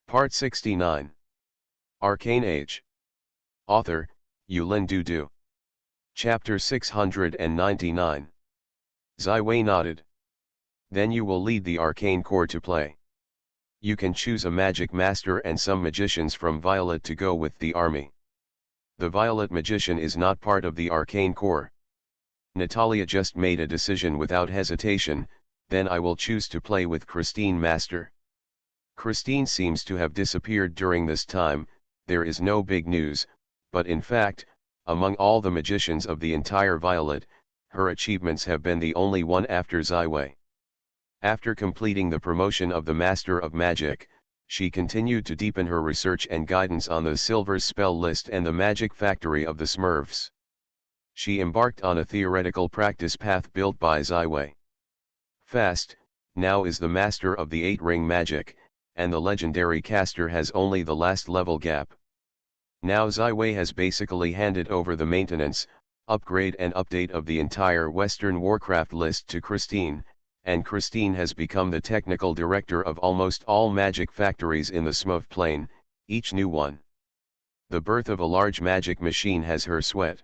Part 69. Arcane Age. Author, Yulin Dudu. Chapter 699. Ziwei nodded. Then you will lead the Arcane Corps to play. You can choose a magic master and some magicians from Violet to go with the army. The Violet magician is not part of the Arcane Corps. Natalia just made a decision without hesitation, then I will choose to play with Christine Master. Christine seems to have disappeared during this time. There is no big news, but in fact, among all the magicians of the entire Violet, her achievements have been the only one after Ziwei. After completing the promotion of the Master of Magic, she continued to deepen her research and guidance on the Silver's spell list and the magic factory of the Smurfs. She embarked on a theoretical practice path built by Ziwei. Fast, now is the master of the 8-ring magic, and the legendary caster has only the last level gap. Now Ziwei has basically handed over the maintenance, upgrade and update of the entire Western Warcraft list to Christine, and Christine has become the technical director of almost all magic factories in the Smurf Plain, each new one. The birth of a large magic machine has her sweat.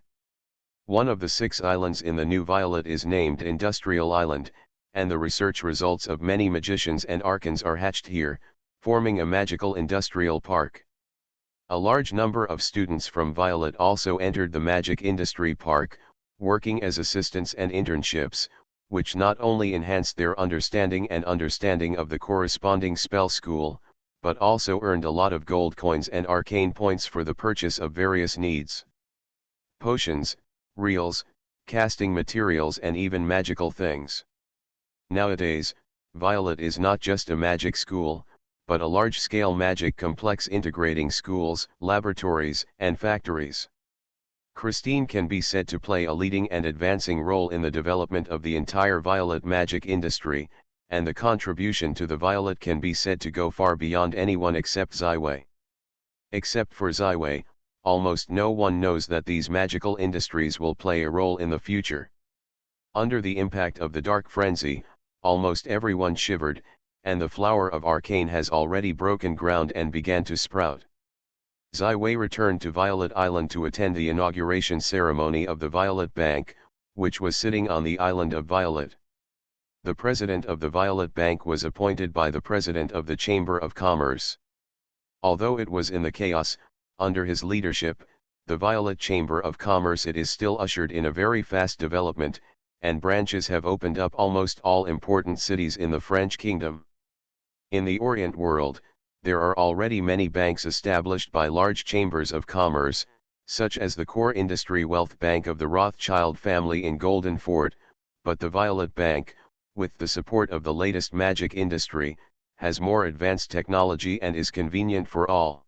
One of the 6 islands in the new Violet is named Industrial Island, and the research results of many magicians and archons are hatched here, forming a magical industrial park. A large number of students from Violet also entered the magic industry park, working as assistants and internships, which not only enhanced their understanding of the corresponding spell school, but also earned a lot of gold coins and arcane points for the purchase of various needs. Potions, reels, casting materials and even magical things. Nowadays, Violet is not just a magic school, but a large-scale magic complex integrating schools, laboratories, and factories. Christine can be said to play a leading and advancing role in the development of the entire Violet magic industry, and the contribution to the Violet can be said to go far beyond anyone except Ziwei. Except for Ziwei, almost no one knows that these magical industries will play a role in the future. Under the impact of the Dark Frenzy, almost everyone shivered, and the flower of Arcane has already broken ground and began to sprout. Ziwei returned to Violet Island to attend the inauguration ceremony of the Violet Bank, which was sitting on the island of Violet. The president of the Violet Bank was appointed by the president of the Chamber of Commerce. Although it was in the chaos, under his leadership, the Violet Chamber of Commerce it is still ushered in a very fast development, and branches have opened up almost all important cities in the French kingdom. In the Orient world, there are already many banks established by large chambers of commerce, such as the Core Industry Wealth Bank of the Rothschild family in Golden Fort, but the Violet Bank, with the support of the latest magic industry, has more advanced technology and is convenient for all.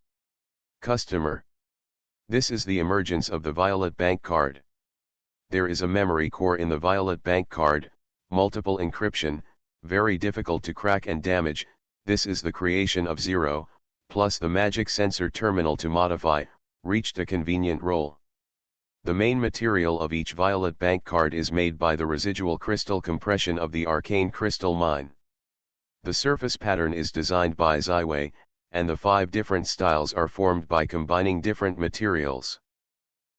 Customer. This is the emergence of the Violet Bank card. There is a memory core in the Violet Bank card, multiple encryption, very difficult to crack and damage. This is the creation of Zero, plus the magic sensor terminal to modify, reached a convenient role. The main material of each Violet Bank card is made by the residual crystal compression of the Arcane Crystal Mine. The surface pattern is designed by Ziwei, and the 5 different styles are formed by combining different materials.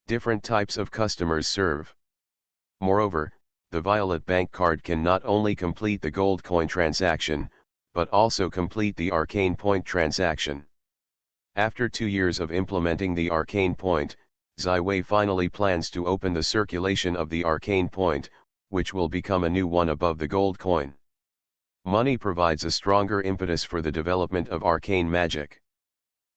Different types of customers serve. Moreover, the Violet Bank card can not only complete the gold coin transaction, but also complete the arcane point transaction. After 2 years of implementing the arcane point, Ziwei finally plans to open the circulation of the arcane point, which will become a new one above the gold coin. Money provides a stronger impetus for the development of arcane magic.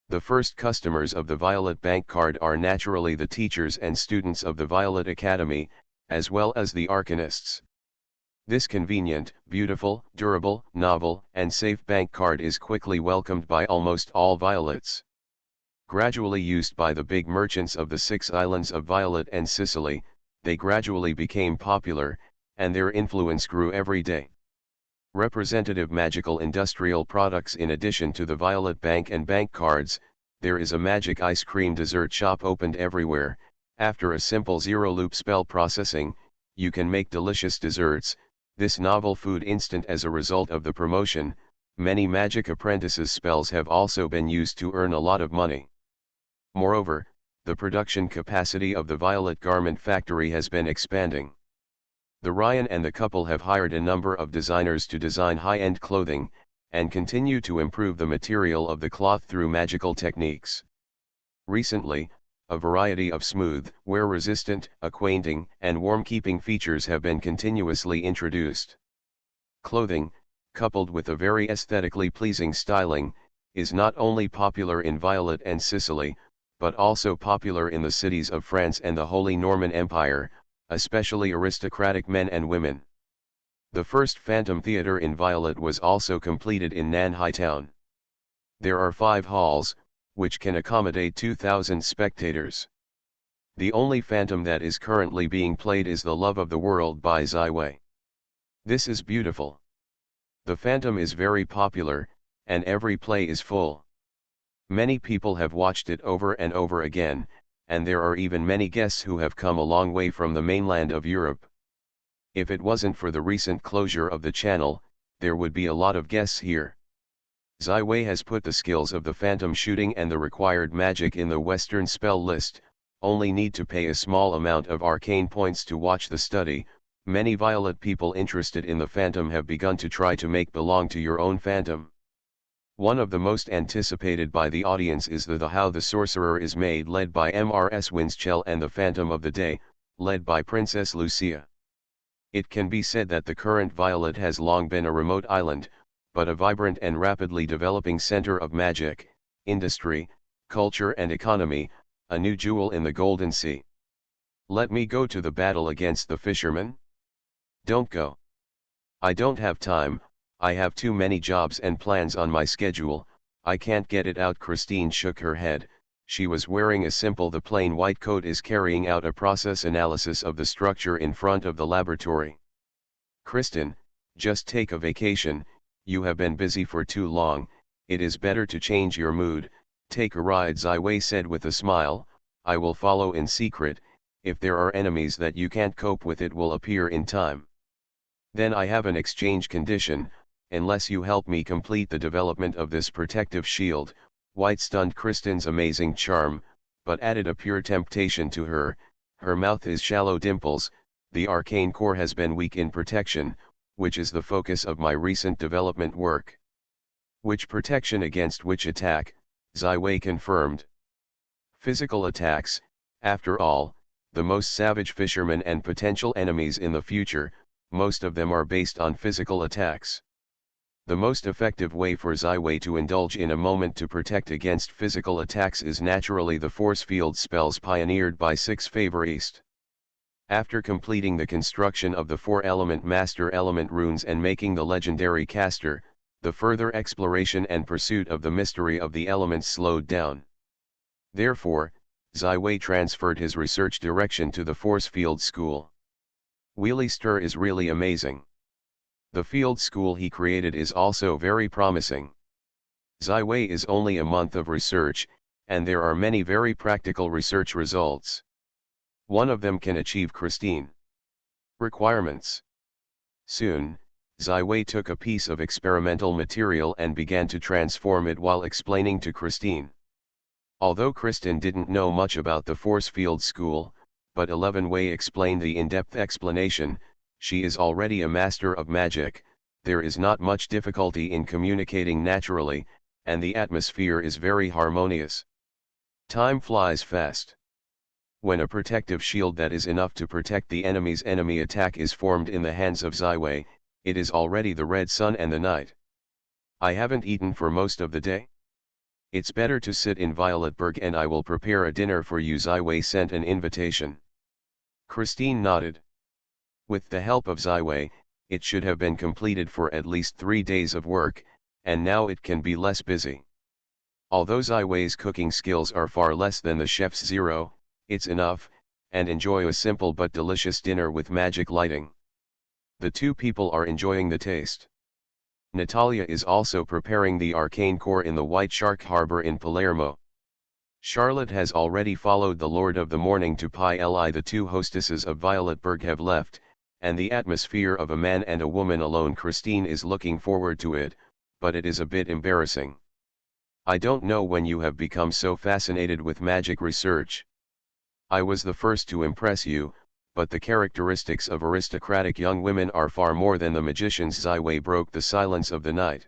The first customers of the Violet Bank card are naturally the teachers and students of the Violet Academy, as well as the arcanists. This convenient, beautiful, durable, novel, and safe bank card is quickly welcomed by almost all Violets. Gradually used by the big merchants of the 6 islands of Violet and Sicily, they gradually became popular, and their influence grew every day. Representative magical industrial products. In addition to the Violet Bank and bank cards, there is a magic ice cream dessert shop opened everywhere. After a simple zero-loop spell processing, you can make delicious desserts. This novel food instant as a result of the promotion, many magic apprentices' spells have also been used to earn a lot of money. Moreover, the production capacity of the Violet Garment Factory has been expanding. The Ryan and the couple have hired a number of designers to design high-end clothing, and continue to improve the material of the cloth through magical techniques. Recently, a variety of smooth, wear-resistant, acquainting, and warm-keeping features have been continuously introduced. Clothing, coupled with a very aesthetically pleasing styling, is not only popular in Violet and Sicily, but also popular in the cities of France and the Holy Norman Empire, especially aristocratic men and women. The first Phantom Theatre in Violet was also completed in Nanhai Town. There are 5 halls, which can accommodate 2,000 spectators. The only Phantom that is currently being played is The Love of the World by Zai Wei. This is beautiful. The Phantom is very popular, and every play is full. Many people have watched it over and over again, and there are even many guests who have come a long way from the mainland of Europe. If it wasn't for the recent closure of the channel, there would be a lot of guests here. Zai Wei has put the skills of the Phantom shooting and the required magic in the Western spell list, only need to pay a small amount of arcane points to watch the study. Many Violet people interested in the Phantom have begun to try to make belong to your own Phantom. One of the most anticipated by the audience is the How the Sorcerer is Made, led by Mrs. Winschell, and the Phantom of the Day, led by Princess Lucia. It can be said that the current Violet has long been a remote island, but a vibrant and rapidly developing center of magic, industry, culture and economy, a new jewel in the Golden Sea. Let me go to the battle against the fishermen? Don't go. I don't have time, I have too many jobs and plans on my schedule, I can't get it out. Christine shook her head. She was wearing a simple plain white coat, is carrying out a process analysis of the structure in front of the laboratory. Kristen, just take a vacation, you have been busy for too long, it is better to change your mood. Take a ride, Zai Wei said with a smile. I will follow in secret. If there are enemies that you can't cope with, it will appear in time. Then I have an exchange condition, unless you help me complete the development of this protective shield. White stunned Kristen's amazing charm, but added a pure temptation to her. Her mouth is shallow dimples. The arcane core has been weak in protection, which is the focus of my recent development work. Which protection against which attack? Zai Wei confirmed. Physical attacks. After all, the most savage fishermen and potential enemies in the future, most of them are based on physical attacks. The most effective way for Zai Wei to indulge in a moment to protect against physical attacks is naturally the force field spells pioneered by 6 Favor East. After completing the construction of the 4-element master element runes and making the legendary caster, the further exploration and pursuit of the mystery of the elements slowed down. Therefore, Zai Wei transferred his research direction to the force field school. Wheelie Stir is really amazing. The field school he created is also very promising. Zai Wei is only a month of research, and there are many very practical research results. One of them can achieve Christine. Requirements. Soon, Zai Wei took a piece of experimental material and began to transform it while explaining to Christine. Although Kristen didn't know much about the force field school, but 11 Wei explained the in-depth explanation. She is already a master of magic, there is not much difficulty in communicating naturally, and the atmosphere is very harmonious. Time flies fast. When a protective shield that is enough to protect the enemy's enemy attack is formed in the hands of Zai Wei, it is already the red sun and the night. I haven't eaten for most of the day. It's better to sit in Violetberg and I will prepare a dinner for you. Zai Wei sent an invitation. Christine nodded. With the help of Zai Wei, it should have been completed for at least 3 days of work, and now it can be less busy. Although Zai Wei's cooking skills are far less than the chef's zero, it's enough, and enjoy a simple but delicious dinner with magic lighting. The 2 people are enjoying the taste. Natalia is also preparing the arcane core in the White Shark Harbor in Palermo. Charlotte has already followed the Lord of the Morning to Pi-Li. The 2 hostesses of Violetberg have left, and the atmosphere of a man and a woman alone. Christine is looking forward to it, but it is a bit embarrassing. I don't know when you have become so fascinated with magic research. I was the first to impress you, but the characteristics of aristocratic young women are far more than the magician's. Ziwei broke the silence of the night.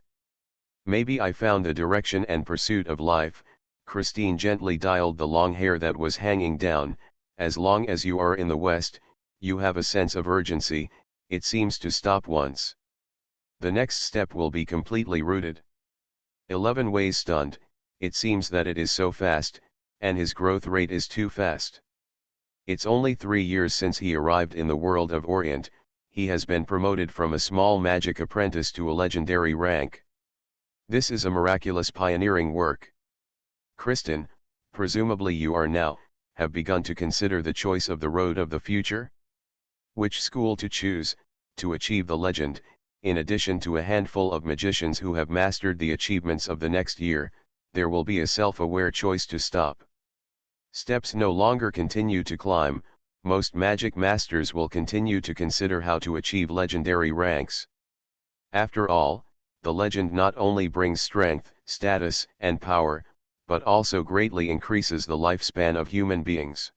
Maybe I found the direction and pursuit of life. Christine gently dialed the long hair that was hanging down. As long as you are in the West, you have a sense of urgency, it seems to stop once. The next step will be completely rooted. 11 Wei's stunned, it seems that it is so fast, and his growth rate is too fast. It's only 3 years since he arrived in the world of Orient, he has been promoted from a small magic apprentice to a legendary rank. This is a miraculous pioneering work. Kristen, presumably you are now, have begun to consider the choice of the road of the future? Which school to choose, to achieve the legend. In addition to a handful of magicians who have mastered the achievements of the next year, there will be a self-aware choice to stop. Steps no longer continue to climb, most magic masters will continue to consider how to achieve legendary ranks. After all, the legend not only brings strength, status, and power, but also greatly increases the lifespan of human beings.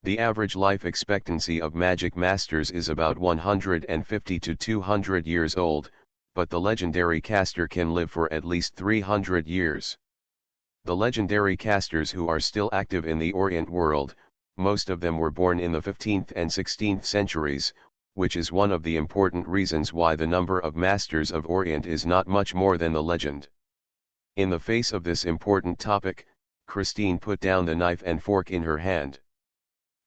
The average life expectancy of magic masters is about 150 to 200 years old, but the legendary caster can live for at least 300 years. The legendary casters who are still active in the Orient world, most of them were born in the 15th and 16th centuries, which is one of the important reasons why the number of masters of Orient is not much more than the legend. In the face of this important topic, Christine put down the knife and fork in her hand.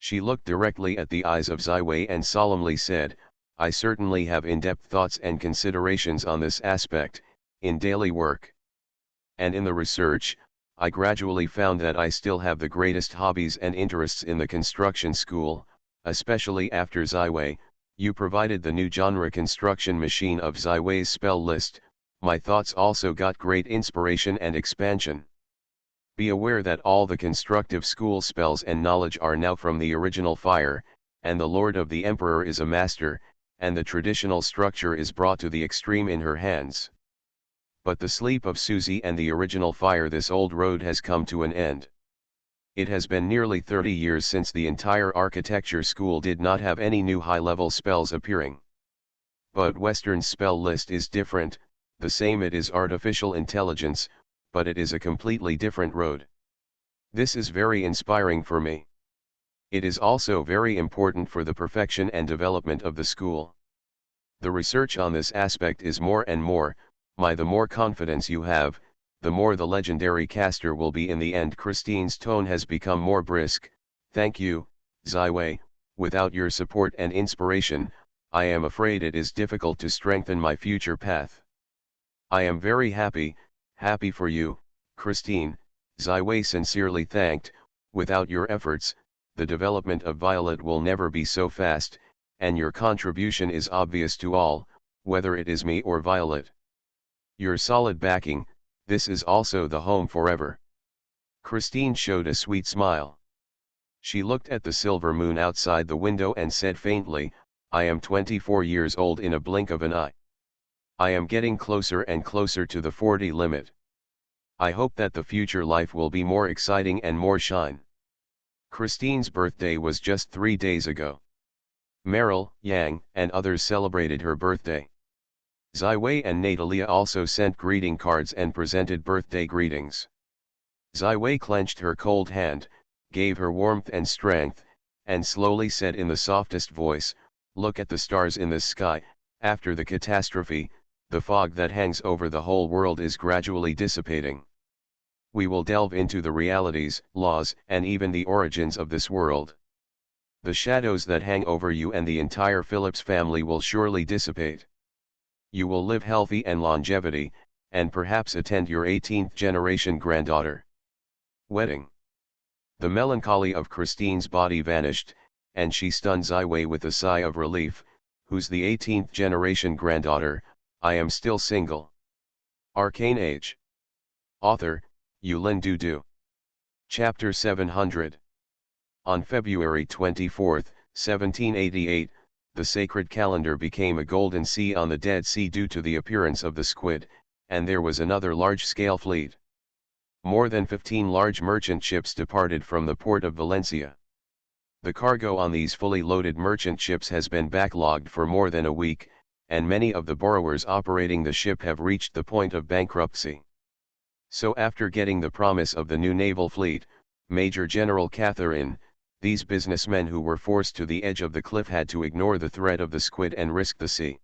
She looked directly at the eyes of Ziwei and solemnly said, I certainly have in-depth thoughts and considerations on this aspect, in daily work. And in the research, I gradually found that I still have the greatest hobbies and interests in the construction school, especially after Ziwei, you provided the new genre construction machine of Ziwei's spell list, my thoughts also got great inspiration and expansion. Be aware that all the constructive school spells and knowledge are now from the original fire, and the Lord of the Emperor is a master, and the traditional structure is brought to the extreme in her hands. But the sleep of Susie and the original fire, this old road has come to an end. It has been nearly 30 years since the entire architecture school did not have any new high-level spells appearing. But Western's spell list is different, the same, it is artificial intelligence, but it is a completely different road. This is very inspiring for me. It is also very important for the perfection and development of the school. The research on this aspect is more and more, the more confidence you have, the more the legendary caster will be in the end. Christine's tone has become more brisk. Thank you, Ziwei, without your support and inspiration, I am afraid it is difficult to strengthen my future path. I am very happy for you, Christine, Ziwei sincerely thanked. Without your efforts, the development of Violet will never be so fast, and your contribution is obvious to all, whether it is me or Violet. Your solid backing, this is also the home forever. Christine showed a sweet smile. She looked at the silver moon outside the window and said faintly, I am 24 years old in a blink of an eye. I am getting closer and closer to the 40 limit. I hope that the future life will be more exciting and more shine. Christine's birthday was just 3 days ago. Meryl, Yang, and others celebrated her birthday. Ziwei and Natalia also sent greeting cards and presented birthday greetings. Ziwei clenched her cold hand, gave her warmth and strength, and slowly said in the softest voice, look at the stars in the sky. After the catastrophe, the fog that hangs over the whole world is gradually dissipating. We will delve into the realities, laws, and even the origins of this world. The shadows that hang over you and the entire Phillips family will surely dissipate. You will live healthy and longevity, and perhaps attend your 18th generation granddaughter wedding. The melancholy of Christine's body vanished, and she stunned Ziwei with a sigh of relief. Who's the 18th generation granddaughter? I am still single. Arcane Age. Author, Yulin Dudu. Chapter 700. On February 24, 1788, the sacred calendar became a golden sea on the Dead Sea due to the appearance of the squid, and there was another large-scale fleet. More than 15 large merchant ships departed from the port of Valencia. The cargo on these fully loaded merchant ships has been backlogged for more than a week, and many of the borrowers operating the ship have reached the point of bankruptcy. So after getting the promise of the new naval fleet, Major General Catherine, these businessmen who were forced to the edge of the cliff had to ignore the threat of the squid and risk the sea.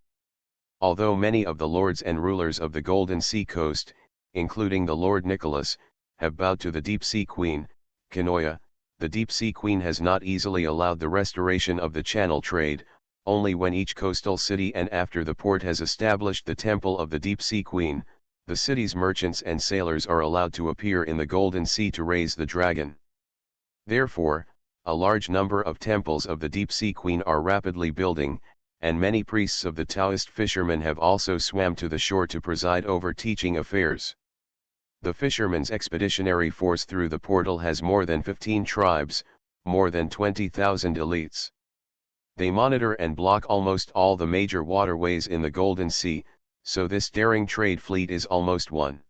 Although many of the lords and rulers of the Golden Sea coast, including the Lord Nicholas, have bowed to the Deep Sea Queen, Kanoya, the Deep Sea Queen has not easily allowed the restoration of the Channel trade. Only when each coastal city and after the port has established the temple of the Deep Sea Queen, the city's merchants and sailors are allowed to appear in the Golden Sea to raise the dragon. Therefore, a large number of temples of the Deep Sea Queen are rapidly building, and many priests of the Taoist fishermen have also swam to the shore to preside over teaching affairs. The fishermen's expeditionary force through the portal has more than 15 tribes, more than 20,000 elites. They monitor and block almost all the major waterways in the Golden Sea, so this daring trade fleet is almost one.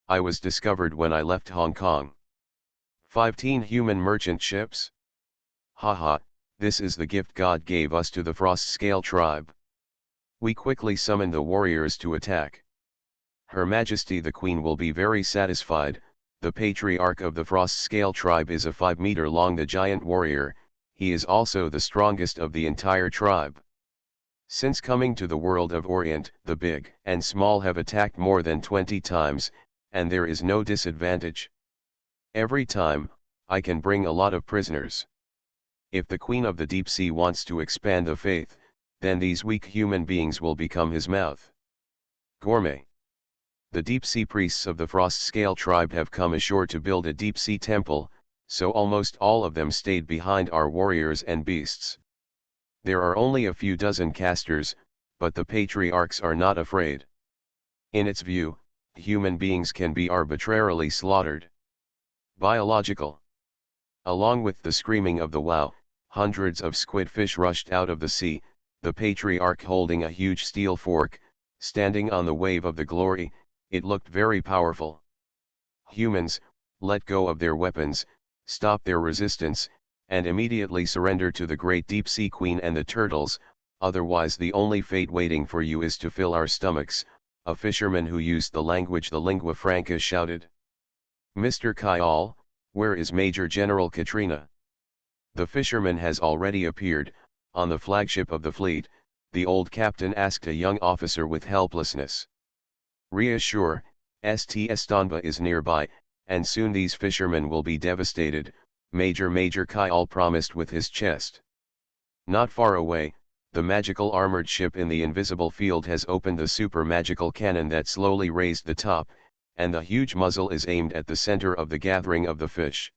I was discovered when I left Hong Kong. 15 human merchant ships? Haha, this is the gift God gave us to the Frost Scale tribe. We quickly summoned the warriors to attack. Her Majesty the Queen will be very satisfied. The patriarch of the Frost Scale tribe is a 5-meter long the giant warrior. He is also the strongest of the entire tribe. Since coming to the world of Orient, the big and small have attacked more than 20 times, and there is no disadvantage. Every time, I can bring a lot of prisoners. If the Queen of the Deep Sea wants to expand the faith, then these weak human beings will become his mouth. Gourmet. The Deep Sea priests of the Frost Scale tribe have come ashore to build a Deep Sea temple, so almost all of them stayed behind our warriors and beasts. There are only a few dozen casters, but the patriarchs are not afraid. In its view, human beings can be arbitrarily slaughtered. Biological. Along with the screaming of the wow, hundreds of squid fish rushed out of the sea, the patriarch holding a huge steel fork, standing on the wave of the glory. It looked very powerful. Humans, let go of their weapons, stop their resistance, and immediately surrender to the great Deep Sea Queen and the turtles, otherwise the only fate waiting for you is to fill our stomachs, a fisherman who used the language the lingua franca shouted. Mr. Kyle, where is Major General Katrina? The fisherman has already appeared. On the flagship of the fleet, the old captain asked a young officer with helplessness. Reassure, St. Estanba is nearby, and soon these fishermen will be devastated, Major Kyle promised with his chest. Not far away, the magical armored ship in the invisible field has opened the super magical cannon that slowly raised the top, and the huge muzzle is aimed at the center of the gathering of the fish.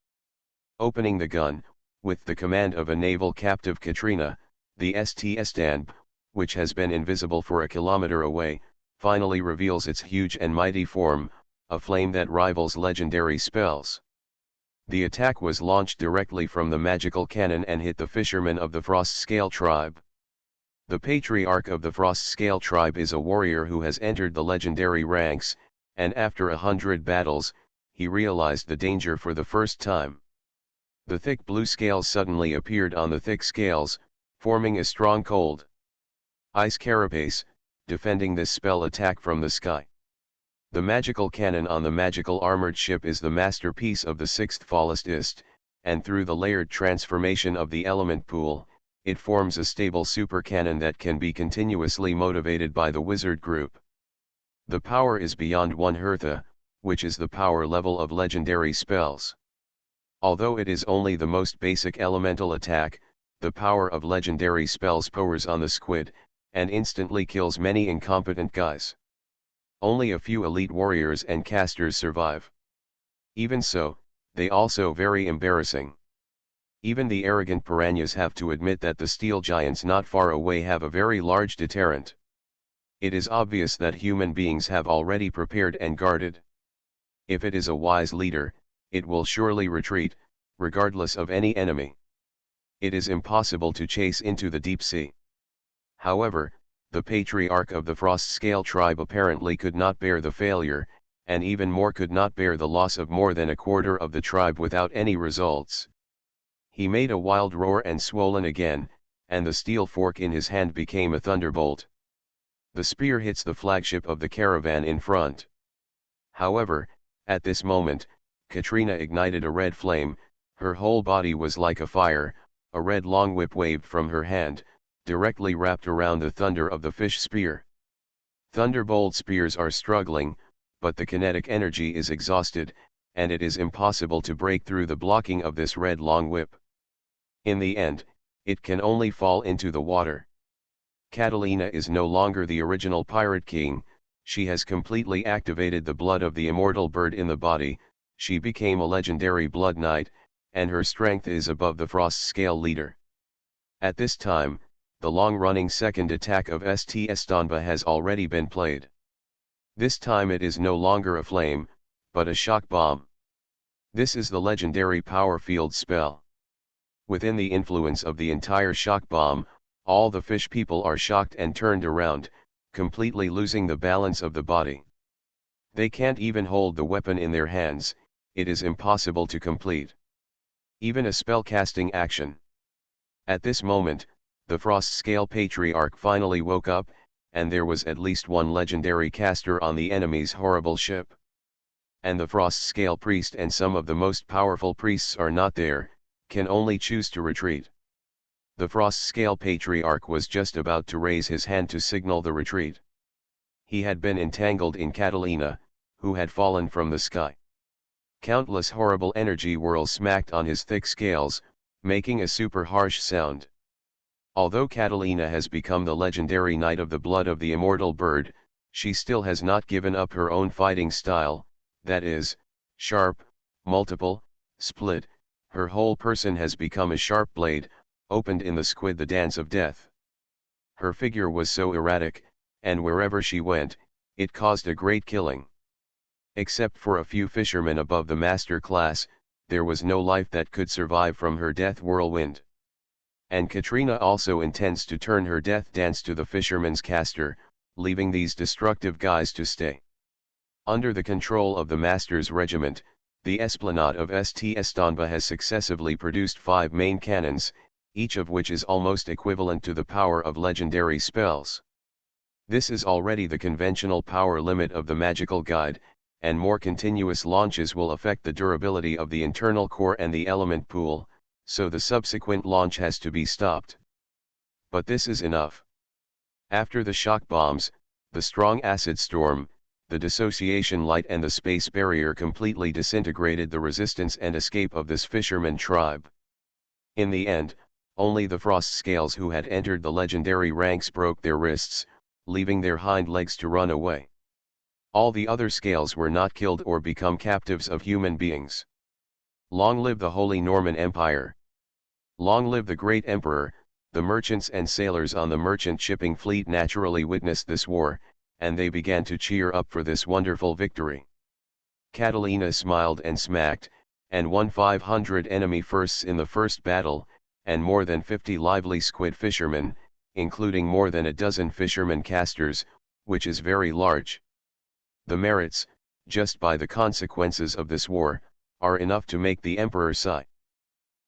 Opening the gun, with the command of a naval captive Katrina, the St. Estanba, which has been invisible for a kilometer away, finally reveals its huge and mighty form, a flame that rivals legendary spells. The attack was launched directly from the magical cannon and hit the fishermen of the Frost Scale tribe. The patriarch of the Frost Scale tribe is a warrior who has entered the legendary ranks, and after 100 battles, he realized the danger for the first time. The thick blue scales suddenly appeared on the thick scales, forming a strong cold ice carapace, defending this spell attack from the sky. The magical cannon on the magical armored ship is the masterpiece of the 6th Falistist, and through the layered transformation of the element pool, it forms a stable super cannon that can be continuously motivated by the wizard group. The power is beyond 1 Hertha, which is the power level of legendary spells. Although it is only the most basic elemental attack, the power of legendary spells powers on the squid, and instantly kills many incompetent guys. Only a few elite warriors and casters survive. Even so, they also very embarrassing. Even the arrogant piranhas have to admit that the steel giants not far away have a very large deterrent. It is obvious that human beings have already prepared and guarded. If it is a wise leader, it will surely retreat, regardless of any enemy. It is impossible to chase into the deep sea. However, The patriarch of the Frost Scale tribe apparently could not bear the failure, and even more could not bear the loss of more than a quarter of the tribe without any results. He made a wild roar and swollen again, and the steel fork in his hand became a thunderbolt. The spear hits the flagship of the caravan in front. However, at this moment, Katrina ignited a red flame. Her whole body was like a fire. A red long whip waved from her hand, directly wrapped around the thunder of the fish spear. Thunderbolt spears are struggling, but the kinetic energy is exhausted, and it is impossible to break through the blocking of this red long whip. In the end, it can only fall into the water. Catalina is no longer the original Pirate King. She has completely activated the blood of the immortal bird in the body. She became a legendary blood knight, and her strength is above the Frost Scale leader. At this time, the long-running second attack of St. Estonba has already been played. This time it is no longer a flame, but a shock bomb. This is the legendary power field spell. Within the influence of the entire shock bomb, all the fish people are shocked and turned around, completely losing the balance of the body. They can't even hold the weapon in their hands. It is impossible to complete even a spell-casting action. At this moment, the Frost Scale Patriarch finally woke up, and there was at least one legendary caster on the enemy's horrible ship. And the Frost Scale Priest and some of the most powerful priests are not there, can only choose to retreat. The Frost Scale Patriarch was just about to raise his hand to signal the retreat. He had been entangled in Catalina, who had fallen from the sky. Countless horrible energy whirls smacked on his thick scales, making a super harsh sound. Although Catalina has become the legendary knight of the blood of the immortal bird, she still has not given up her own fighting style, that is, sharp, multiple, split. Her whole person has become a sharp blade, opened in the squid the dance of death. Her figure was so erratic, and wherever she went, it caused a great killing. Except for a few fishermen above the master class, there was no life that could survive from her death whirlwind. And Katrina also intends to turn her death dance to the fisherman's caster, leaving these destructive guys to stay. Under the control of the master's regiment, the Esplanade of St. Estonba has successively produced 5 main cannons, each of which is almost equivalent to the power of legendary spells. This is already the conventional power limit of the magical guide, and more continuous launches will affect the durability of the internal core and the element pool, so the subsequent launch has to be stopped. But this is enough. After the shock bombs, the strong acid storm, the dissociation light and the space barrier completely disintegrated the resistance and escape of this fisherman tribe. In the end, only the Frost Scales who had entered the legendary ranks broke their wrists, leaving their hind legs to run away. All the other scales were not killed or become captives of human beings. Long live the Holy Norman Empire! Long live the great emperor! The merchants and sailors on the merchant shipping fleet naturally witnessed this war, and they began to cheer up for this wonderful victory. Catalina smiled and smacked, and won 500 enemy firsts in the first battle, and more than 50 lively squid fishermen, including more than a dozen fishermen casters, which is very large. The merits, just by the consequences of this war, are enough to make the emperor sigh.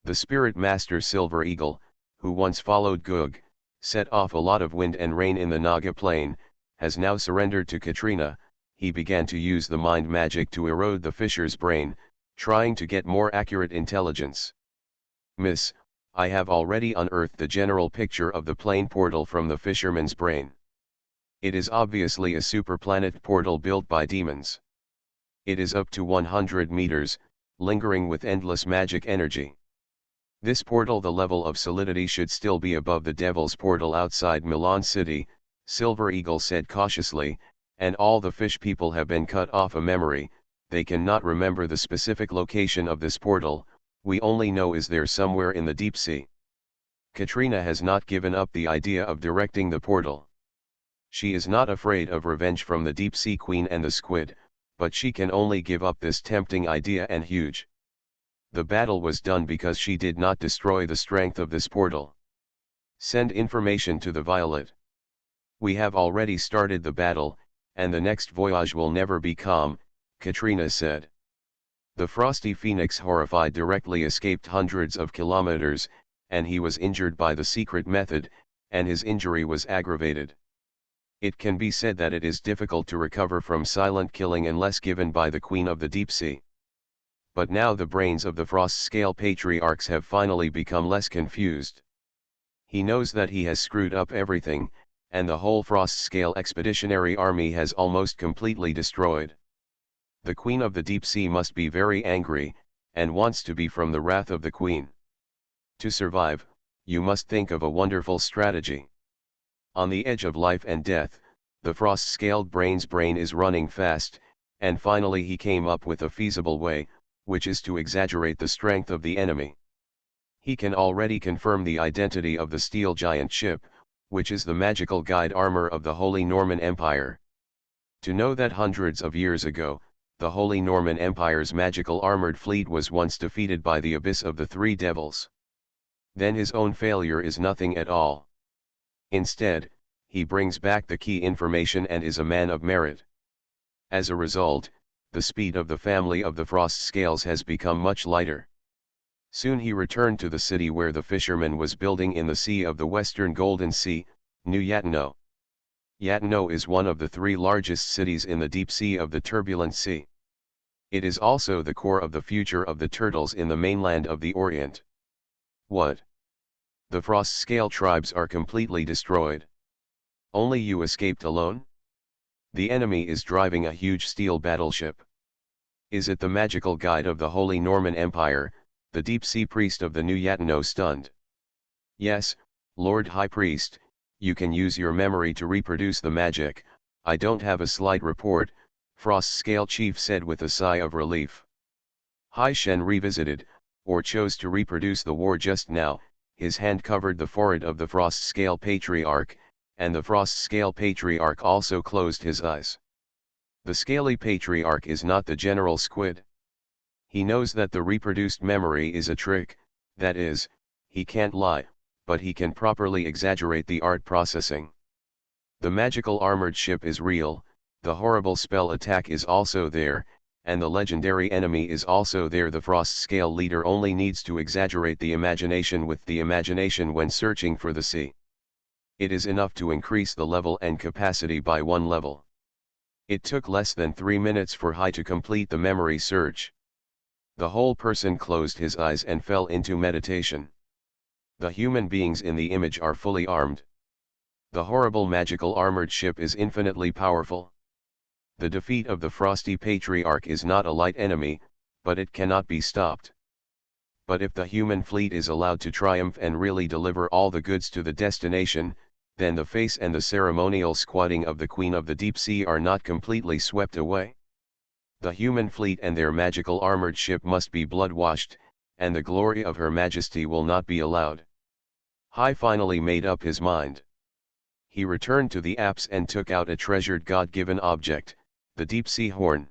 The spirit master Silver Eagle, who once followed Gug, set off a lot of wind and rain in the Naga plain, has now surrendered to Katrina. He began to use the mind magic to erode the fisher's brain, trying to get more accurate intelligence. Miss, I have already unearthed the general picture of the plane portal from the fisherman's brain. It is obviously a superplanet portal built by demons. It is up to 100 meters, lingering with endless magic energy. This portal, the level of solidity should still be above the Devil's portal outside Milan City, Silver Eagle said cautiously, and all the fish people have been cut off a memory. They cannot remember the specific location of this portal. We only know is there somewhere in the deep sea. Katrina has not given up the idea of directing the portal. She is not afraid of revenge from the deep sea queen and the squid, but she can only give up this tempting idea and huge. The battle was done because she did not destroy the strength of this portal. Send information to the Violet. We have already started the battle, and the next voyage will never be calm, Katrina said. The frosty phoenix, horrified, directly escaped hundreds of kilometers, and he was injured by the secret method, and his injury was aggravated. It can be said that it is difficult to recover from silent killing unless given by the Queen of the Deep Sea. But now the brains of the Frost-scale patriarchs have finally become less confused. He knows that he has screwed up everything, and the whole Frost-scale expeditionary army has almost completely destroyed. The Queen of the Deep Sea must be very angry, and wants to be from the wrath of the Queen. To survive, you must think of a wonderful strategy. On the edge of life and death, the Frost-scaled brain is running fast, and finally he came up with a feasible way, which is to exaggerate the strength of the enemy. He can already confirm the identity of the steel giant ship, which is the magical guide armor of the Holy Norman Empire. To know that hundreds of years ago, the Holy Norman Empire's magical armored fleet was once defeated by the abyss of the Three Devils. Then his own failure is nothing at all. Instead, he brings back the key information and is a man of merit. As a result, the speed of the family of the Frost Scales has become much lighter. Soon he returned to the city where the fisherman was building in the sea of the western Golden Sea, New Yatno. Yatno is one of the three largest cities in the deep sea of the turbulent sea. It is also the core of the future of the turtles in the mainland of the Orient. What? The Frost Scale tribes are completely destroyed. Only you escaped alone? The enemy is driving a huge steel battleship. Is it the magical guide of the Holy Norman Empire, the deep sea priest of the New Yatno stunned? Yes, Lord High Priest, you can use your memory to reproduce the magic. I don't have a slide report, Frost Scale Chief said with a sigh of relief. Hai Shen revisited, or chose to reproduce the war just now. His hand covered the forehead of the Frost Scale Patriarch, and the Frost Scale Patriarch also closed his eyes. The Scaly Patriarch is not the General Squid. He knows that the reproduced memory is a trick, that is, he can't lie, but he can properly exaggerate the art processing. The magical armored ship is real, the horrible spell attack is also there, and the legendary enemy is also there. The Frost Scale leader only needs to exaggerate the imagination with the imagination when searching for the sea. It is enough to increase the level and capacity by 1 level. It took less than 3 minutes for Hai to complete the memory search. The whole person closed his eyes and fell into meditation. The human beings in the image are fully armed. The horrible magical armored ship is infinitely powerful. The defeat of the Frosty Patriarch is not a light enemy, but it cannot be stopped. But if the human fleet is allowed to triumph and really deliver all the goods to the destination, then the face and the ceremonial squatting of the Queen of the Deep Sea are not completely swept away. The human fleet and their magical armored ship must be blood-washed, and the glory of Her Majesty will not be allowed. Hai finally made up his mind. He returned to the apse and took out a treasured God-given object, the deep sea horn.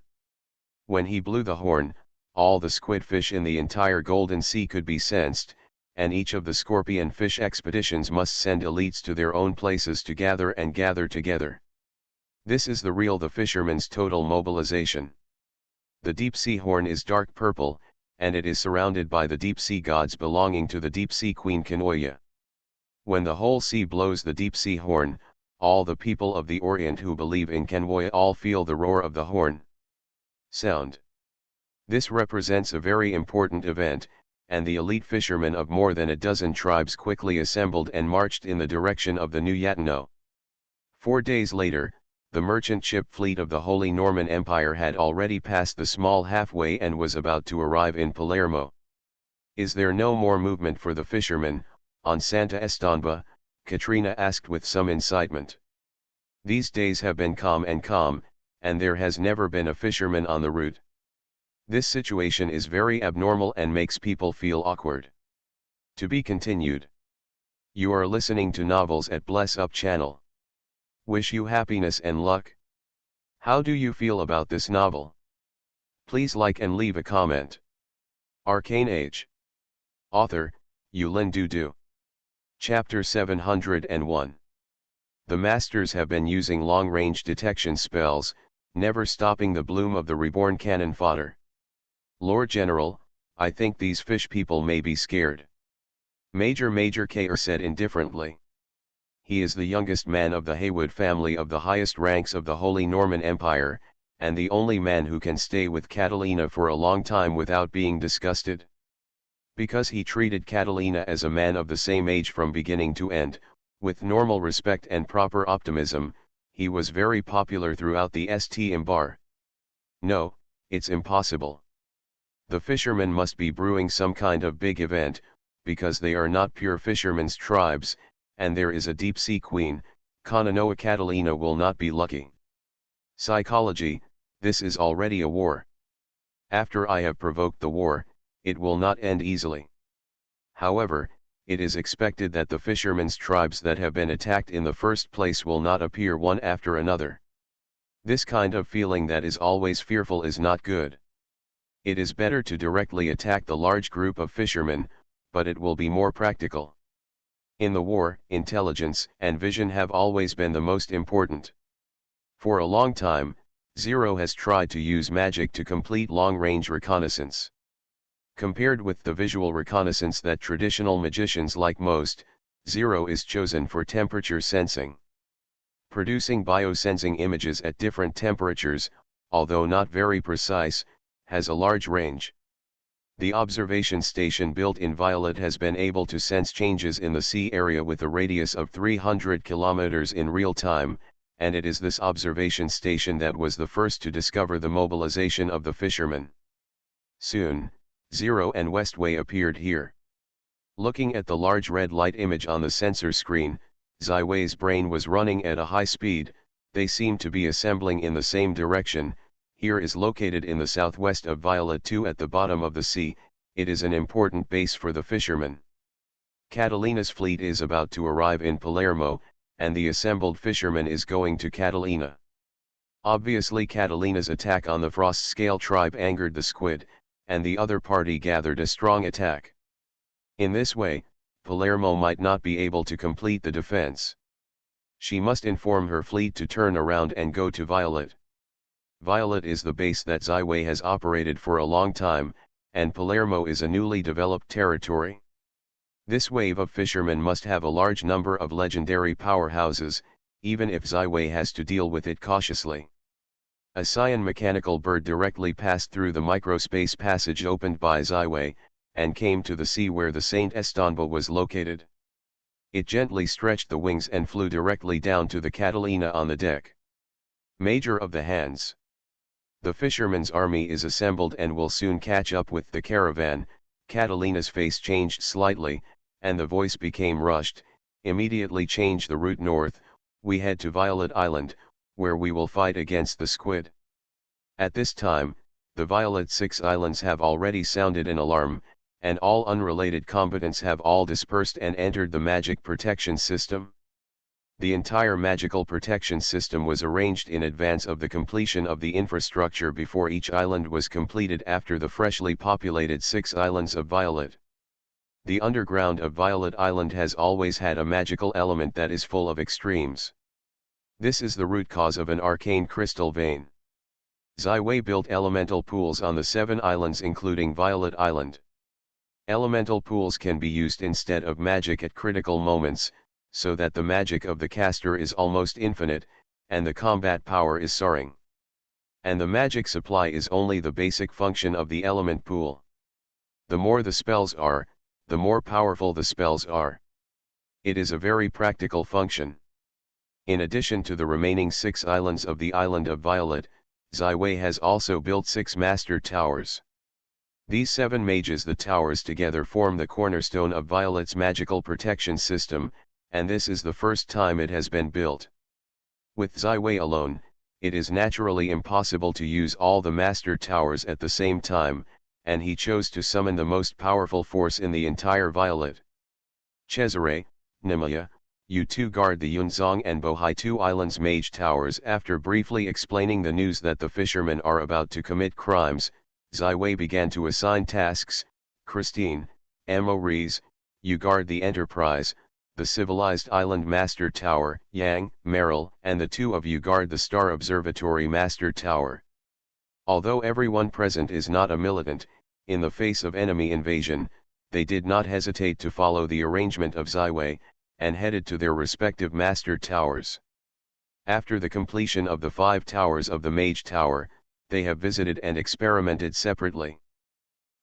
When he blew the horn, all the squid fish in the entire Golden Sea could be sensed, and each of the scorpion fish expeditions must send elites to their own places to gather together. This is the fisherman's total mobilization. The deep sea horn is dark purple, and it is surrounded by the deep sea gods belonging to the deep sea queen Kanoya. When the whole sea blows the deep sea horn, all the people of the Orient who believe in Kanoya all feel the roar of the horn sound. This represents a very important event, and the elite fishermen of more than a dozen tribes quickly assembled and marched in the direction of the New Yatno. 4 days later, the merchant ship fleet of the Holy Norman Empire had already passed the small halfway and was about to arrive in Palermo. Is there no more movement for the fishermen, on Santa Estampa? Katrina asked with some incitement. These days have been calm, and there has never been a fisherman on the route. This situation is very abnormal and makes people feel awkward. To be continued. You are listening to Novels at Bless Up channel. Wish you happiness and luck. How do you feel about this novel? Please like and leave a comment. Arcane Age. Author, Yulin Dudu. Chapter 701. The masters have been using long-range detection spells, never stopping the bloom of the reborn cannon fodder. Lord General, I think these fish people may be scared. Major Kair said indifferently. He is the youngest man of the Haywood family of the highest ranks of the Holy Norman Empire, and the only man who can stay with Catalina for a long time without being disgusted. Because he treated Catalina as a man of the same age from beginning to end, with normal respect and proper optimism, he was very popular throughout the St. No, it's impossible. The fishermen must be brewing some kind of big event, because they are not pure fishermen's tribes, and there is a deep-sea queen. Kananoa Catalina will not be lucky. Psychology, this is already a war. After I have provoked the war, it will not end easily. However, it is expected that the fishermen's tribes that have been attacked in the first place will not appear one after another. This kind of feeling that is always fearful is not good. It is better to directly attack the large group of fishermen, but it will be more practical. In the war, intelligence and vision have always been the most important. For a long time, Zero has tried to use magic to complete long-range reconnaissance. Compared with the visual reconnaissance that traditional magicians like most, Zero is chosen for temperature sensing. Producing biosensing images at different temperatures, although not very precise, has a large range. The observation station built in Violet has been able to sense changes in the sea area with a radius of 300 kilometers in real time, and it is this observation station that was the first to discover the mobilization of the fishermen. Soon, Zero and Westway appeared here. Looking at the large red light image on the sensor screen, Ziwei's brain was running at a high speed. They seemed to be assembling in the same direction. Here is located in the southwest of Violet 2 at the bottom of the sea. It is an important base for the fishermen. Catalina's fleet is about to arrive in Palermo, and the assembled fishermen is going to Catalina. Obviously Catalina's attack on the Frost Scale tribe angered the squid, and the other party gathered a strong attack. In this way, Palermo might not be able to complete the defense. She must inform her fleet to turn around and go to Violet. Violet is the base that Ziwei has operated for a long time, and Palermo is a newly developed territory. This wave of fishermen must have a large number of legendary powerhouses, even if Ziwei has to deal with it cautiously. A cyan mechanical bird directly passed through the microspace passage opened by Ziwei, and came to the sea where the Saint Estanba was located. It gently stretched the wings and flew directly down to the Catalina on the deck. Major of the Hands. The fishermen's army is assembled and will soon catch up with the caravan. Catalina's face changed slightly, and the voice became rushed. Immediately change the route north. We head to Violet Island, where we will fight against the squid. At this time, the Violet 6 islands have already sounded an alarm, and all unrelated combatants have all dispersed and entered the magic protection system. The entire magical protection system was arranged in advance of the completion of the infrastructure before each island was completed after the freshly populated 6 islands of Violet. The underground of Violet Island has always had a magical element that is full of extremes. This is the root cause of an arcane crystal vein. Ziwei built elemental pools on the 7 islands including Violet Island. Elemental pools can be used instead of magic at critical moments, so that the magic of the caster is almost infinite, and the combat power is soaring. And the magic supply is only the basic function of the element pool. The more the spells are, the more powerful the spells are. It is a very practical function. In addition to the remaining 6 islands of the island of Violet, Ziwei has also built 6 master towers. These 7 mages the towers together form the cornerstone of Violet's magical protection system, and this is the first time it has been built. With Ziwei alone, it is naturally impossible to use all the master towers at the same time, and he chose to summon the most powerful force in the entire Violet. Cesare, Nemea, you two guard the Yunzong and Bohai 2 islands mage towers. After briefly explaining the news that the fishermen are about to commit crimes, Ziwei began to assign tasks. Christine, Maurice, you guard the Enterprise, the civilized island Master Tower, Yang, Merrill, and the two of you guard the Star Observatory Master Tower. Although everyone present is not a militant, in the face of enemy invasion, they did not hesitate to follow the arrangement of Ziwei, and headed to their respective Master Towers. After the completion of the 5 towers of the Mage Tower, they have visited and experimented separately.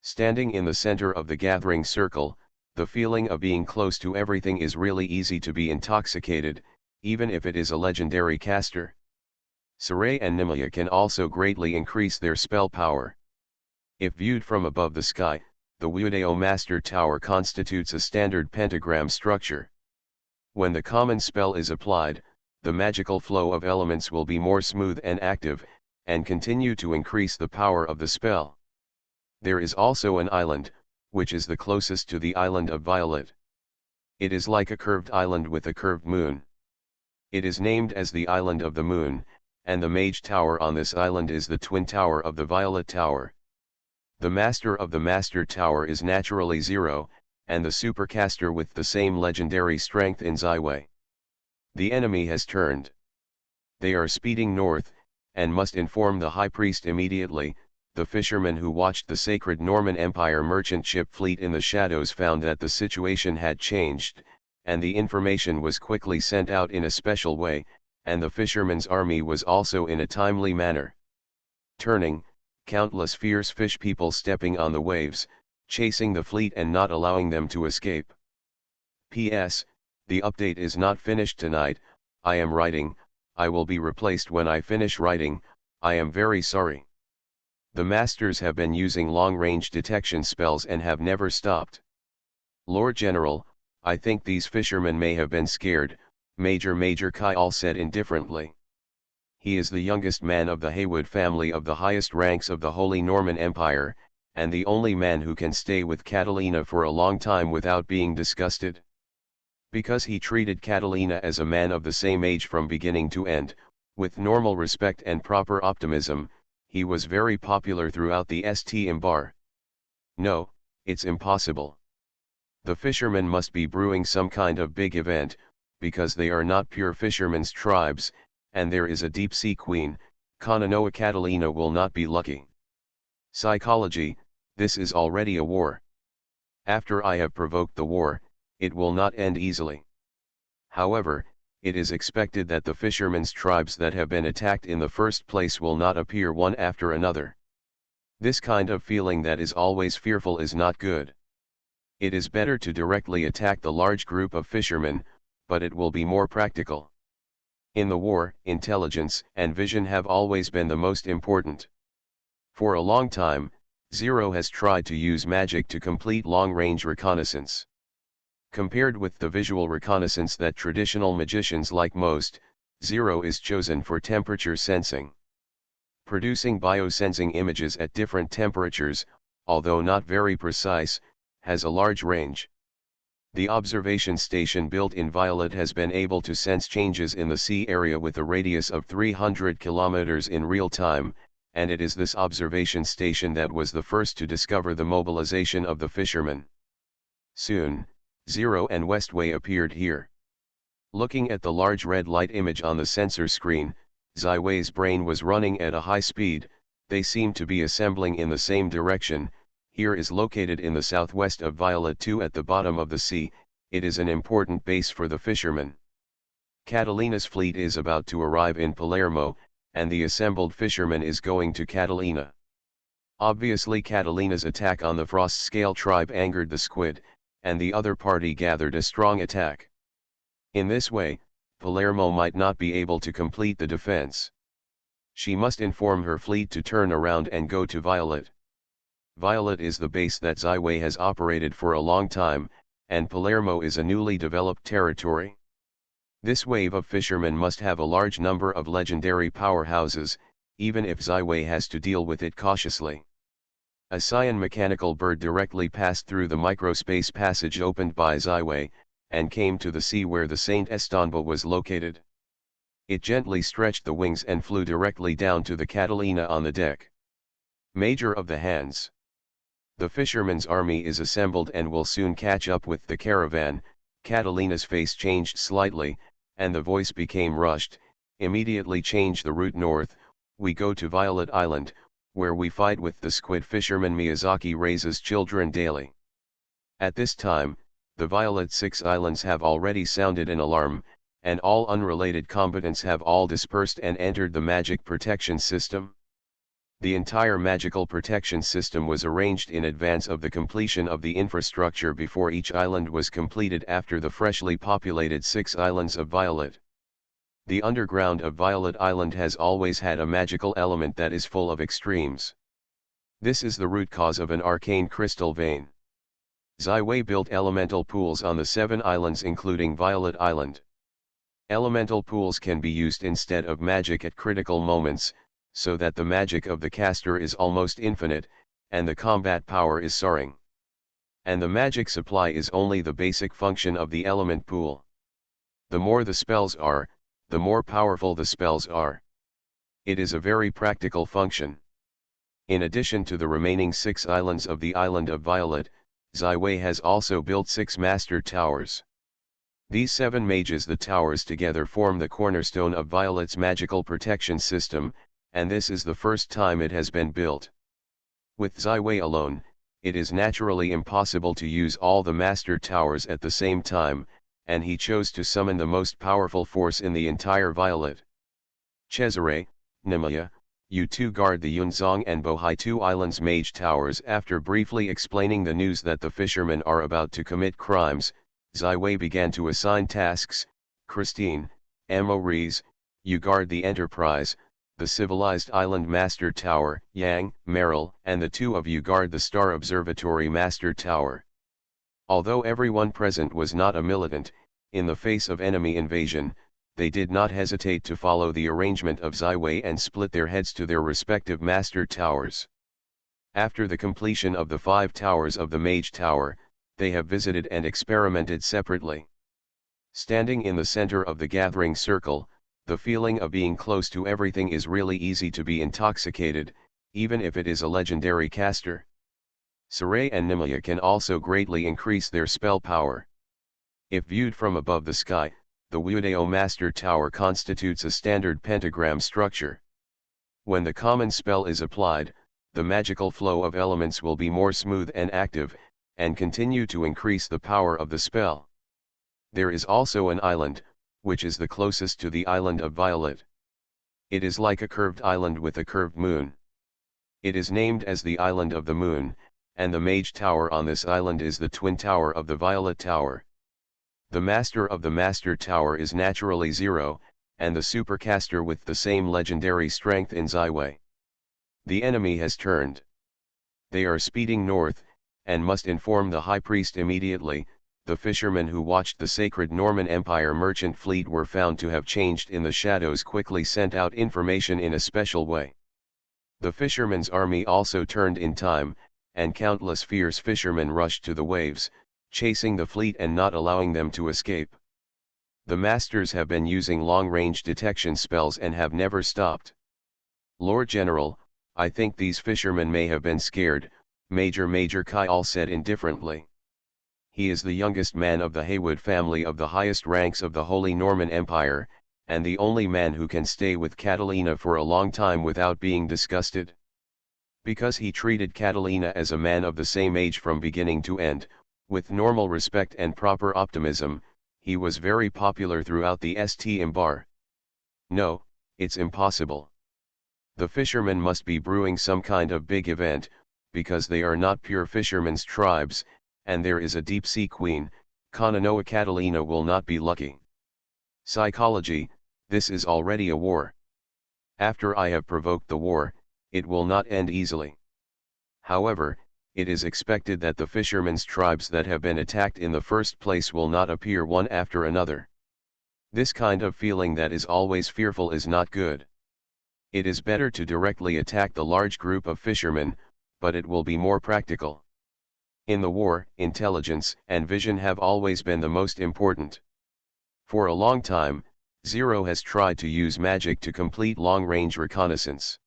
Standing in the center of the gathering circle, the feeling of being close to everything is really easy to be intoxicated, even if it is a legendary caster. Saray and Nimaya can also greatly increase their spell power. If viewed from above the sky, the Wudeo Master Tower constitutes a standard pentagram structure. When the common spell is applied, the magical flow of elements will be more smooth and active, and continue to increase the power of the spell. There is also an island, which is the closest to the island of Violet. It is like a curved island with a curved moon. It is named as the Island of the Moon, and the Mage Tower on this island is the twin tower of the Violet Tower. The Master of the Master Tower is naturally Zero, and the supercaster with the same legendary strength in Ziwei. The enemy has turned. They are speeding north, and must inform the High Priest immediately. The fishermen who watched the sacred Norman Empire merchant ship fleet in the shadows found that the situation had changed, and the information was quickly sent out in a special way, and the fishermen's army was also in a timely manner. Turning, countless fierce fish people stepping on the waves, chasing the fleet and not allowing them to escape. P.S. The update is not finished tonight. I am writing. I will be replaced when I finish writing. I am very sorry. The masters have been using long-range detection spells and have never stopped. Lord General, I think these fishermen may have been scared, Major Kyle said indifferently. He is the youngest man of the Haywood family of the highest ranks of the Holy Norman Empire, and the only man who can stay with Catalina for a long time without being disgusted. Because he treated Catalina as a man of the same age from beginning to end, with normal respect and proper optimism, he was very popular throughout the St. No, it's impossible. The fishermen must be brewing some kind of big event, because they are not pure fishermen's tribes, and there is a deep-sea queen. Kananoa Catalina will not be lucky. Psychology, this is already a war. After I have provoked the war, it will not end easily. However, it is expected that the fishermen's tribes that have been attacked in the first place will not appear one after another. This kind of feeling that is always fearful is not good. It is better to directly attack the large group of fishermen, but it will be more practical. In the war, intelligence and vision have always been the most important. For a long time, Zero has tried to use magic to complete long-range reconnaissance. Compared with the visual reconnaissance that traditional magicians like most, Zero is chosen for temperature sensing. Producing biosensing images at different temperatures, although not very precise, has a large range. The observation station built in Violet has been able to sense changes in the sea area with a radius of 300 kilometers in real time, and it is this observation station that was the first to discover the mobilization of the fishermen. Soon, Zero and Westway appeared here. Looking at the large red light image on the sensor screen, Ziwei's brain was running at a high speed. They seem to be assembling in the same direction. Here is located in the southwest of Violet 2 at the bottom of the sea. It is an important base for the fishermen. Catalina's fleet is about to arrive in Palermo, and the assembled fishermen is going to Catalina. Obviously Catalina's attack on the Frost Scale tribe angered the squid, and the other party gathered a strong attack. In this way, Palermo might not be able to complete the defense. She must inform her fleet to turn around and go to Violet. Violet is the base that Ziwei has operated for a long time, and Palermo is a newly developed territory. This wave of fishermen must have a large number of legendary powerhouses, even if Ziwei has to deal with it cautiously. A cyan mechanical bird directly passed through the microspace passage opened by Ziwei, and came to the sea where the Saint Estanba was located. It gently stretched the wings and flew directly down to the Catalina on the deck. Major of the Hands. The fishermen's army is assembled and will soon catch up with the caravan. Catalina's face changed slightly, and the voice became rushed. Immediately change the route north, we go to Violet Island, where we fight with the squid fisherman. Miyazaki raises children daily. At this time, the Violet Six Islands have already sounded an alarm, and all unrelated combatants have all dispersed and entered the magic protection system. The entire magical protection system was arranged in advance of the completion of the infrastructure before each island was completed after the freshly populated 6 islands of Violet. The underground of Violet Island has always had a magical element that is full of extremes. This is the root cause of an arcane crystal vein. Ziwei built elemental pools on the 7 islands including Violet Island. Elemental pools can be used instead of magic at critical moments, so that the magic of the caster is almost infinite, and the combat power is soaring. And the magic supply is only the basic function of the element pool. The more the spells are, the more powerful the spells are. It is a very practical function. In addition to the remaining 6 islands of the island of Violet, Ziwei has also built 6 master towers. These 7 mages, the towers together form the cornerstone of Violet's magical protection system, and this is the first time it has been built. With Ziwei alone, it is naturally impossible to use all the master towers at the same time, and he chose to summon the most powerful force in the entire Violet. Cesare, Nimaya, you two guard the Yunzong and Bohai 2 Islands mage towers. After briefly explaining the news that the fishermen are about to commit crimes, Ziwei began to assign tasks. Christine, Maurice, you guard the Enterprise, the civilized island master tower. Yang, Meryl, and the 2 of you guard the Star Observatory master tower. Although everyone present was not a militant, in the face of enemy invasion, they did not hesitate to follow the arrangement of Ziwei and split their heads to their respective master towers. After the completion of the 5 towers of the Mage Tower, they have visited and experimented separately. Standing in the center of the gathering circle, the feeling of being close to everything is really easy to be intoxicated, even if it is a legendary caster. Saray and Nimaya can also greatly increase their spell power. If viewed from above the sky, the Wudeo Master Tower constitutes a standard pentagram structure. When the common spell is applied, the magical flow of elements will be more smooth and active, and continue to increase the power of the spell. There is also an island, which is the closest to the island of Violet. It is like a curved island with a curved moon. It is named as the Island of the Moon, and the Mage Tower on this island is the twin tower of the Violet Tower. The Master of the Master Tower is naturally 0, and the Supercaster with the same legendary strength in Ziwei. The enemy has turned. They are speeding north, and must inform the High Priest immediately. The fishermen who watched the sacred Norman Empire merchant fleet were found to have changed in the shadows, quickly sent out information in a special way. The fishermen's army also turned in time, and countless fierce fishermen rushed to the waves, chasing the fleet and not allowing them to escape. The masters have been using long-range detection spells and have never stopped. Lord General, I think these fishermen may have been scared, Major Kyle said indifferently. He is the youngest man of the Haywood family of the highest ranks of the Holy Norman Empire, and the only man who can stay with Catalina for a long time without being disgusted. Because he treated Catalina as a man of the same age from beginning to end, with normal respect and proper optimism, he was very popular throughout the St. No, it's impossible. The fishermen must be brewing some kind of big event, because they are not pure fishermen's tribes, and there is a deep-sea queen. Kananoa Catalina will not be lucky. Psychology, this is already a war. After I have provoked the war, it will not end easily. However, it is expected that the fishermen's tribes that have been attacked in the first place will not appear one after another. This kind of feeling that is always fearful is not good. It is better to directly attack the large group of fishermen, but it will be more practical. In the war, intelligence and vision have always been the most important. For a long time, Zero has tried to use magic to complete long-range reconnaissance.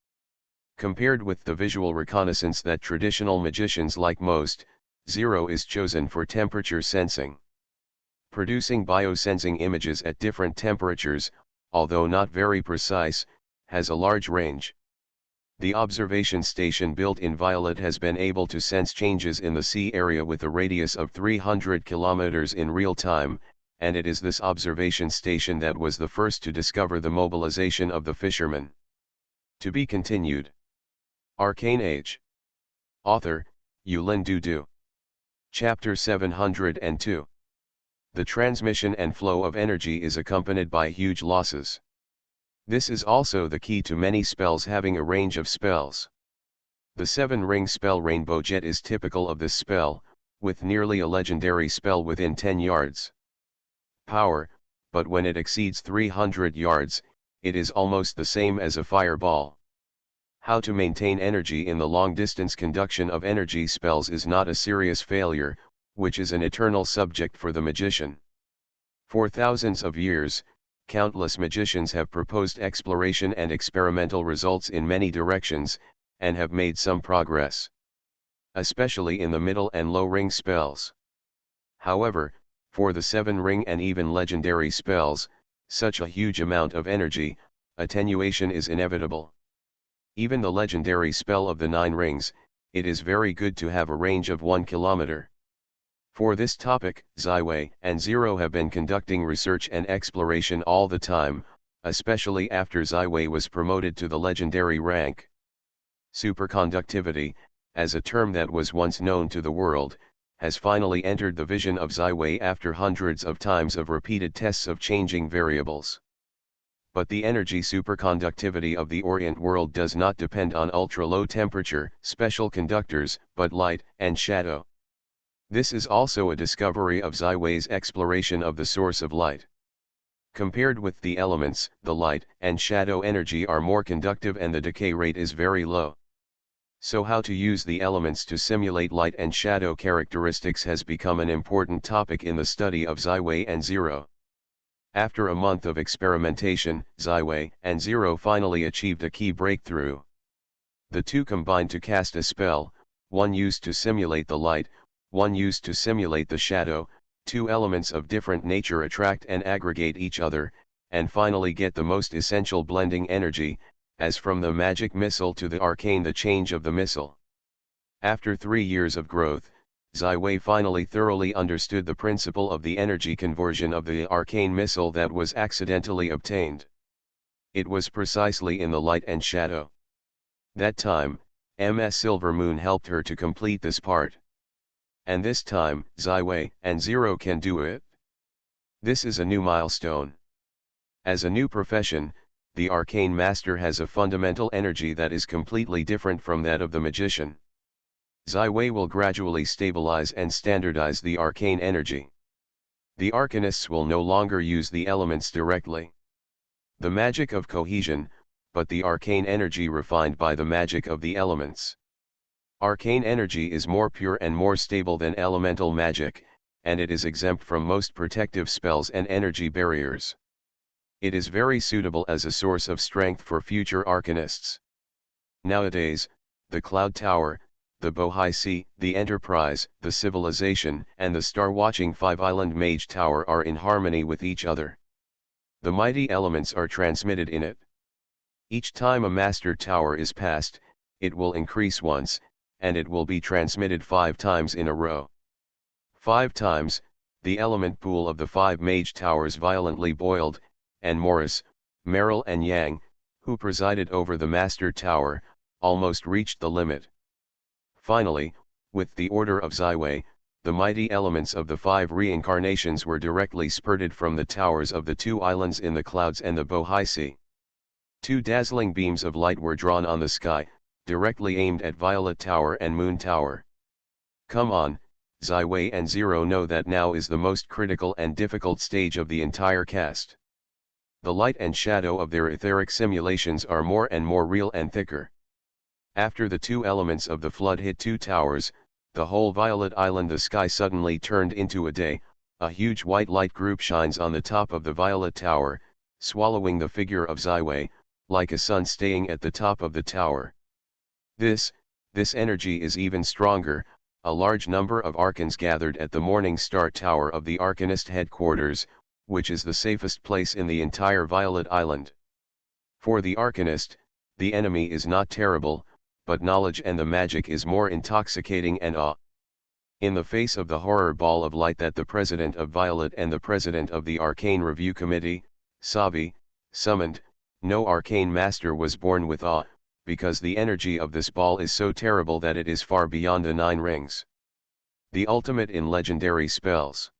Compared with the visual reconnaissance that traditional magicians like most, Zero is chosen for temperature sensing. producing biosensing images at different temperatures, although not very precise, has a large range. The observation station built in Violet has been able to sense changes in the sea area with a radius of 300 kilometers in real time, and it is this observation station that was the first to discover the mobilization of the fishermen. To be continued. Arcane Age. Author, Yulin Dudu. Chapter 702. The transmission and flow of energy is accompanied by huge losses. This is also the key to many spells having a range of spells. The 7-ring spell Rainbow Jet is typical of this spell, with nearly a legendary spell within 10 yards power, but when it exceeds 300 yards, it is almost the same as a fireball. How to maintain energy in the long-distance conduction of energy spells is not a serious failure, which is an eternal subject for the magician. For thousands of years, countless magicians have proposed exploration and experimental results in many directions, and have made some progress, especially in the middle and low ring spells. However, for the 7-ring and even legendary spells, such a huge amount of energy, attenuation is inevitable. Even the legendary spell of the 9 rings, it is very good to have a range of 1 kilometer. For this topic, Zaiwei and Zero have been conducting research and exploration all the time, especially after Zaiwei was promoted to the legendary rank. Superconductivity, as a term that was once known to the world, has finally entered the vision of Zaiwei after hundreds of times of repeated tests of changing variables. But the energy superconductivity of the Orient world does not depend on ultra-low temperature, special conductors, but light and shadow. This is also a discovery of Zaiwei's exploration of the source of light. Compared with the elements, the light and shadow energy are more conductive and the decay rate is very low. So how to use the elements to simulate light and shadow characteristics has become an important topic in the study of Zaiwei and Zero. After a month of experimentation, Zaiwei and Zero finally achieved a key breakthrough. The two combined to cast a spell, one used to simulate the light, one used to simulate the shadow. Two elements of different nature attract and aggregate each other, and finally get the most essential blending energy, as from the magic missile to the arcane the change of the missile. After 3 years of growth, Zaiwei finally thoroughly understood the principle of the energy conversion of the arcane missile that was accidentally obtained. It was precisely in the light and shadow. That time, Ms. Silvermoon helped her to complete this part. And this time, Zaiwei and Zero can do it. This is a new milestone. As a new profession, the arcane master has a fundamental energy that is completely different from that of the magician. Zaiwei will gradually stabilize and standardize the arcane energy. The arcanists will no longer use the elements directly. The magic of cohesion, but the arcane energy refined by the magic of the elements. Arcane energy is more pure and more stable than elemental magic, and it is exempt from most protective spells and energy barriers. It is very suitable as a source of strength for future arcanists. Nowadays, the Cloud Tower, the Bohai Sea, the Enterprise, the Civilization, and the Star-Watching 5-Island Mage Tower are in harmony with each other. The mighty elements are transmitted in it. Each time a Master Tower is passed, it will increase once, and it will be transmitted 5 times in a row. 5 times, the element pool of the 5 mage towers violently boiled, and Morris, Merrill and Yang, who presided over the master tower, almost reached the limit. Finally, with the order of Zaiwei, the mighty elements of the 5 reincarnations were directly spurted from the towers of the 2 islands in the clouds and the Bohai Sea. 2 dazzling beams of light were drawn on the sky, directly aimed at Violet Tower and Moon Tower. Come on, Zaiwei and Zero know that now is the most critical and difficult stage of the entire cast. The light and shadow of their etheric simulations are more and more real and thicker. After the 2 elements of the flood hit 2 towers, the whole Violet Island, the sky suddenly turned into a day. A huge white light group shines on the top of the Violet Tower, swallowing the figure of Zaiwei, like a sun staying at the top of the tower. This energy is even stronger, a large number of Archons gathered at the Morning Star Tower of the Arcanist headquarters, which is the safest place in the entire Violet Island. For the Arcanist, the enemy is not terrible, but knowledge and the magic is more intoxicating and awe. In the face of the horror ball of light that the President of Violet and the President of the Arcane Review Committee, Savi, summoned, no arcane master was born with awe, because the energy of this ball is so terrible that it is far beyond the 9 rings. The ultimate in legendary spells.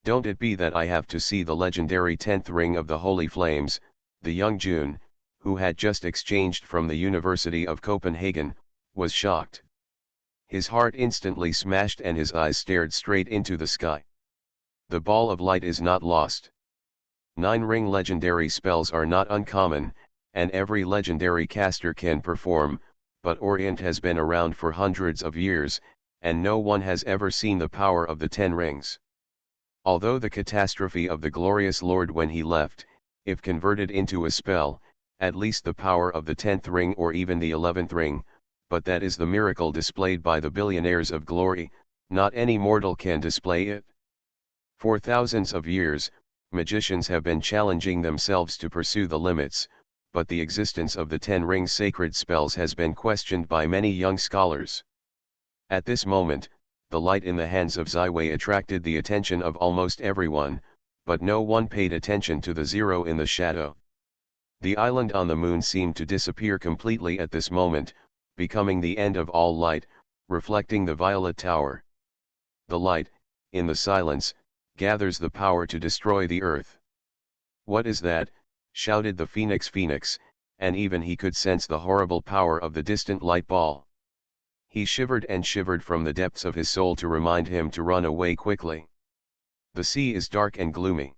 Don't it be that I have to see the legendary 10th ring of the Holy Flames, the young June, who had just exchanged from the University of Copenhagen, was shocked. His heart instantly smashed and his eyes stared straight into the sky. The ball of light is not lost. 9-ring legendary spells are not uncommon, and every legendary caster can perform, but Orient has been around for hundreds of years, and no one has ever seen the power of the 10 rings. Although the catastrophe of the glorious Lord when he left, if converted into a spell, at least the power of the 10th ring or even the 11th ring, but that is the miracle displayed by the billionaires of glory, not any mortal can display it. For thousands of years, magicians have been challenging themselves to pursue the limits, but the existence of the 10-ring sacred spells has been questioned by many young scholars. At this moment, the light in the hands of Ziwei attracted the attention of almost everyone, but no one paid attention to the 0 in the shadow. The island on the moon seemed to disappear completely at this moment, becoming the end of all light, reflecting the Violet Tower. The light, in the silence, gathers the power to destroy the earth. "What is that?" shouted the Phoenix, and even he could sense the horrible power of the distant light ball. He shivered and shivered from the depths of his soul to remind him to run away quickly. The sea is dark and gloomy.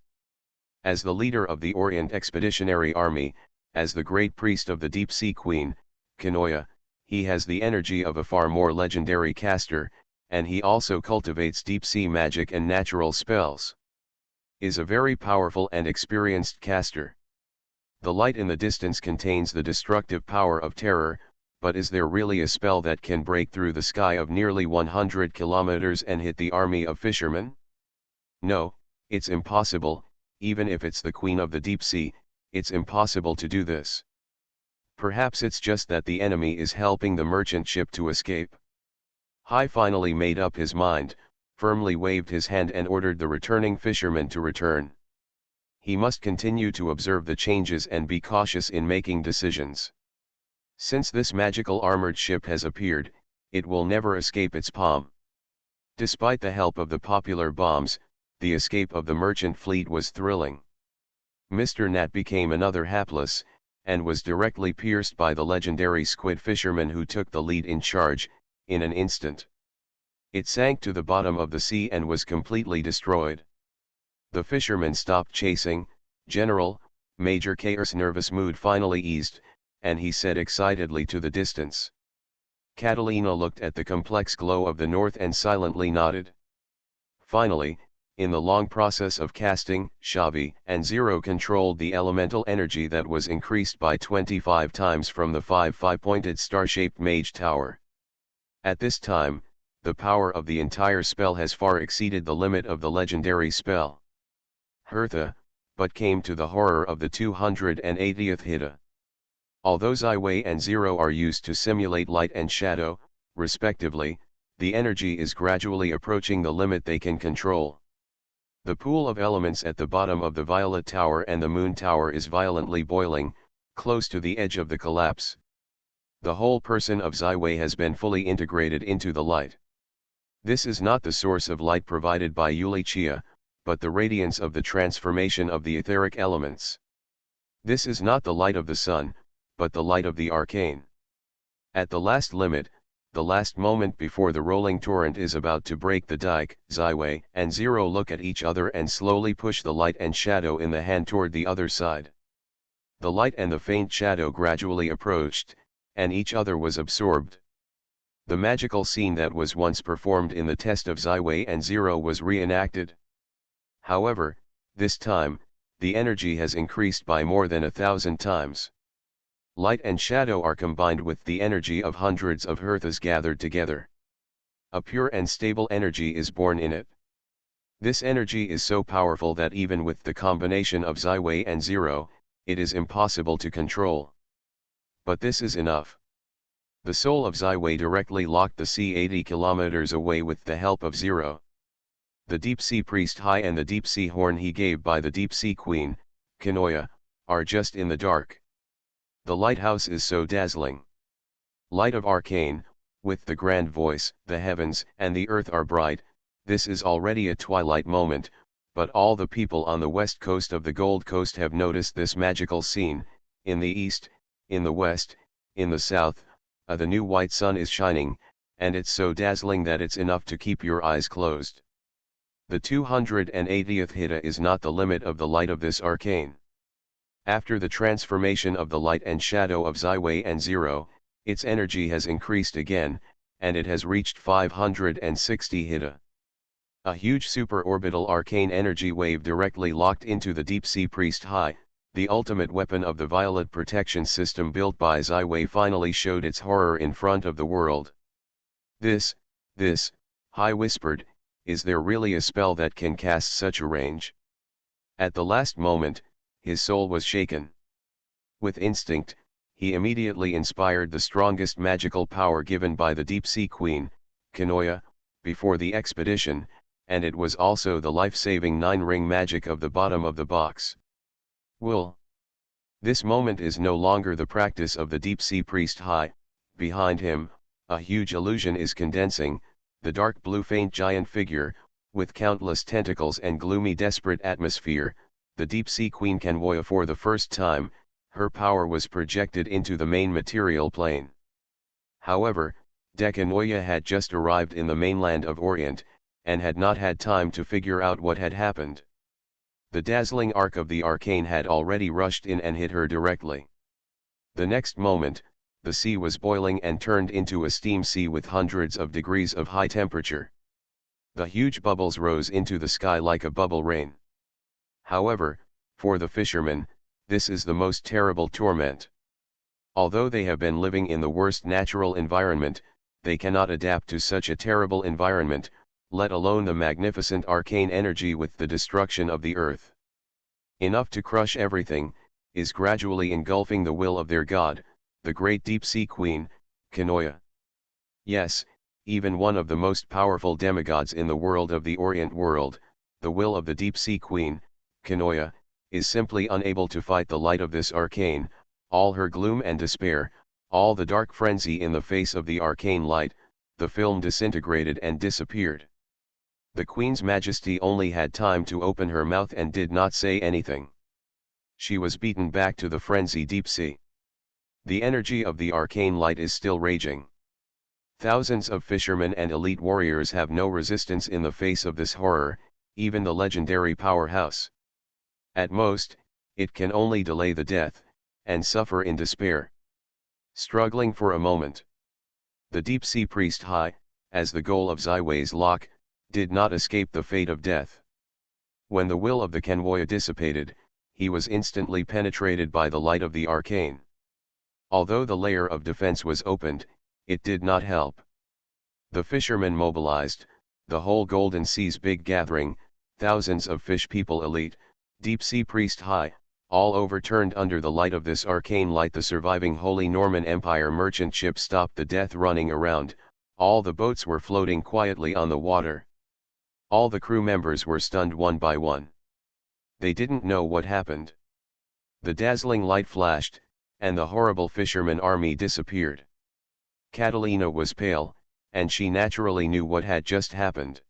As the leader of the Orient Expeditionary Army, as the great priest of the Deep Sea Queen, Kanoya, he has the energy of a far more legendary caster, and he also cultivates deep sea magic and natural spells. Is a very powerful and experienced caster. The light in the distance contains the destructive power of terror, but is there really a spell that can break through the sky of nearly 100 kilometers and hit the army of fishermen? No, it's impossible, even if it's the Queen of the Deep Sea, it's impossible to do this. Perhaps it's just that the enemy is helping the merchant ship to escape. Hai finally made up his mind, firmly waved his hand and ordered the returning fishermen to return. He must continue to observe the changes and be cautious in making decisions. Since this magical armored ship has appeared, it will never escape its palm. Despite the help of the popular bombs, the escape of the merchant fleet was thrilling. Mr. Nat became another hapless, and was directly pierced by the legendary squid fisherman who took the lead in charge, in an instant. It sank to the bottom of the sea and was completely destroyed. The fisherman stopped chasing. General, Major K's nervous mood finally eased, and he said excitedly to the distance. Catalina looked at the complex glow of the north and silently nodded. Finally, in the long process of casting, Xavi and Zero controlled the elemental energy that was increased by 25 times from the 5-pointed star-shaped mage tower. At this time, the power of the entire spell has far exceeded the limit of the legendary spell. Hertha, but came to the horror of the 280th Hitta. Although Ziwei and Zero are used to simulate light and shadow, respectively, the energy is gradually approaching the limit they can control. The pool of elements at the bottom of the Violet Tower and the Moon Tower is violently boiling, close to the edge of the collapse. The whole person of Ziwei has been fully integrated into the light. This is not the source of light provided by Yulichia, but the radiance of the transformation of the etheric elements. This is not the light of the sun, but the light of the arcane. At the last limit, the last moment before the rolling torrent is about to break the dike, Ziwei and Zero look at each other and slowly push the light and shadow in the hand toward the other side. The light and the faint shadow gradually approached, and each other was absorbed. The magical scene that was once performed in the test of Ziwei and Zero was reenacted. However, this time, the energy has increased by more than 1,000 times. Light and shadow are combined with the energy of hundreds of Herthas gathered together. A pure and stable energy is born in it. This energy is so powerful that even with the combination of Zaiwei and Zero, it is impossible to control. But this is enough. The soul of Zaiwei directly locked the sea 80 kilometers away with the help of Zero. The deep sea priest Hai and the deep sea horn he gave by the deep sea queen, Kanoya, are just in the dark. The lighthouse is so dazzling. Light of Arcane, with the grand voice, the heavens and the earth are bright. This is already a twilight moment, but all the people on the west coast of the Gold Coast have noticed this magical scene. In the east, in the west, in the south, the new white sun is shining, and it's so dazzling that it's enough to keep your eyes closed. The 280th Hita is not the limit of the light of this arcane. After the transformation of the light and shadow of Zaiwei and Zero, its energy has increased again, and it has reached 560 Hita. A huge superorbital arcane energy wave directly locked into the deep sea priest Hai, the ultimate weapon of the violet protection system built by Zaiwei, finally showed its horror in front of the world. This, Hai whispered, is there really a spell that can cast such a range? At the last moment, his soul was shaken. With instinct, he immediately inspired the strongest magical power given by the deep sea queen, Kanoya, before the expedition, and it was also the life-saving 9-ring magic of the bottom of the box. Wool. This moment is no longer the practice of the deep sea priest Hai. Behind him, a huge illusion is condensing, the dark blue faint giant figure, with countless tentacles and gloomy desperate atmosphere, the deep sea queen Kanoya. For the first time, her power was projected into the main material plane. However, Kanoya had just arrived in the mainland of Orient, and had not had time to figure out what had happened. The dazzling arc of the arcane had already rushed in and hit her directly. The next moment, the sea was boiling and turned into a steam sea with hundreds of degrees of high temperature. The huge bubbles rose into the sky like a bubble rain. However, for the fishermen, this is the most terrible torment. Although they have been living in the worst natural environment, they cannot adapt to such a terrible environment, let alone the magnificent arcane energy with the destruction of the earth. Enough to crush everything, is gradually engulfing the will of their god, the great deep sea queen, Kanoya. Yes, even one of the most powerful demigods in the world of the Orient world, the will of the deep sea queen, Kanoya, is simply unable to fight the light of this arcane. All her gloom and despair, all the dark frenzy in the face of the arcane light, the film disintegrated and disappeared. The Queen's Majesty only had time to open her mouth and did not say anything. She was beaten back to the frenzy deep sea. The energy of the arcane light is still raging. Thousands of fishermen and elite warriors have no resistance in the face of this horror, even the legendary powerhouse. At most, it can only delay the death, and suffer in despair. Struggling for a moment. The deep sea priest Hai, as the goal of Zaiwei's lock, did not escape the fate of death. When the will of the Kanoya dissipated, he was instantly penetrated by the light of the arcane. Although the layer of defense was opened, it did not help. The fishermen mobilized, the whole Golden Sea's big gathering, thousands of fish people elite, deep sea priest Hai, all overturned under the light of this arcane light. The surviving Holy Norman Empire merchant ship stopped the death running around, all the boats were floating quietly on the water. All the crew members were stunned one by one. They didn't know what happened. The dazzling light flashed, and the horrible fisherman army disappeared. Catalina was pale, and she naturally knew what had just happened.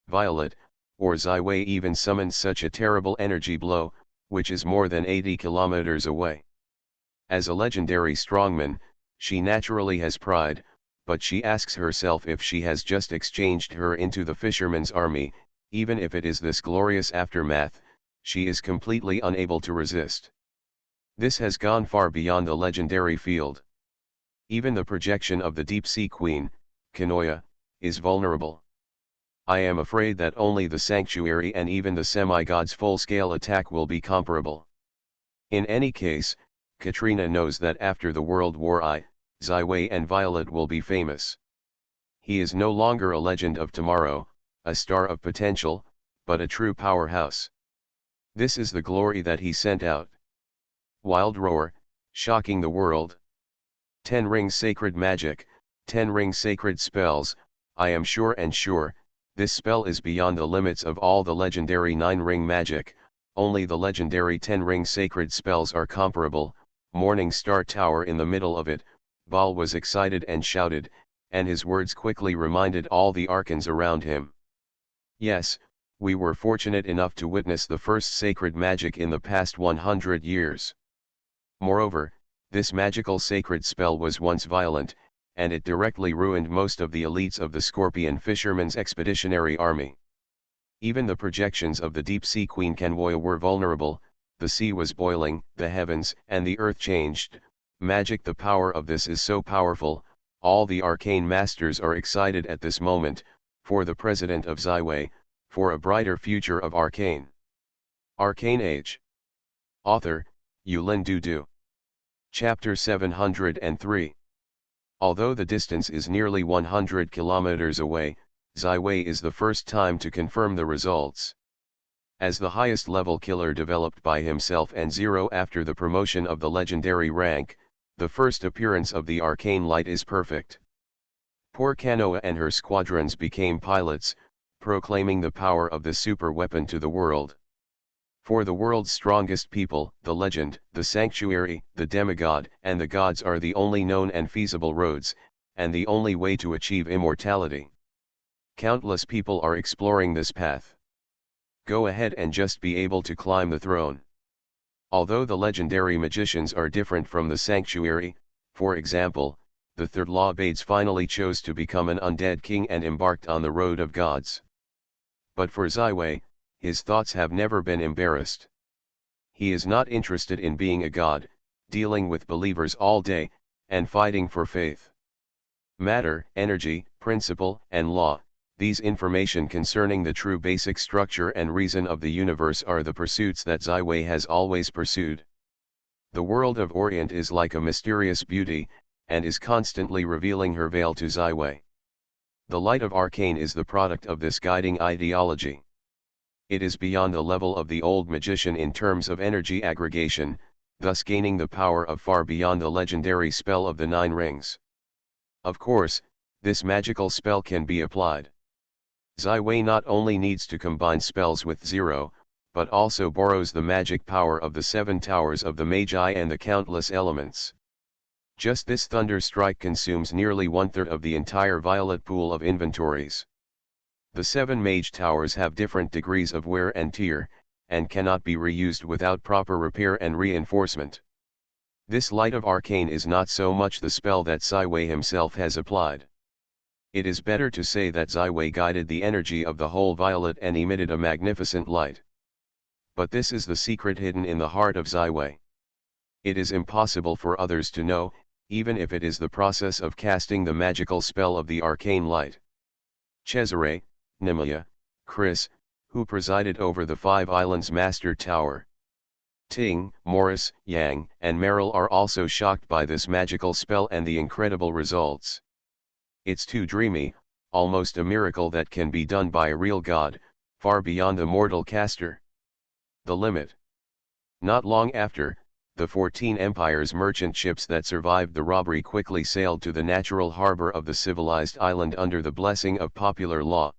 Violet, or Zaiwei, even summoned such a terrible energy blow, which is more than 80 kilometers away. As a legendary strongman, she naturally has pride, but she asks herself if she has just exchanged her into the fisherman's army. Even if it is this glorious aftermath, she is completely unable to resist. This has gone far beyond the legendary field. Even the projection of the deep sea queen, Kanoya, is vulnerable. I am afraid that only the sanctuary and even the semi-god's full-scale attack will be comparable. In any case, Katrina knows that after the World War I, Zaiwei and Violet will be famous. He is no longer a legend of tomorrow, a star of potential, but a true powerhouse. This is the glory that he sent out. Wild roar, shocking the world. 10 rings sacred magic, 10 rings sacred spells. I am sure and sure, this spell is beyond the limits of all the legendary 9-ring magic, only the legendary 10-ring sacred spells are comparable. Morning Star Tower in the middle of it. Baal was excited and shouted, and his words quickly reminded all the archons around him. Yes, we were fortunate enough to witness the first sacred magic in the past 100 years. Moreover, this magical sacred spell was once violent, and it directly ruined most of the elites of the Scorpion Fishermen's Expeditionary Army. Even the projections of the deep-sea Queen Kanwoya were vulnerable. The sea was boiling, the heavens and the earth changed. Magic, the power of this is so powerful, all the arcane masters are excited at this moment, for the president of Zyway, for a brighter future of Arcane. Arcane Age. Author, Yulin Dudu. Chapter 703. Although the distance is nearly 100 kilometers away, Zyway is the first time to confirm the results. As the highest level killer developed by himself and Zero after the promotion of the legendary rank, the first appearance of the arcane light is perfect. Poor Kanoa and her squadrons became pilots, proclaiming the power of the super weapon to the world. For the world's strongest people, the legend, the sanctuary, the demigod, and the gods are the only known and feasible roads, and the only way to achieve immortality. Countless people are exploring this path. Go ahead and just be able to climb the throne. Although the legendary magicians are different from the sanctuary, for example, the third Law-Bades finally chose to become an undead king and embarked on the road of gods. But for Zyway, his thoughts have never been embarrassed. He is not interested in being a god, dealing with believers all day, and fighting for faith. Matter, energy, principle, and law, these information concerning the true basic structure and reason of the universe are the pursuits that Zyway has always pursued. The world of Orient is like a mysterious beauty, and is constantly revealing her veil to Zyway. The light of Arcane is the product of this guiding ideology. It is beyond the level of the old magician in terms of energy aggregation, thus gaining the power of far beyond the legendary spell of the 9 rings. Of course, this magical spell can be applied. Zyway not only needs to combine spells with Zero, but also borrows the magic power of the 7 towers of the Magi and the countless elements. Just this thunder strike consumes nearly 1/3 of the entire violet pool of inventories. The 7 mage towers have different degrees of wear and tear, and cannot be reused without proper repair and reinforcement. This light of Arcane is not so much the spell that Zyway himself has applied. It is better to say that Zyway guided the energy of the whole violet and emitted a magnificent light. But this is the secret hidden in the heart of Zyway. It is impossible for others to know, even if it is the process of casting the magical spell of the arcane light. Cesare, Nemlia, Chris, who presided over the 5 Islands Master Tower. Ting, Morris, Yang, and Meryl are also shocked by this magical spell and the incredible results. It's too dreamy, almost a miracle that can be done by a real god, far beyond the mortal caster. The limit. Not long after, the 14 Empire's merchant ships that survived the robbery quickly sailed to the natural harbor of the civilized island under the blessing of popular law.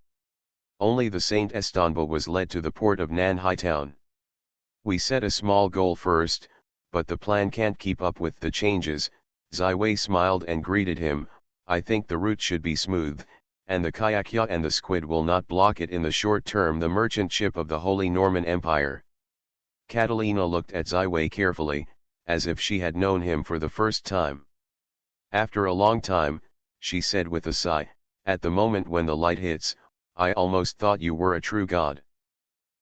Only the Saint Estanbul was led to the port of Nanhai town. We set a small goal first, but the plan can't keep up with the changes. Zyway smiled and greeted him. I think the route should be smooth, and the Kayakya and the Squid will not block it in the short term. The merchant ship of the Holy Norman Empire. Catalina looked at Zyway carefully, as if she had known him for the first time. After a long time, she said with a sigh, at the moment when the light hits, I almost thought you were a true god.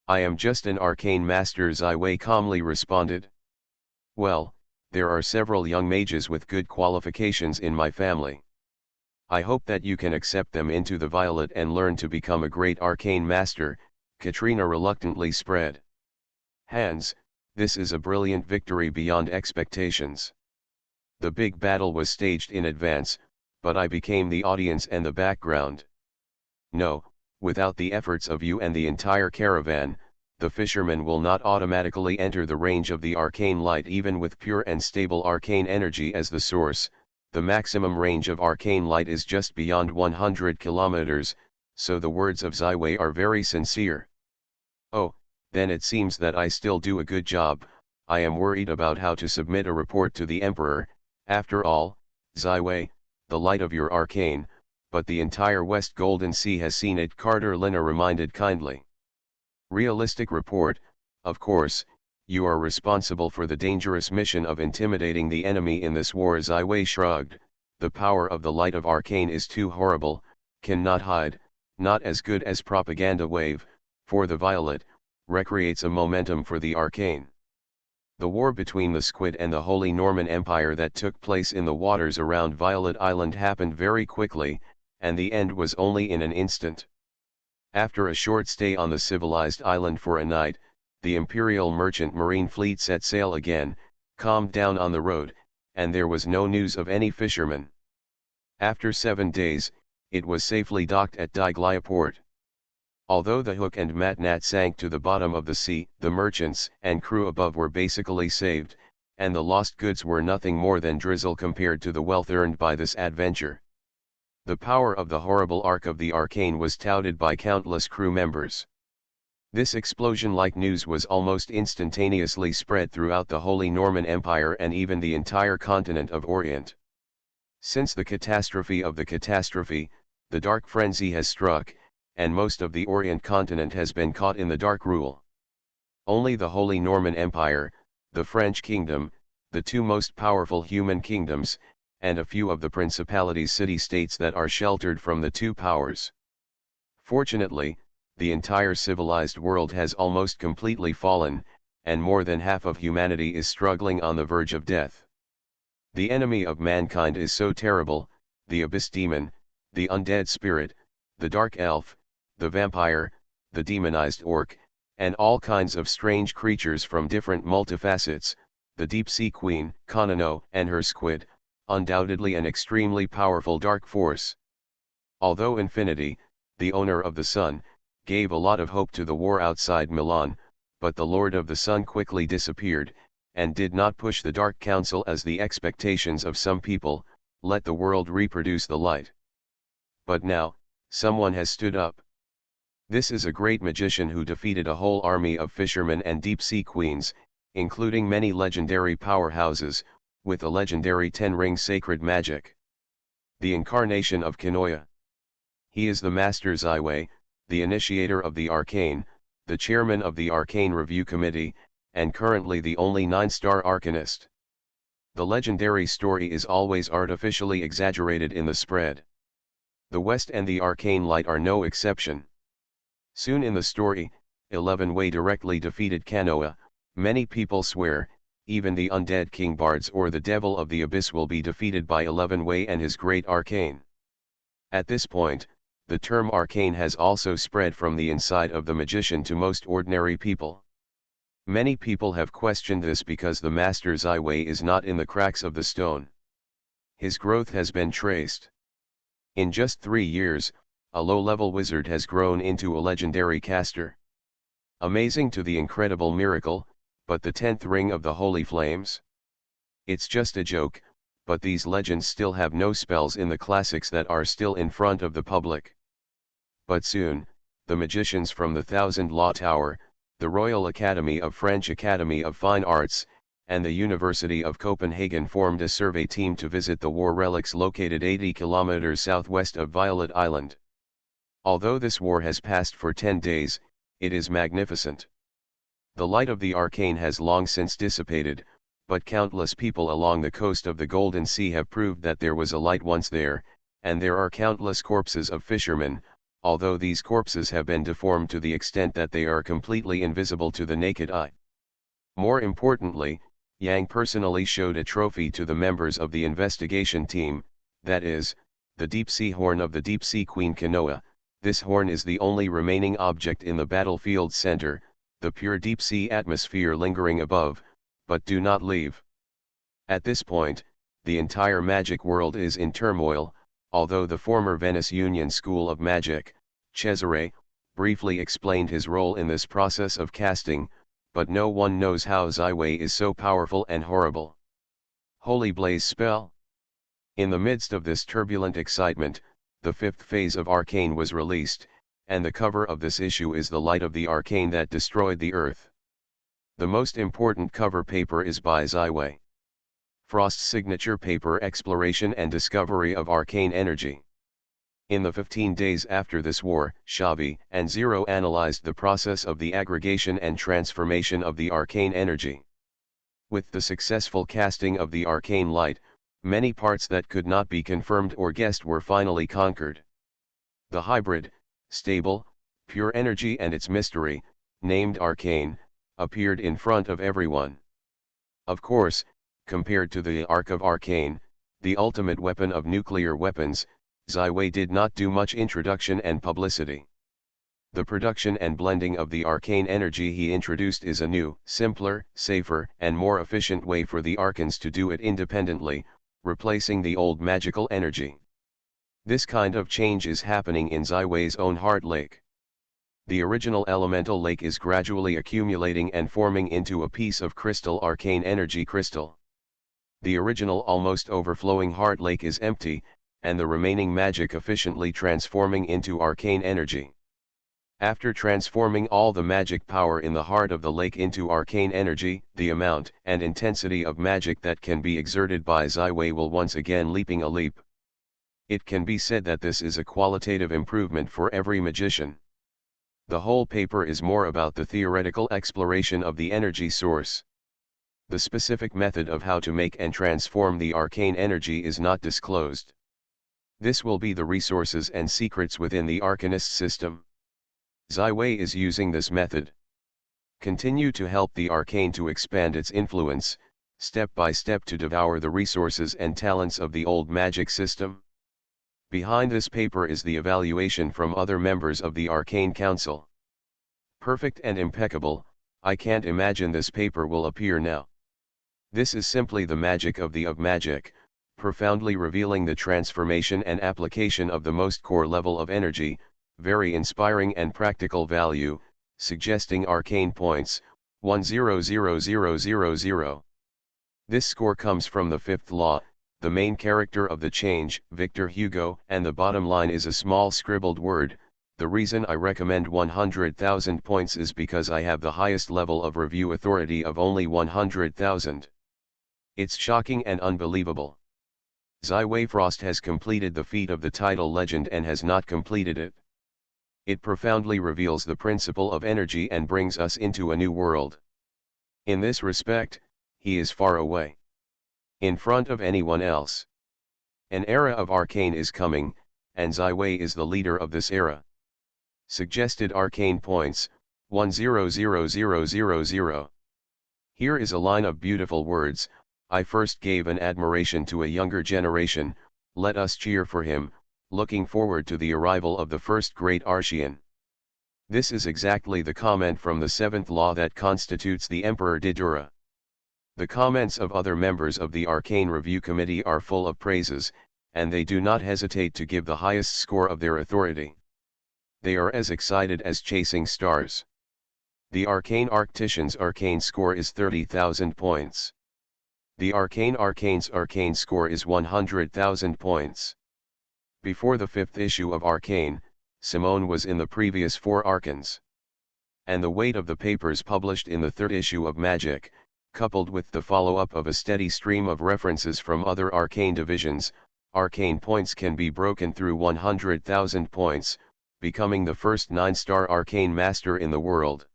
I am just an arcane master, Zyway calmly responded. Well, there are several young mages with good qualifications in my family. I hope that you can accept them into the violet and learn to become a great arcane master. Katrina reluctantly spread hands. This is a brilliant victory beyond expectations. The big battle was staged in advance, but I became the audience and the background. No, without the efforts of you and the entire caravan, the fisherman will not automatically enter the range of the arcane light even with pure and stable arcane energy as the source. The maximum range of arcane light is just beyond 100 kilometers, so the words of Ziwei are very sincere. Oh, then it seems that I still do a good job. I am worried about how to submit a report to the Emperor. After all, Ziwei, the light of your arcane, but the entire West Golden Sea has seen it, Carter Lina reminded kindly. Realistic report, of course. You are responsible for the dangerous mission of intimidating the enemy in this war. Ziwei shrugged. The power of the light of arcane is too horrible, cannot hide, not as good as propaganda wave, for the violet, recreates a momentum for the arcane. The war between the Squid and the Holy Norman Empire that took place in the waters around Violet Island happened very quickly, and the end was only in an instant. After a short stay on the civilized island for a night, the Imperial Merchant Marine Fleet set sail again, calmed down on the road, and there was no news of any fishermen. After 7 days, it was safely docked at Daiglia port. Although the Hook and Matnat sank to the bottom of the sea, the merchants and crew above were basically saved, and the lost goods were nothing more than drizzle compared to the wealth earned by this adventure. The power of the horrible Ark of the Arcane was touted by countless crew members. This explosion-like news was almost instantaneously spread throughout the Holy Norman Empire and even the entire continent of Orient. Since the catastrophe, the dark frenzy has struck, and most of the Orient continent has been caught in the dark rule. Only the Holy Norman Empire, the French kingdom, the two most powerful human kingdoms, and a few of the principalities' city-states that are sheltered from the two powers. Fortunately, the entire civilized world has almost completely fallen, and more than half of humanity is struggling on the verge of death. The enemy of mankind is so terrible, the abyss demon, the undead spirit, the dark elf, the vampire, the demonized orc, and all kinds of strange creatures from different multifacets, the deep sea queen, Kanano, and her squid, undoubtedly an extremely powerful dark force. Although Infinity, the owner of the sun, gave a lot of hope to the war outside Milan, but the Lord of the Sun quickly disappeared, and did not push the Dark Council as the expectations of some people, let the world reproduce the light. But now, someone has stood up. This is a great magician who defeated a whole army of fishermen and deep-sea queens, including many legendary powerhouses, with a legendary 10-ring sacred magic. The incarnation of Kanoya. He is the Master Ziwei, the initiator of the Arcane, the chairman of the Arcane Review Committee, and currently the only 9-star arcanist. The legendary story is always artificially exaggerated in the spread. The West and the Arcane Light are no exception. Soon in the story, 11-Way directly defeated Kanoa. Many people swear, even the undead King Bards or the Devil of the Abyss will be defeated by 11-Way and his great arcane. At this point, the term arcane has also spread from the inside of the magician to most ordinary people. Many people have questioned this because the Master Ziwei is not in the cracks of the stone. His growth has been traced. In just 3 years, a low-level wizard has grown into a legendary caster. Amazing to the incredible miracle, but the 10th ring of the holy flames? It's just a joke, but these legends still have no spells in the classics that are still in front of the public. But soon, the magicians from the Thousand Law Tower, the Royal Academy of French Academy of Fine Arts, and the University of Copenhagen formed a survey team to visit the war relics located 80 kilometers southwest of Violet Island. Although this war has passed for 10 days, it is magnificent. The light of the arcane has long since dissipated, but countless people along the coast of the Golden Sea have proved that there was a light once there, and there are countless corpses of fishermen, although these corpses have been deformed to the extent that they are completely invisible to the naked eye. More importantly, Yang personally showed a trophy to the members of the investigation team, that is, the deep-sea horn of the deep-sea queen Kanoa. This horn is the only remaining object in the battlefield center, the pure deep-sea atmosphere lingering above, but do not leave. At this point, the entire magic world is in turmoil, although the former Venice Union School of Magic, Cesare, briefly explained his role in this process of casting, but no one knows how Zaiwei is so powerful and horrible. Holy Blaze spell? In the midst of this turbulent excitement, the fifth phase of Arcane was released, and the cover of this issue is the light of the arcane that destroyed the earth. The most important cover paper is by Zaiwei. Frost's signature paper Exploration and Discovery of Arcane Energy. In the 15 days after this war, Xavi and Zero analyzed the process of the aggregation and transformation of the arcane energy. With the successful casting of the arcane light, many parts that could not be confirmed or guessed were finally conquered. The hybrid, stable, pure energy and its mystery, named Arcane, appeared in front of everyone. Of course, compared to the Arc of Arcane, the ultimate weapon of nuclear weapons, Zaiwei did not do much introduction and publicity. The production and blending of the arcane energy he introduced is a new, simpler, safer, and more efficient way for the arcans to do it independently, replacing the old magical energy. This kind of change is happening in Zaiwei's own heart lake. The original elemental lake is gradually accumulating and forming into a piece of crystal arcane energy crystal. The original almost overflowing heart lake is empty, and the remaining magic efficiently transforming into arcane energy. After transforming all the magic power in the heart of the lake into arcane energy, the amount and intensity of magic that can be exerted by Zaiwei will once again leaping a leap. It can be said that this is a qualitative improvement for every magician. The whole paper is more about the theoretical exploration of the energy source. The specific method of how to make and transform the arcane energy is not disclosed. This will be the resources and secrets within the Arcanist system. Zaiwei is using this method. Continue to help the arcane to expand its influence, step by step to devour the resources and talents of the old magic system. Behind this paper is the evaluation from other members of the Arcane Council. Perfect and impeccable, I can't imagine this paper will appear now. This is simply the magic of magic, profoundly revealing the transformation and application of the most core level of energy, very inspiring and practical value, suggesting arcane points, 100000. This score comes from the fifth law, the main character of the change, Victor Hugo, and the bottom line is a small scribbled word. The reason I recommend 100,000 points is because I have the highest level of review authority of only 100,000. It's shocking and unbelievable. Zaiwei Frost has completed the feat of the title legend and has not completed it. It profoundly reveals the principle of energy and brings us into a new world. In this respect, he is far away. In front of anyone else. An era of arcane is coming, and Zaiwei is the leader of this era. Suggested arcane points, 100000. Here is a line of beautiful words. I first gave an admiration to a younger generation, let us cheer for him, looking forward to the arrival of the first great Archean. This is exactly the comment from the seventh law that constitutes the Emperor Didura. The comments of other members of the Arcane Review Committee are full of praises, and they do not hesitate to give the highest score of their authority. They are as excited as chasing stars. The Arcane Arctician's arcane score is 30,000 points. The Arcane's arcane score is 100,000 points. Before the fifth issue of Arcane, Simone was in the previous 4 arcans. And the weight of the papers published in the third issue of Magic, coupled with the follow-up of a steady stream of references from other arcane divisions, arcane points can be broken through 100,000 points, becoming the first 9-star arcane master in the world.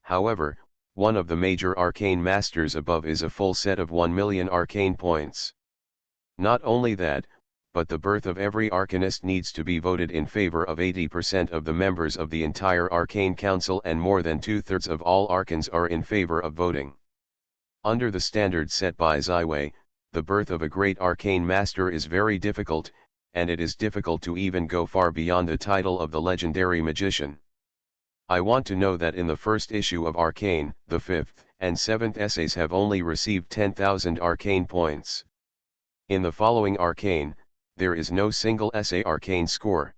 However, one of the major arcane masters above is a full set of 1 million arcane points. Not only that, but the birth of every arcanist needs to be voted in favor of 80% of the members of the entire Arcane Council, and more than 2/3 of all arcans are in favor of voting. Under the standard set by Zaiwei, the birth of a great arcane master is very difficult, and it is difficult to even go far beyond the title of the legendary magician. I want to know that in the first issue of Arcane, the 5th and 7th essays have only received 10,000 arcane points. In the following Arcane, There is no single SA arcane score.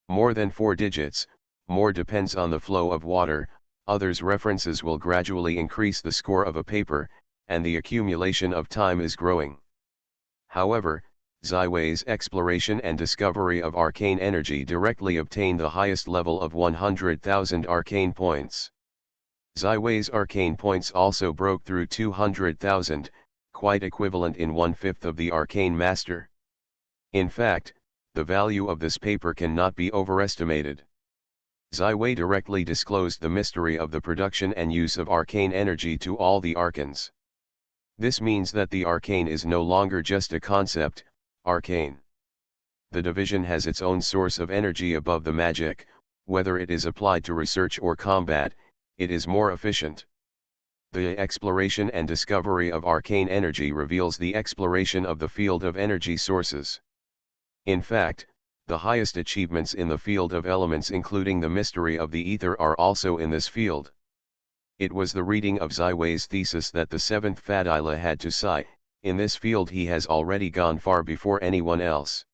More than 4 digits, more depends on the flow of water, others references will gradually increase the score of a paper, and the accumulation of time is growing. However, Ziwei's exploration and discovery of arcane energy directly obtained the highest level of 100,000 arcane points. Ziwei's arcane points also broke through 200,000, quite equivalent in 1/5 of the arcane master. In fact, the value of this paper cannot be overestimated. Ziwei directly disclosed the mystery of the production and use of arcane energy to all the arcans. This means that the arcane is no longer just a concept, arcane. The division has its own source of energy above the magic, whether it is applied to research or combat, it is more efficient. The exploration and discovery of arcane energy reveals the exploration of the field of energy sources. In fact, the highest achievements in the field of elements including the mystery of the ether are also in this field. It was the reading of Ziwei's thesis that the seventh Fadila had to Psi. In this field he has already gone far before anyone else.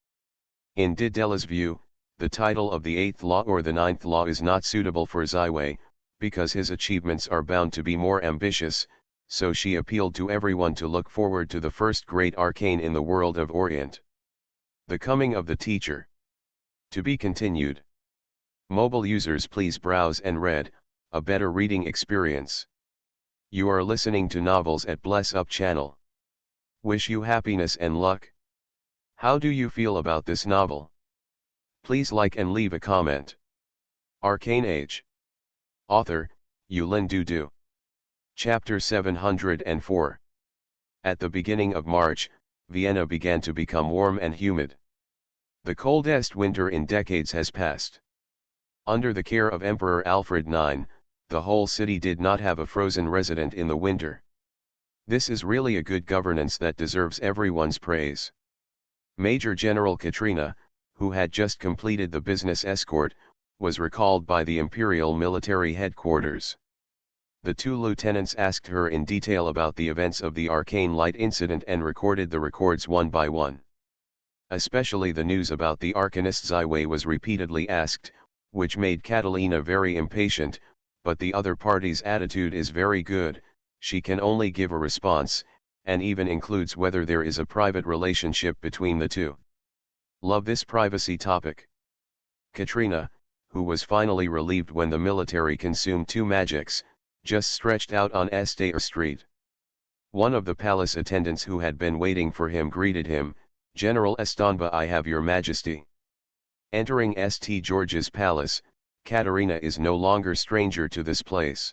In Didela's view, the title of the 8th law or the 9th law is not suitable for Ziwei, because his achievements are bound to be more ambitious, so she appealed to everyone to look forward to the first great arcane in the world of Orient. The coming of the teacher. To be continued. Mobile users please browse and read, a better reading experience. You are listening to novels at Bless Up channel. Wish you happiness and luck. How do you feel about this novel? Please like and leave a comment. Arcane Age. Author, Yulin Dudu. Chapter 704. At the beginning of March, Vienna began to become warm and humid. The coldest winter in decades has passed. Under the care of Emperor Alfred IX, the whole city did not have a frozen resident in the winter. This is really a good governance that deserves everyone's praise. Major General Katrina, who had just completed the business escort, was recalled by the Imperial Military Headquarters. The two lieutenants asked her in detail about the events of the Arcane Light incident and recorded the records one by one. Especially the news about the Arcanist Ziwei was repeatedly asked, which made Catalina very impatient, but the other party's attitude is very good, she can only give a response, and even includes whether there is a private relationship between the two. Love this privacy topic. Katrina, who was finally relieved when the military consumed 2 magics, just stretched out on Esther Street. One of the palace attendants who had been waiting for him greeted him, "General Estanba, I have your majesty." Entering St. George's Palace, Katerina is no longer stranger to this place.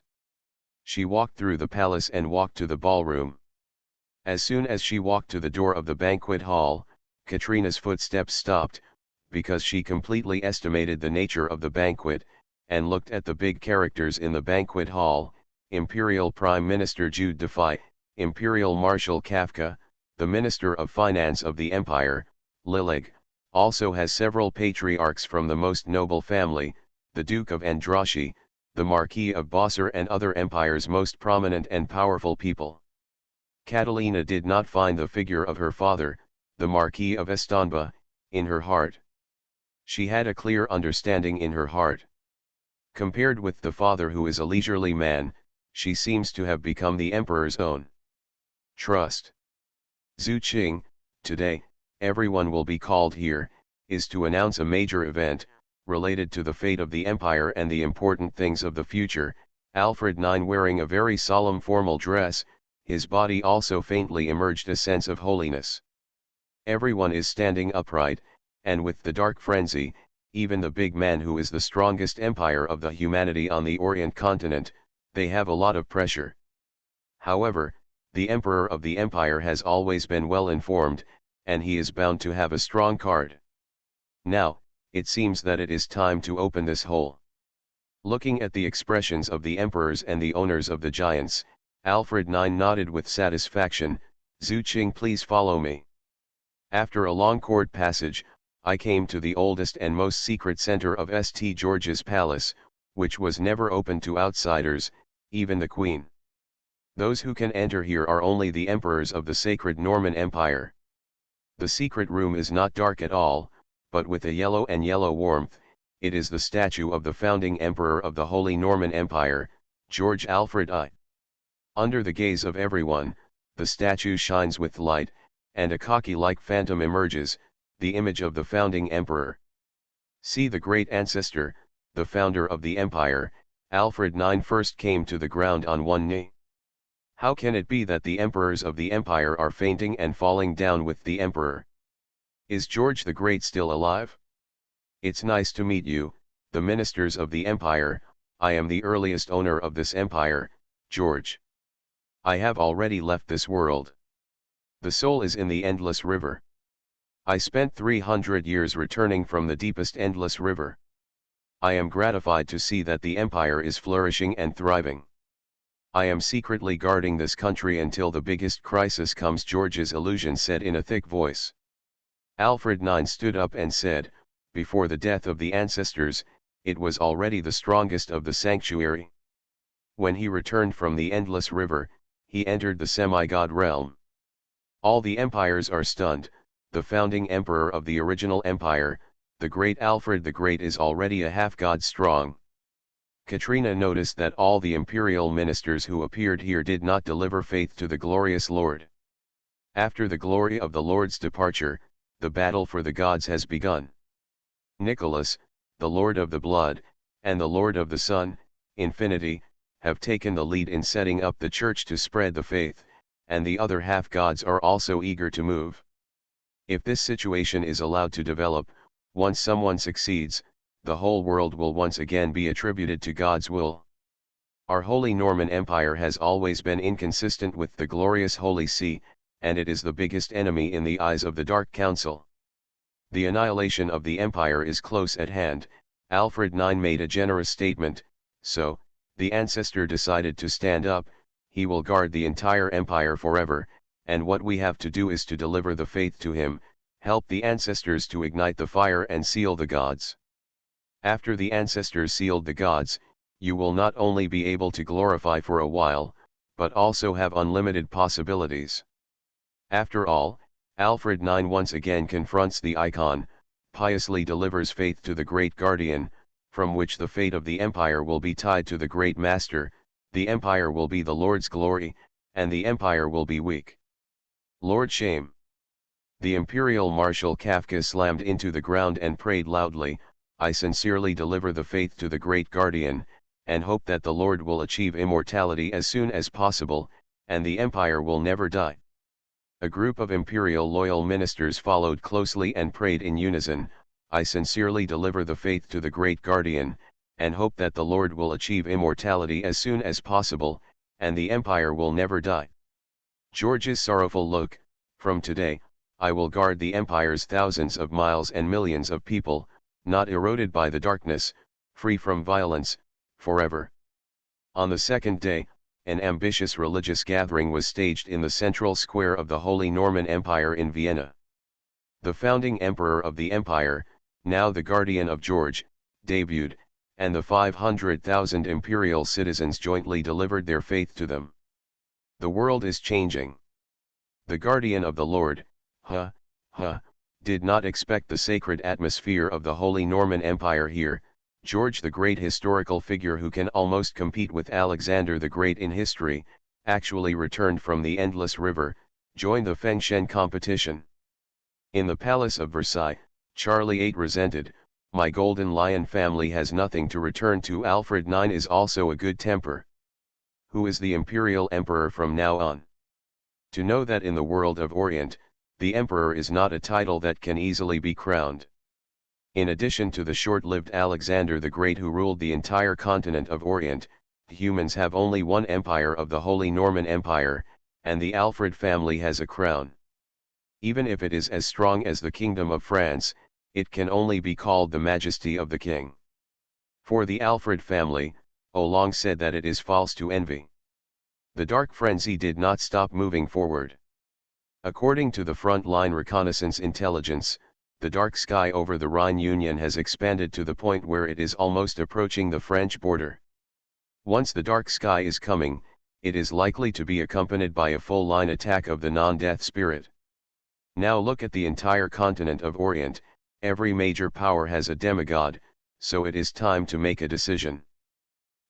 She walked through the palace and walked to the ballroom. As soon as she walked to the door of the banquet hall, Katrina's footsteps stopped, because she completely estimated the nature of the banquet, and looked at the big characters in the banquet hall: Imperial Prime Minister Jude Defy, Imperial Marshal Kafka, the Minister of Finance of the Empire, Lilig, also has several patriarchs from the most noble family, the Duke of Andrashi, the Marquis of Bossar, and other empire's most prominent and powerful people. Catalina did not find the figure of her father, the Marquis of Estanba, in her heart. She had a clear understanding in her heart. Compared with the father, who is a leisurely man, she seems to have become the emperor's own trust. Zhu Qing, today, everyone will be called here, is to announce a major event, related to the fate of the empire and the important things of the future. Alfred IX, wearing a very solemn formal dress, his body also faintly emerged a sense of holiness. Everyone is standing upright, and with the dark frenzy, even the big man who is the strongest empire of the humanity on the Orient continent, they have a lot of pressure. However, the emperor of the empire has always been well informed, and he is bound to have a strong card. Now, it seems that it is time to open this hole. Looking at the expressions of the emperors and the owners of the giants, Alfred IX nodded with satisfaction. "Zhu Qing, please follow me." After a long court passage, I came to the oldest and most secret center of St. George's Palace, which was never open to outsiders, even the Queen. Those who can enter here are only the emperors of the sacred Norman Empire. The secret room is not dark at all, but with a yellow and yellow warmth. It is the statue of the founding emperor of the Holy Norman Empire, George Alfred I. Under the gaze of everyone, the statue shines with light, and a cocky-like phantom emerges, the image of the founding emperor. See the great ancestor, the founder of the empire, Alfred IX first came to the ground on one knee. How can it be that the emperors of the empire are fainting and falling down with the emperor? Is George the Great still alive? It's nice to meet you, the ministers of the empire. I am the earliest owner of this empire, George. I have already left this world. The soul is in the endless river. I spent 300 years returning from the deepest endless river. I am gratified to see that the empire is flourishing and thriving. I am secretly guarding this country until the biggest crisis comes, George's illusion said in a thick voice. Alfred IX stood up and said, before the death of the ancestors, it was already the strongest of the sanctuary. When he returned from the endless river, he entered the semi-god realm. All the empires are stunned. The founding emperor of the original empire, the great Alfred the Great, is already a half-god strong. Katrina noticed that all the imperial ministers who appeared here did not deliver faith to the glorious Lord. After the glory of the Lord's departure, the battle for the gods has begun. Nicholas, the Lord of the Blood, and the Lord of the Sun, Infinity, have taken the lead in setting up the church to spread the faith, and the other half-gods are also eager to move. If this situation is allowed to develop, once someone succeeds, the whole world will once again be attributed to God's will. Our Holy Norman Empire has always been inconsistent with the glorious Holy See, and it is the biggest enemy in the eyes of the Dark Council. The annihilation of the empire is close at hand. Alfred IX made a generous statement, so, the ancestor decided to stand up. He will guard the entire empire forever, and what we have to do is to deliver the faith to him, help the ancestors to ignite the fire and seal the gods. After the ancestors sealed the gods, you will not only be able to glorify for a while, but also have unlimited possibilities. After all, Alfred IX once again confronts the icon, piously delivers faith to the great guardian, from which the fate of the empire will be tied to the great master. The empire will be the Lord's glory, and the empire will be weak. Lord shame. The imperial marshal Kafka slammed into the ground and prayed loudly, I sincerely deliver the faith to the great guardian, and hope that the Lord will achieve immortality as soon as possible, and the empire will never die. A group of imperial loyal ministers followed closely and prayed in unison, I sincerely deliver the faith to the great guardian, and hope that the Lord will achieve immortality as soon as possible, and the empire will never die. George's sorrowful look, from today, I will guard the empire's thousands of miles and millions of people, not eroded by the darkness, free from violence, forever. On the second day, an ambitious religious gathering was staged in the central square of the Holy Norman Empire in Vienna. The founding emperor of the empire, now the guardian of George, debuted, and the 500,000 imperial citizens jointly delivered their faith to them. The world is changing. The guardian of the Lord, did not expect the sacred atmosphere of the Holy Norman Empire here. George the Great, historical figure who can almost compete with Alexander the Great in history, actually returned from the endless river, joined the Fengshen competition. In the palace of Versailles, Charlie VIII resented, my golden lion family has nothing to return to. Alfred IX is also a good temper. Who is the imperial emperor from now on? To know that in the world of Orient, the emperor is not a title that can easily be crowned. In addition to the short-lived Alexander the Great who ruled the entire continent of Orient, humans have only one empire of the Holy Norman Empire, and the Alfred family has a crown. Even if it is as strong as the Kingdom of France, it can only be called the Majesty of the King. For the Alfred family, Olong said that it is false to envy. The dark frenzy did not stop moving forward. According to the front-line reconnaissance intelligence, the dark sky over the Rhine Union has expanded to the point where it is almost approaching the French border. Once the dark sky is coming, it is likely to be accompanied by a full-line attack of the non-death spirit. Now look at the entire continent of Orient, every major power has a demigod, so it is time to make a decision.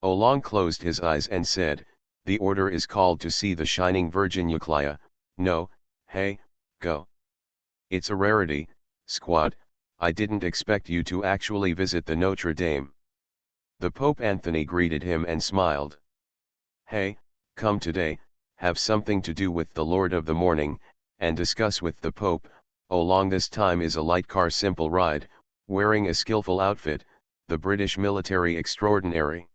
Oolong closed his eyes and said, the order is called to see the shining Virgin Euclea. No, hey, go. It's a rarity, squad, I didn't expect you to actually visit the Notre Dame. The Pope Anthony greeted him and smiled. Hey, come today, have something to do with the Lord of the Morning, and discuss with the Pope. Oolong this time is a light car simple ride, wearing a skillful outfit, the British military extraordinary.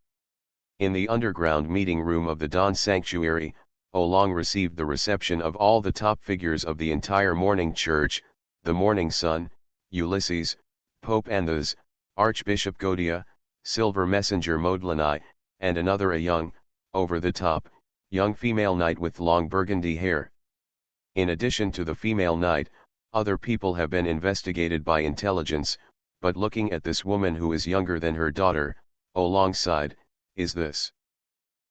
In the underground meeting room of the Dawn Sanctuary, Oolong received the reception of all the top figures of the entire morning church, the Morning Sun, Ulysses, Pope Anthas, Archbishop Godia, Silver Messenger Modlani, and another a young, over-the-top, young female knight with long burgundy hair. In addition to the female knight, other people have been investigated by intelligence, but looking at this woman who is younger than her daughter, Oolong sighed, is this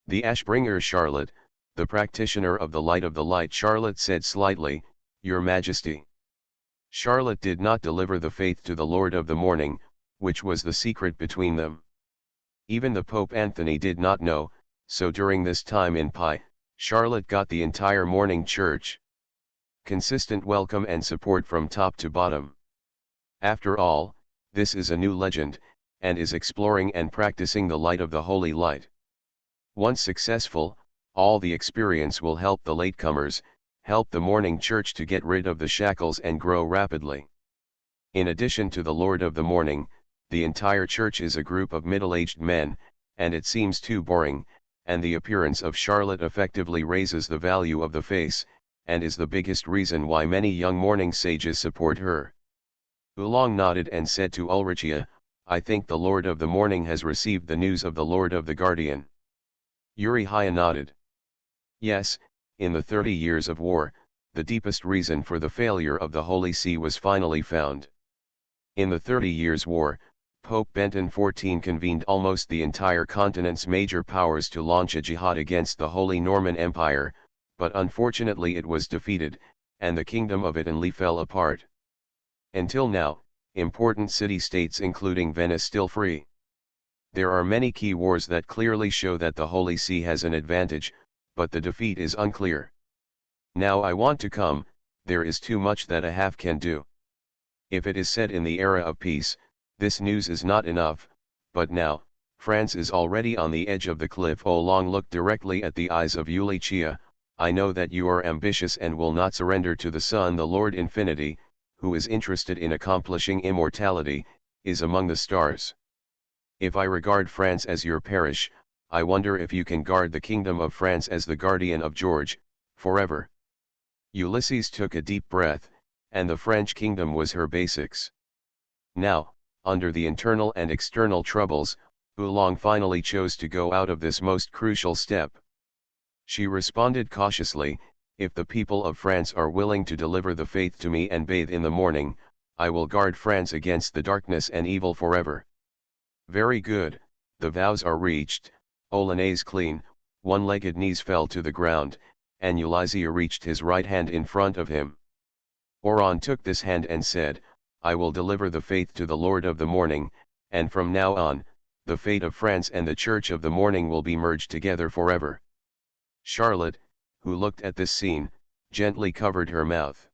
the Ashbringer Charlotte, the practitioner of the light? Charlotte said slightly, Your Majesty. Charlotte did not deliver the faith to the Lord of the Morning, which was the secret between them. Even the Pope Anthony did not know, so during this time in Pi, Charlotte got the entire morning church consistent welcome and support from top to bottom. After all, this is a new legend, and is exploring and practicing the light of the holy light. Once successful, all the experience will help the latecomers, help the morning church to get rid of the shackles and grow rapidly. In addition to the Lord of the Morning, the entire church is a group of middle-aged men, and it seems too boring, and the appearance of Charlotte effectively raises the value of the face, and is the biggest reason why many young morning sages support her. Oolong nodded and said to Ulrichia, I think the Lord of the Morning has received the news of the Lord of the Guardian. Uriah nodded. Yes, in the 30 years of war, the deepest reason for the failure of the Holy See was finally found. In the 30 Years' War, Pope Benton XIV convened almost the entire continent's major powers to launch a jihad against the Holy Norman Empire, but unfortunately it was defeated, and the kingdom of Italy fell apart. Until now, important city-states including Venice still free. There are many key wars that clearly show that the Holy See has an advantage, but the defeat is unclear. Now I want to come, there is too much that a half can do. If it is said in the era of peace, this news is not enough, but now, France is already on the edge of the cliff. Oolong looked directly at the eyes of Uriah. I know that you are ambitious and will not surrender to the Son. The Lord Infinity, who is interested in accomplishing immortality, is among the stars. If I regard France as your parish, I wonder if you can guard the kingdom of France as the guardian of George, forever. Ulysses took a deep breath, and the French kingdom was her basics. Now, under the internal and external troubles, Oolong finally chose to go out of this most crucial step. She responded cautiously, if the people of France are willing to deliver the faith to me and bathe in the morning, I will guard France against the darkness and evil forever. Very good, the vows are reached. Oolong's clean, one-legged knees fell to the ground, and Ulysses reached his right hand in front of him. Oolong took this hand and said, I will deliver the faith to the Lord of the Morning, and from now on, the fate of France and the Church of the Morning will be merged together forever. Charlotte, who looked at this scene, gently covered her mouth.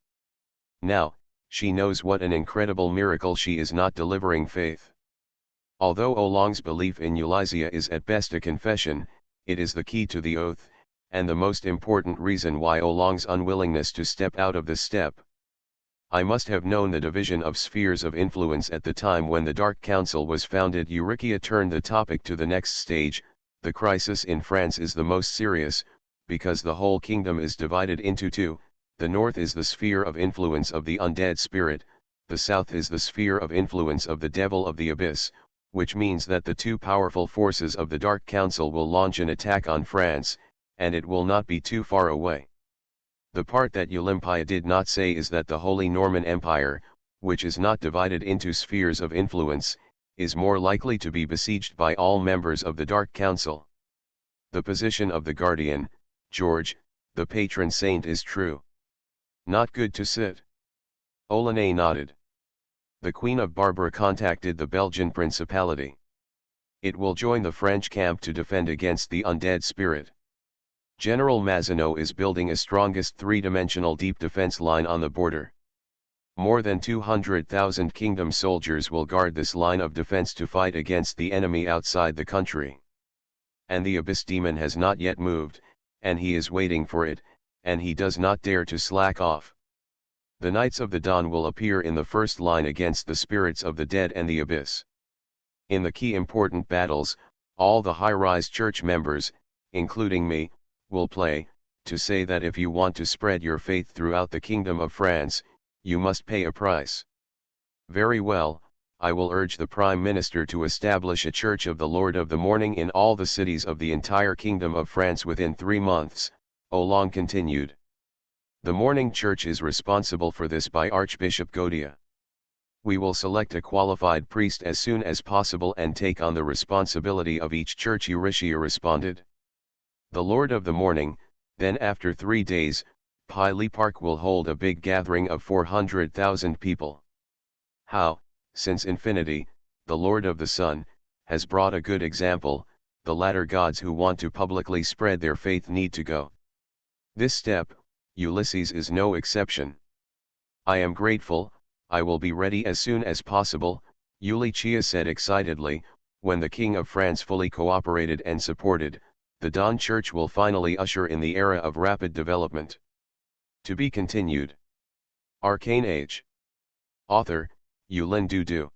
Now, she knows what an incredible miracle she is not delivering faith. Although Oolong's belief in Ulysses is at best a confession, it is the key to the oath, and the most important reason why Oolong's unwillingness to step out of this step. I must have known the division of spheres of influence at the time when the Dark Council was founded. Uriah turned the topic to the next stage. The crisis in France is the most serious, because the whole kingdom is divided into two. The north is the sphere of influence of the undead spirit, the south is the sphere of influence of the devil of the abyss, which means that the two powerful forces of the Dark Council will launch an attack on France, and it will not be too far away. The part that Uriah did not say is that the Holy Norman Empire, which is not divided into spheres of influence, is more likely to be besieged by all members of the Dark Council. The position of the guardian, George, the patron saint, is true. Not good to sit. Olene nodded. The Queen of Barbara contacted the Belgian Principality. It will join the French camp to defend against the undead spirit. General Mazenot is building a strongest three-dimensional deep defense line on the border. More than 200,000 kingdom soldiers will guard this line of defense to fight against the enemy outside the country. And the Abyss Demon has not yet moved, and he is waiting for it, and he does not dare to slack off. The Knights of the Dawn will appear in the first line against the spirits of the dead and the Abyss. In the key important battles, all the high-rise church members, including me, will play, to say that if you want to spread your faith throughout the Kingdom of France, you must pay a price. Very well, I will urge the Prime Minister to establish a Church of the Lord of the Morning in all the cities of the entire Kingdom of France within 3 months, Olong continued. The Morning Church is responsible for this by Archbishop Godia. We will select a qualified priest as soon as possible and take on the responsibility of each church, Eurytia responded. The Lord of the Morning, then after 3 days, Piley Park will hold a big gathering of 400,000 people. How, since infinity, the Lord of the Sun, has brought a good example, the latter gods who want to publicly spread their faith need to go. This step, Ulysses, is no exception. I am grateful, I will be ready as soon as possible, Eulychia said excitedly. When the King of France fully cooperated and supported, the Dawn Church will finally usher in the era of rapid development. To be continued. Arcane Age. Author, Yulin Dudu.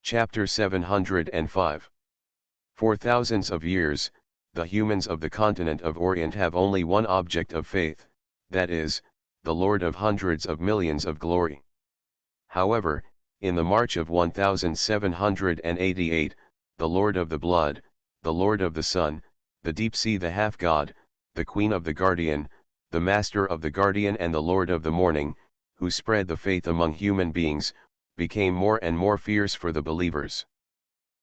Chapter 705. For thousands of years, the humans of the continent of Orient have only one object of faith, that is, the Lord of hundreds of millions of glory. However, in the March of 1788, the Lord of the Blood, the Lord of the Sun, the Deep Sea, the Half-God, the Queen of the Guardian, the Master of the Guardian and the Lord of the Morning, who spread the faith among human beings, became more and more fierce for the believers.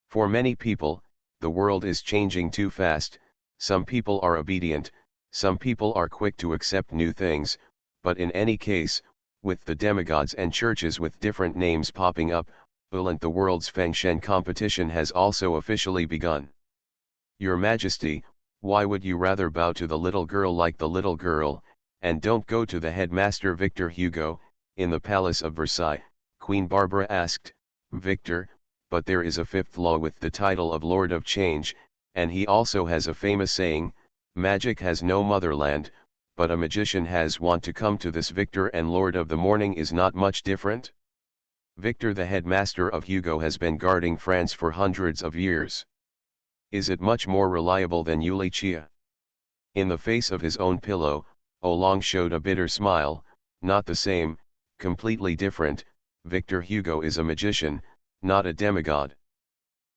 For many people, the world is changing too fast. Some people are obedient, some people are quick to accept new things, but in any case, with the demigods and churches with different names popping up, the world's Fengshen competition has also officially begun. Your Majesty, why would you rather bow to the little girl like the little girl, and don't go to the headmaster Victor Hugo, in the Palace of Versailles? Queen Barbara asked. Victor, but there is a fifth law with the title of Lord of Change, and he also has a famous saying, magic has no motherland, but a magician has one. To come to this, Victor and Lord of the Morning is not much different. Victor, the headmaster of Hugo, has been guarding France for hundreds of years. Is it much more reliable than Eulychia? In the face of his own pillow, Olong showed a bitter smile. Not the same, completely different. Victor Hugo is a magician, not a demigod.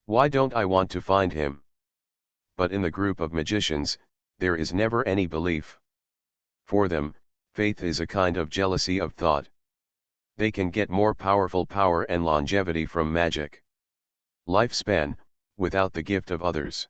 Why don't I want to find him? But in the group of magicians, there is never any belief. For them, faith is a kind of jealousy of thought. They can get more powerful power and longevity from magic. Lifespan, without the gift of others.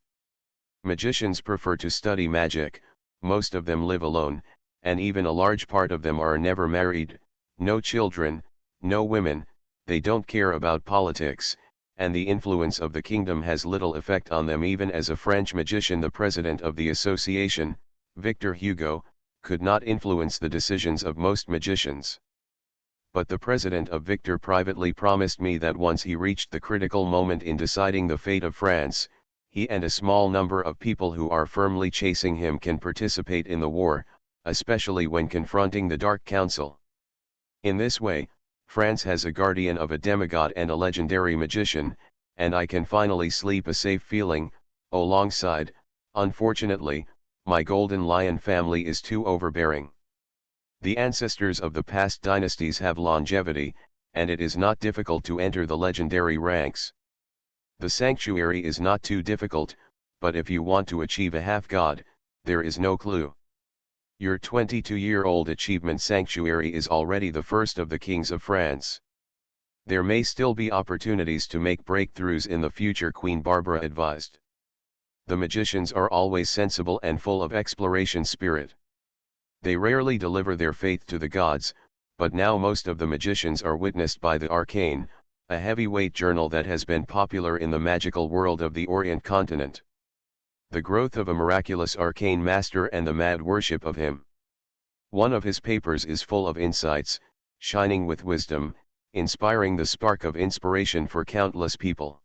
Magicians prefer to study magic, most of them live alone, and even a large part of them are never married, no children, no women, they don't care about politics, and the influence of the kingdom has little effect on them. Even as a French magician, the president of the association, Victor Hugo, could not influence the decisions of most magicians. But the president of Victor privately promised me that once he reached the critical moment in deciding the fate of France, he and a small number of people who are firmly chasing him can participate in the war, especially when confronting the Dark Council. In this way, France has a guardian of a demigod and a legendary magician, and I can finally sleep a safe feeling. Alongside, unfortunately, my Golden Lion family is too overbearing. The ancestors of the past dynasties have longevity, and it is not difficult to enter the legendary ranks. The sanctuary is not too difficult, but if you want to achieve a half-god, there is no clue. Your 22-year-old achievement sanctuary is already the first of the kings of France. There may still be opportunities to make breakthroughs in the future, Queen Barbara advised. The magicians are always sensible and full of exploration spirit. They rarely deliver their faith to the gods, but now most of the magicians are witnessed by the Arcane, a heavyweight journal that has been popular in the magical world of the Orient continent. The growth of a miraculous arcane master and the mad worship of him. One of his papers is full of insights, shining with wisdom, inspiring the spark of inspiration for countless people.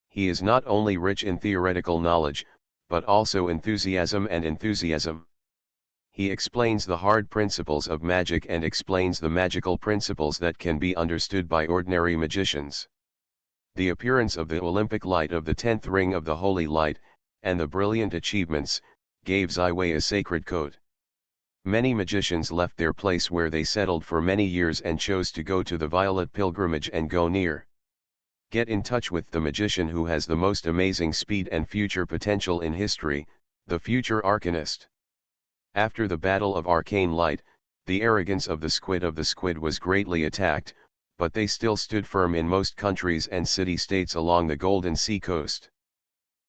He is not only rich in theoretical knowledge, but also enthusiasm. He explains the hard principles of magic and explains the magical principles that can be understood by ordinary magicians. The appearance of the Olympic light of the 10th ring of the Holy Light, and the brilliant achievements, gave Ziwei a sacred coat. Many magicians left their place where they settled for many years and chose to go to the Violet Pilgrimage and go near. Get in touch with the magician who has the most amazing speed and future potential in history, the future Arcanist. After the Battle of Arcane Light, the arrogance of the Squid was greatly attacked, but they still stood firm in most countries and city-states along the Golden Sea coast.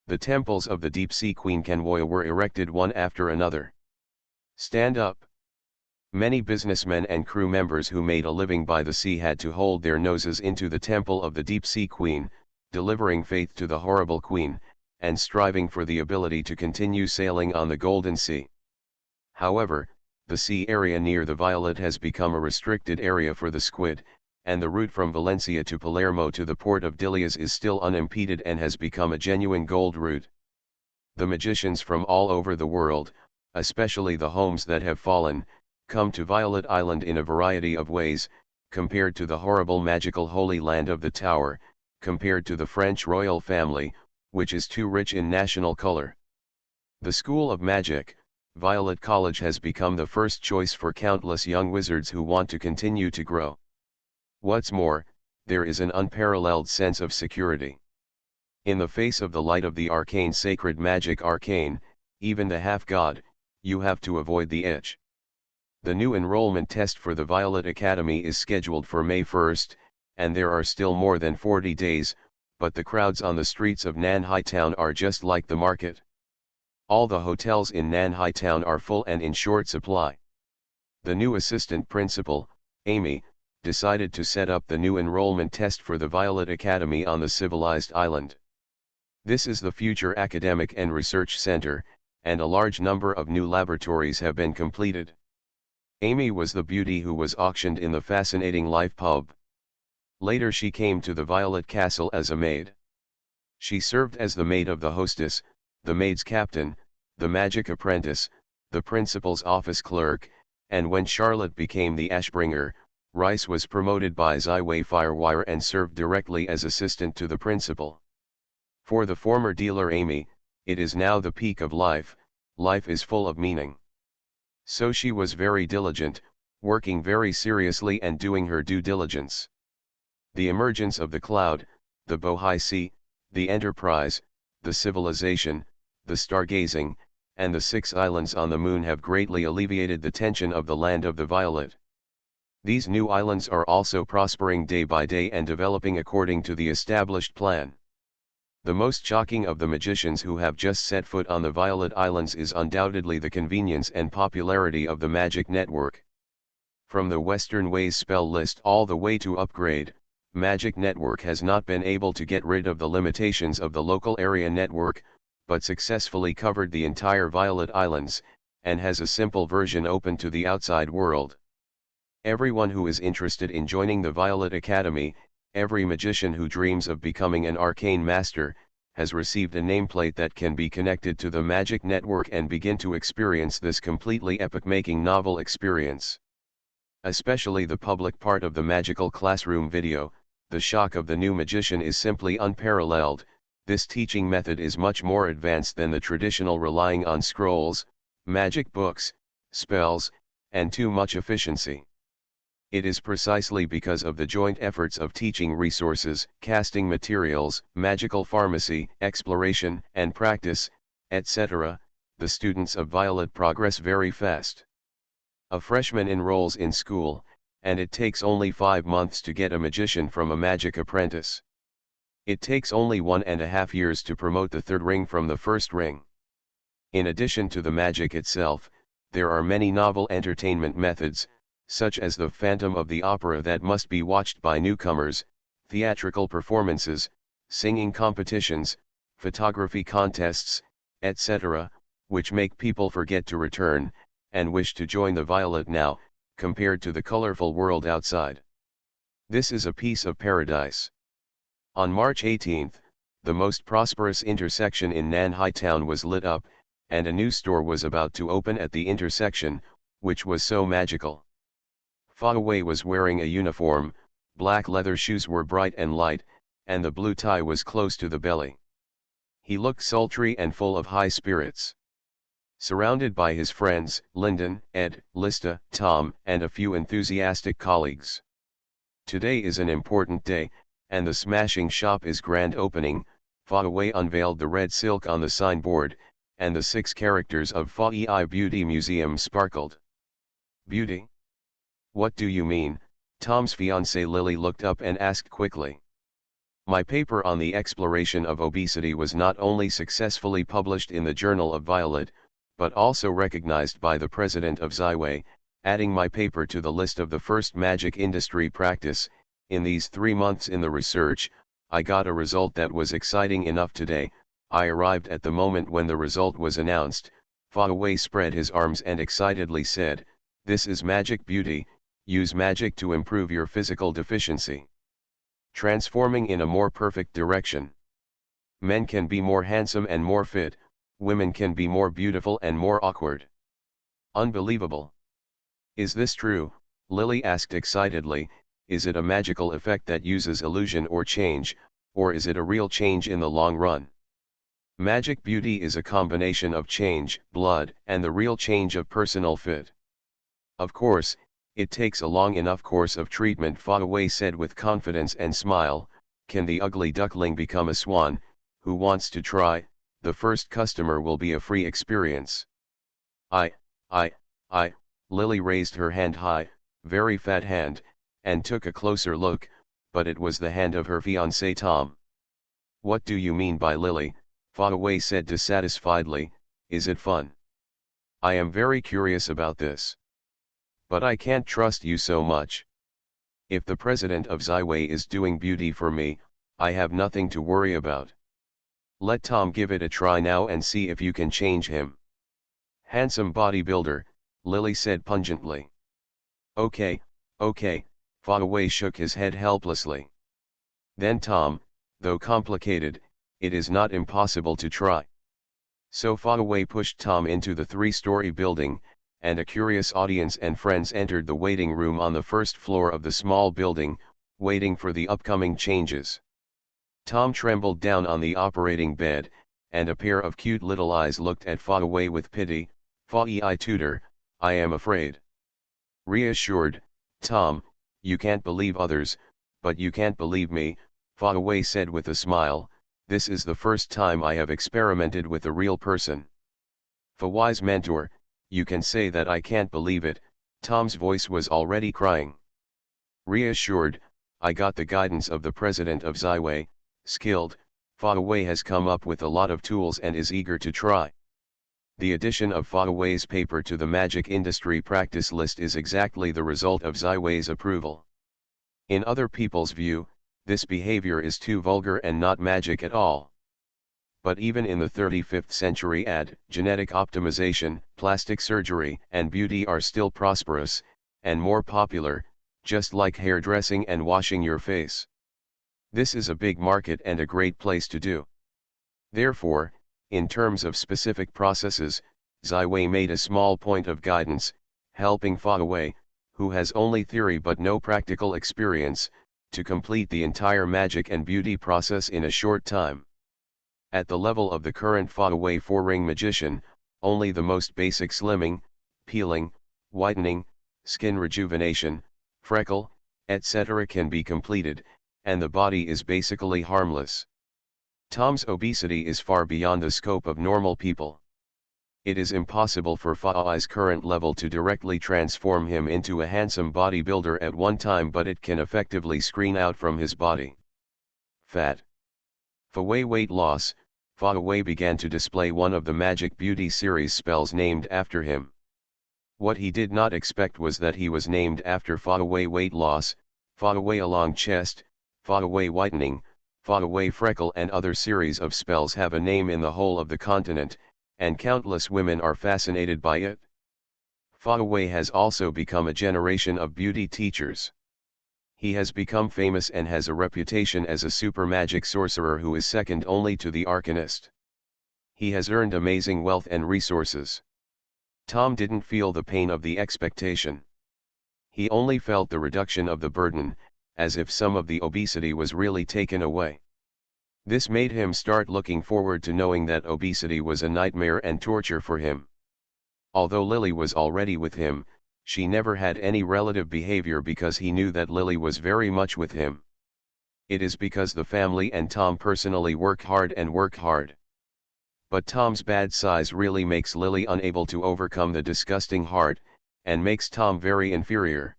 The temples of the Deep Sea Queen Kanwoya were erected one after another. Stand up! Many businessmen and crew members who made a living by the sea had to hold their noses into the temple of the Deep Sea Queen, delivering faith to the horrible queen, and striving for the ability to continue sailing on the Golden Sea. However, the sea area near the Violet has become a restricted area for the squid, and the route from Valencia to Palermo to the port of Dilias is still unimpeded and has become a genuine gold route. The magicians from all over the world, especially the homes that have fallen, come to Violet Island in a variety of ways, compared to the horrible magical Holy Land of the Tower, compared to the French royal family, which is too rich in national color. The School of Magic, Violet College, has become the first choice for countless young wizards who want to continue to grow. What's more, there is an unparalleled sense of security. In the face of the light of the arcane sacred magic arcane, even the half-god, you have to avoid the itch. The new enrollment test for the Violet Academy is scheduled for May 1st, and there are still more than 40 days, but the crowds on the streets of Nanhai Town are just like the market. All the hotels in Nanhai Town are full and in short supply. The new assistant principal, Amy, decided to set up the new enrollment test for the Violet Academy on the civilized island. This is the future academic and research center, and a large number of new laboratories have been completed. Amy was the beauty who was auctioned in the fascinating Life pub. Later she came to the Violet Castle as a maid. She served as the maid of the hostess, the maid's captain, the magic apprentice, the principal's office clerk, and when Charlotte became the ashbringer, Rice was promoted by Ziwei Firewire and served directly as assistant to the principal. For the former dealer Amy, it is now the peak of life. Life is full of meaning. So she was very diligent, working very seriously and doing her due diligence. The emergence of the Cloud, the Bohai Sea, the Enterprise, the Civilization, the Stargazing, and the 6 islands on the moon have greatly alleviated the tension of the Land of the Violet. These new islands are also prospering day by day and developing according to the established plan. The most shocking of the magicians who have just set foot on the Violet Islands is undoubtedly the convenience and popularity of the Magic Network. From the Western Ways spell list all the way to Upgrade, Magic Network has not been able to get rid of the limitations of the local area network, but successfully covered the entire Violet Islands, and has a simple version open to the outside world. Everyone who is interested in joining the Violet Academy, every magician who dreams of becoming an arcane master, has received a nameplate that can be connected to the Magic Network and begin to experience this completely epoch-making novel experience. Especially the public part of the magical classroom video, the shock of the new magician is simply unparalleled. This teaching method is much more advanced than the traditional relying on scrolls, magic books, spells, and too much efficiency. It is precisely because of the joint efforts of teaching resources, casting materials, magical pharmacy, exploration and practice, etc., the students of Violet progress very fast. A freshman enrolls in school, and it takes only 5 months to get a magician from a magic apprentice. It takes only 1.5 years to promote the 3rd ring from the 1st ring. In addition to the magic itself, there are many novel entertainment methods, such as the Phantom of the Opera that must be watched by newcomers, theatrical performances, singing competitions, photography contests, etc., which make people forget to return, and wish to join the violet now, compared to the colorful world outside. This is a piece of paradise. On March 18, the most prosperous intersection in Nanhai town was lit up, and a new store was about to open at the intersection, which was so magical. Fa Wei was wearing a uniform, black leather shoes were bright and light, and the blue tie was close to the belly. He looked sultry and full of high spirits. Surrounded by his friends, Lyndon, Ed, Lista, Tom, and a few enthusiastic colleagues. Today is an important day, and the smashing shop is grand opening. Fa Wei unveiled the red silk on the signboard, and the 6 characters of Fa Ei Beauty Museum sparkled. Beauty? What do you mean? Tom's fiancée Lily looked up and asked quickly. My paper on the exploration of obesity was not only successfully published in the Journal of Violet, but also recognized by the president of Zaiwei, adding my paper to the list of the first magic industry practice. In these 3 months in the research, I got a result that was exciting enough today. I arrived at the moment when the result was announced. Fa Wei spread his arms and excitedly said, "This is magic beauty, use magic to improve your physical deficiency. Transforming in a more perfect direction. Men can be more handsome and more fit, women can be more beautiful and more awkward. Unbelievable." "Is this true?" Lily asked excitedly. "Is it a magical effect that uses illusion or change, or is it a real change in the long run?" "Magic beauty is a combination of change, blood, and the real change of personal fit. Of course, it takes a long enough course of treatment," Fa Wei said with confidence and smile. "Can the ugly duckling become a swan? Who wants to try? The first customer will be a free experience." I, Lily raised her hand high, very fat hand, and took a closer look, but it was the hand of her fiancé Tom. "What do you mean by Lily?" Fa Wei said dissatisfiedly. "Is it fun? I am very curious about this. But I can't trust you so much. If the president of Zaiwei is doing beauty for me, I have nothing to worry about. Let Tom give it a try now and see if you can change him." "Handsome bodybuilder," Lily said pungently. Okay, Fa Wei shook his head helplessly. "Then Tom, though complicated, it is not impossible to try." So Fa Wei pushed Tom into the 3-story building, and a curious audience and friends entered the waiting room on the first floor of the small building, waiting for the upcoming changes. Tom trembled down on the operating bed, and a pair of cute little eyes looked at Fa Wei with pity. "Fa Ei tutor, I am afraid." Reassured, "Tom, you can't believe others, but you can't believe me," Fa Wei said with a smile. "This is the first time I have experimented with a real person." "Fa Wei's mentor, you can say that I can't believe it." Tom's voice was already crying. Reassured, "I got the guidance of the president of Zaiwei, skilled. Fa Wei has come up with a lot of tools and is eager to try." The addition of Fa Wei's paper to the magic industry practice list is exactly the result of Zaiwei's approval. In other people's view, this behavior is too vulgar and not magic at all. But even in the 35th century genetic optimization, plastic surgery, and beauty are still prosperous, and more popular, just like hairdressing and washing your face. This is a big market and a great place to do. Therefore, in terms of specific processes, Zaiwei made a small point of guidance, helping Fa Wei, who has only theory but no practical experience, to complete the entire magic and beauty process in a short time. At the level of the current Fa Wei 4-ring magician, only the most basic slimming, peeling, whitening, skin rejuvenation, freckle, etc. can be completed, and the body is basically harmless. Tom's obesity is far beyond the scope of normal people. It is impossible for Fa Wei's current level to directly transform him into a handsome bodybuilder at one time, but it can effectively screen out from his body fat. Fa Wei weight loss. Fa Wei began to display one of the Magic Beauty series spells named after him. What he did not expect was that he was named after fought away weight loss, fought away a long chest, fought away whitening, fought away freckle, and other series of spells have a name in the whole of the continent, and countless women are fascinated by it. Fought away has also become a generation of beauty teachers. He has become famous and has a reputation as a super magic sorcerer who is second only to the Arcanist. He has earned amazing wealth and resources. Tom didn't feel the pain of the expectation. He only felt the reduction of the burden, as if some of the obesity was really taken away. This made him start looking forward to knowing that obesity was a nightmare and torture for him. Although Lily was already with him, she never had any relative behavior because he knew that Lily was very much with him. It is because the family and Tom personally work hard. But Tom's bad size really makes Lily unable to overcome the disgusting heart, and makes Tom very inferior.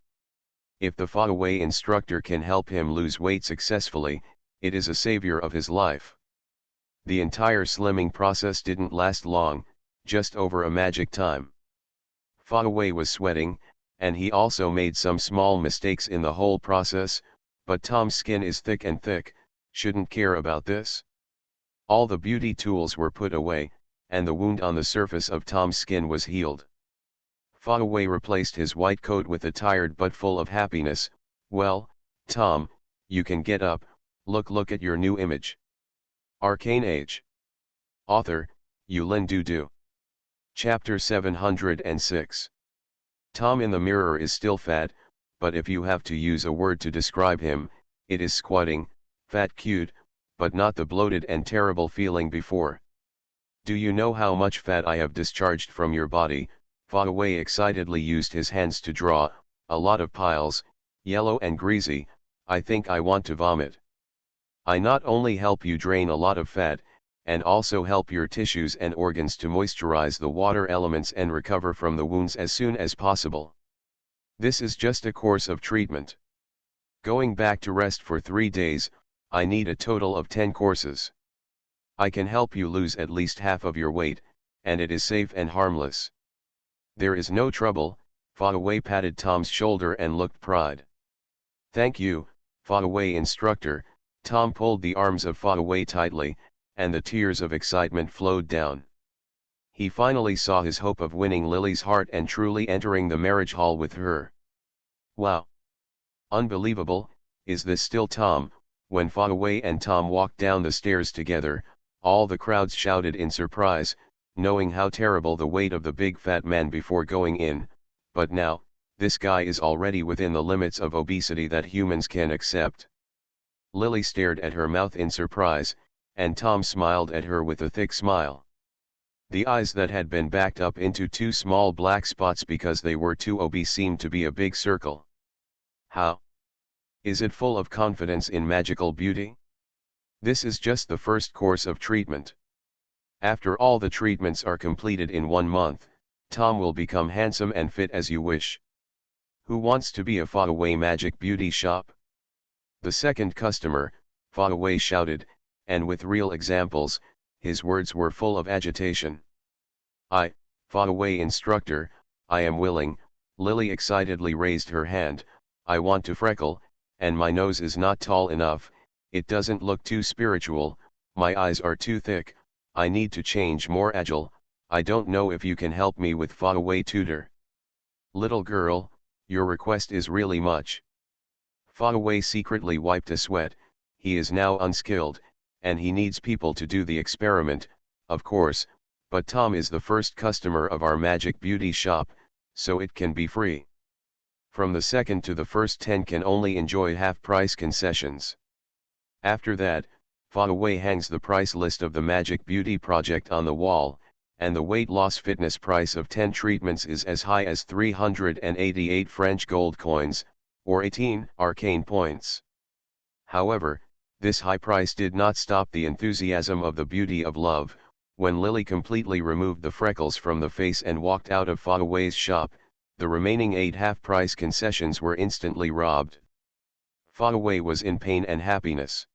If the fought away instructor can help him lose weight successfully, it is a savior of his life. The entire slimming process didn't last long, just over a magic time. Fought away was sweating, and he also made some small mistakes in the whole process, but Tom's skin is thick and thick, shouldn't care about this. All the beauty tools were put away, and the wound on the surface of Tom's skin was healed. Fought away replaced his white coat with a tired but full of happiness. Well, Tom, you can get up, look at your new image. Arcane Age. Author, Yulin Dudu. Chapter 706. Tom in the mirror is still fat, but if you have to use a word to describe him, it is squatting, fat cute, but not the bloated and terrible feeling before. Do you know how much fat I have discharged from your body? Fought away excitedly used his hands to draw, a lot of piles, yellow and greasy. I think I want to vomit. I not only help you drain a lot of fat, and also help your tissues and organs to moisturize the water elements and recover from the wounds as soon as possible. This is just a course of treatment. Going back to rest for 3 days, I need a total of 10 courses. I can help you lose at least half of your weight, and it is safe and harmless. There is no trouble. Fought away patted Tom's shoulder and looked pride. Thank you, fought away instructor. Tom pulled the arms of fought away tightly, and the tears of excitement flowed down. He finally saw his hope of winning Lily's heart and truly entering the marriage hall with her. Wow! Unbelievable, is this still Tom? When fought away and Tom walked down the stairs together, all the crowds shouted in surprise, knowing how terrible the weight of the big fat man before going in, but now, this guy is already within the limits of obesity that humans can accept. Lily stared at her mouth in surprise, and Tom smiled at her with a thick smile. The eyes that had been backed up into 2 small black spots because they were too obese seemed to be a big circle. How? Is it full of confidence in magical beauty? This is just the first course of treatment. After all the treatments are completed in 1 month, Tom will become handsome and fit as you wish. Who wants to be a fought away magic beauty shop? The second customer, fought away shouted, and with real examples, his words were full of agitation. I, fought away instructor, I am willing. Lily excitedly raised her hand. I want to freckle, and my nose is not tall enough, it doesn't look too spiritual, my eyes are too thick, I need to change more agile. I don't know if you can help me with fought away tutor. Little girl, your request is really much. Fought away secretly wiped a sweat. He is now unskilled, and he needs people to do the experiment, of course, but Tom is the first customer of our magic beauty shop, so it can be free. From the second to the first 10 can only enjoy half-price concessions. After that, fought away hangs the price list of the magic beauty project on the wall, and the weight loss fitness price of 10 treatments is as high as 388 French gold coins, or 18 arcane points. However, this high price did not stop the enthusiasm of the beauty of love. When Lily completely removed the freckles from the face and walked out of fought away's shop, the remaining 8 half-price concessions were instantly robbed. Fought away was in pain and happiness.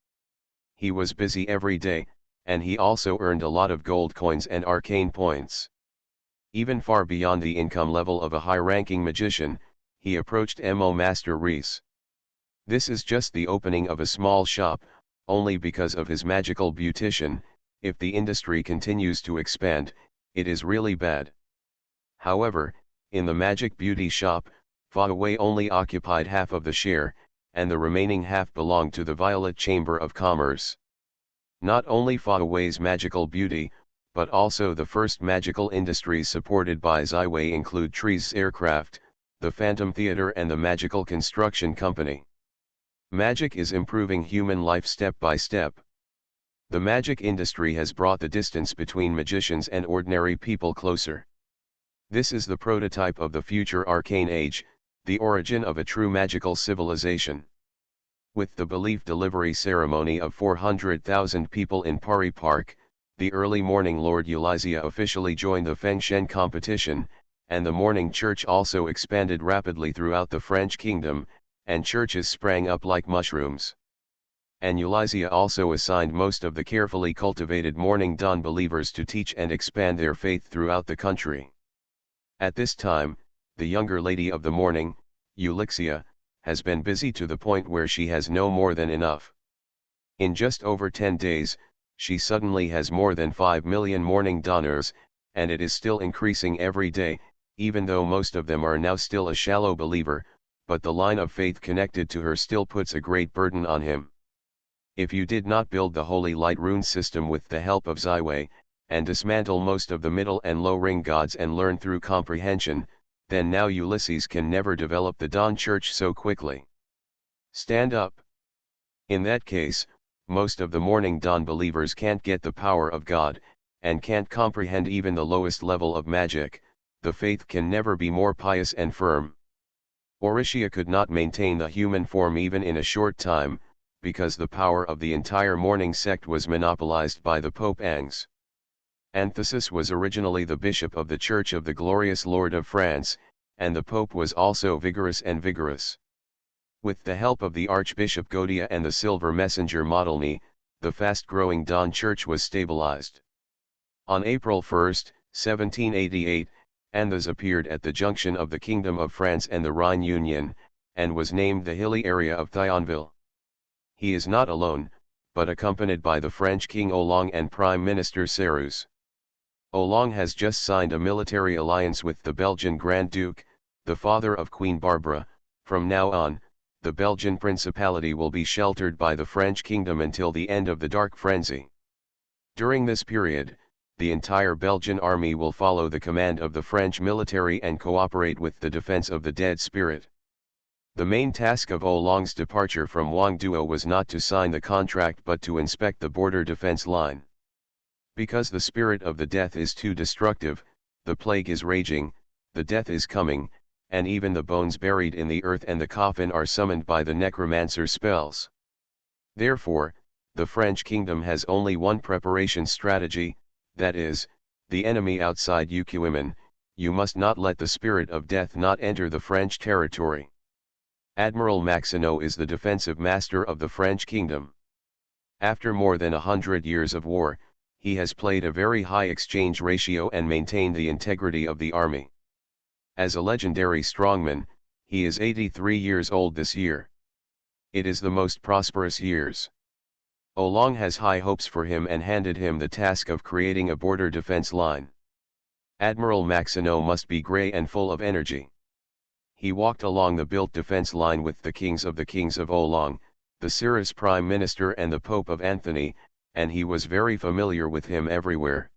He was busy every day, and he also earned a lot of gold coins and arcane points. Even far beyond the income level of a high-ranking magician, he approached Mo Master Reese. This is just the opening of a small shop, only because of his magical beautician. If the industry continues to expand, it is really bad. However, in the magic beauty shop, Faraway only occupied half of the share, and the remaining half belonged to the Violet Chamber of Commerce. Not only Faraway's magical beauty, but also the first magical industries supported by Ziwei include Trees Aircraft, the Phantom Theater and the Magical Construction Company. Magic is improving human life step by step. The magic industry has brought the distance between magicians and ordinary people closer. This is the prototype of the future Arcane Age, the origin of a true magical civilization. With the belief delivery ceremony of 400,000 people in Pari Park, the early morning Lord Eulizia officially joined the Fengshen competition, and the morning church also expanded rapidly throughout the French kingdom, and churches sprang up like mushrooms. And Eulizia also assigned most of the carefully cultivated morning dawn believers to teach and expand their faith throughout the country. At this time, the younger lady of the morning, Eulixia, has been busy to the point where she has no more than enough. In just over 10 days, she suddenly has more than 5 million morning dawners, and it is still increasing every day, even though most of them are now still a shallow believer, but the line of faith connected to her still puts a great burden on him. If you did not build the Holy Light rune system with the help of Ziwei, and dismantle most of the middle and low ring gods and learn through comprehension, then now Ulysses can never develop the Dawn Church so quickly. Stand up. In that case, most of the morning dawn believers can't get the power of God, and can't comprehend even the lowest level of magic. The faith can never be more pious and firm. Oritia could not maintain the human form even in a short time, because the power of the entire morning sect was monopolized by the Pope Angs. Anthesis was originally the bishop of the Church of the Glorious Lord of France, and the Pope was also vigorous. With the help of the Archbishop Godia and the Silver Messenger Modelny, the fast-growing Dawn Church was stabilized. On April 1, 1788, Anthas appeared at the junction of the Kingdom of France and the Rhine Union, and was named the hilly area of Thionville. He is not alone, but accompanied by the French King Oolong and Prime Minister Serus. Oolong has just signed a military alliance with the Belgian Grand Duke, the father of Queen Barbara. From now on, the Belgian Principality will be sheltered by the French kingdom until the end of the Dark Frenzy. During this period, the entire Belgian army will follow the command of the French military and cooperate with the defense of the dead spirit. The main task of Oolong's departure from Wangduo was not to sign the contract but to inspect the border defense line. Because the spirit of the death is too destructive, the plague is raging, the death is coming, and even the bones buried in the earth and the coffin are summoned by the necromancer's spells. Therefore, the French kingdom has only one preparation strategy, that is, the enemy outside Yukuiman. You must not let the spirit of death not enter the French territory. Admiral Maxineau is the defensive master of the French kingdom. After more than 100 years of war, he has played a very high exchange ratio and maintained the integrity of the army. As a legendary strongman, he is 83 years old this year. It is the most prosperous years. Oolong has high hopes for him and handed him the task of creating a border defense line. Admiral Maxineau must be grey and full of energy. He walked along the built defense line with the kings of Oolong, the Cyrus Prime Minister and the Pope of Anthony, and he was very familiar with him everywhere.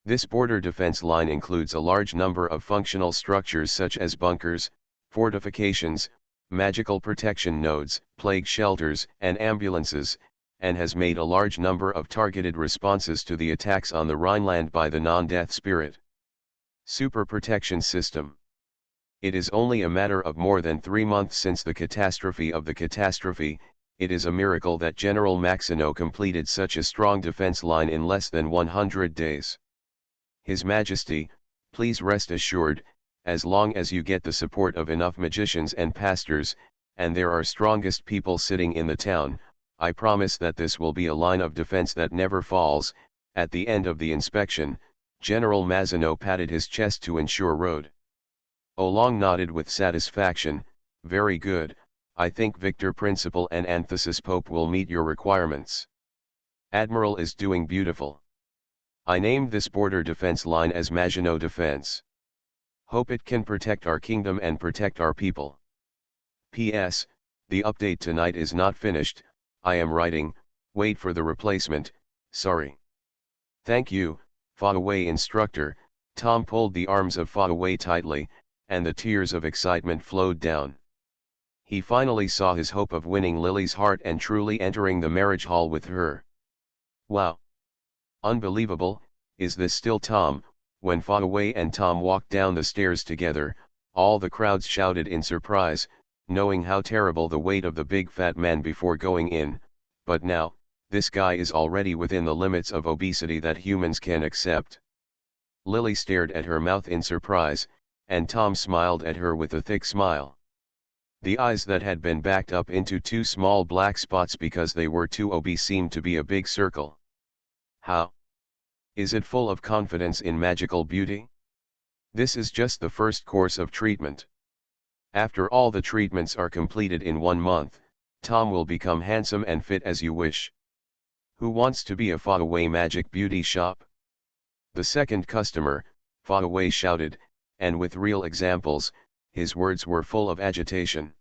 This border defense line includes a large number of functional structures such as bunkers, fortifications, magical protection nodes, plague shelters, and ambulances, and has made a large number of targeted responses to the attacks on the Rhineland by the non-death spirit. Super Protection System. It is only a matter of more than 3 months since the catastrophe of the catastrophe. It is a miracle that General Maxineau completed such a strong defense line in less than 100 days. His Majesty, please rest assured, as long as you get the support of enough magicians and pastors, and there are strongest people sitting in the town, I promise that this will be a line of defense that never falls. At the end of the inspection, General Mazzino patted his chest to ensure road. Oolong nodded with satisfaction. Very good, I think Victor Principal and Anthesis Pope will meet your requirements. Admiral is doing beautiful. I named this border defense line as Maginot Defense. Hope it can protect our kingdom and protect our people. P.S. The update tonight is not finished, I am writing, wait for the replacement, sorry. Thank you, Fadaway instructor. Tom pulled the arms of Fadaway tightly, and the tears of excitement flowed down. He finally saw his hope of winning Lily's heart and truly entering the marriage hall with her. Wow! Unbelievable, is this still Tom? When Fadaway and Tom walked down the stairs together, all the crowds shouted in surprise, knowing how terrible the weight of the big fat man before going in, but now, this guy is already within the limits of obesity that humans can accept. Lily stared at her mouth in surprise, and Tom smiled at her with a thick smile. The eyes that had been backed up into two small black spots because they were too obese seemed to be a big circle. How? Is it full of confidence in magical beauty? This is just the first course of treatment. After all the treatments are completed in 1 month, Tom will become handsome and fit as you wish. Who wants to be a Fadaway Magic Beauty Shop? The second customer, Fadaway shouted, and with real examples, his words were full of agitation.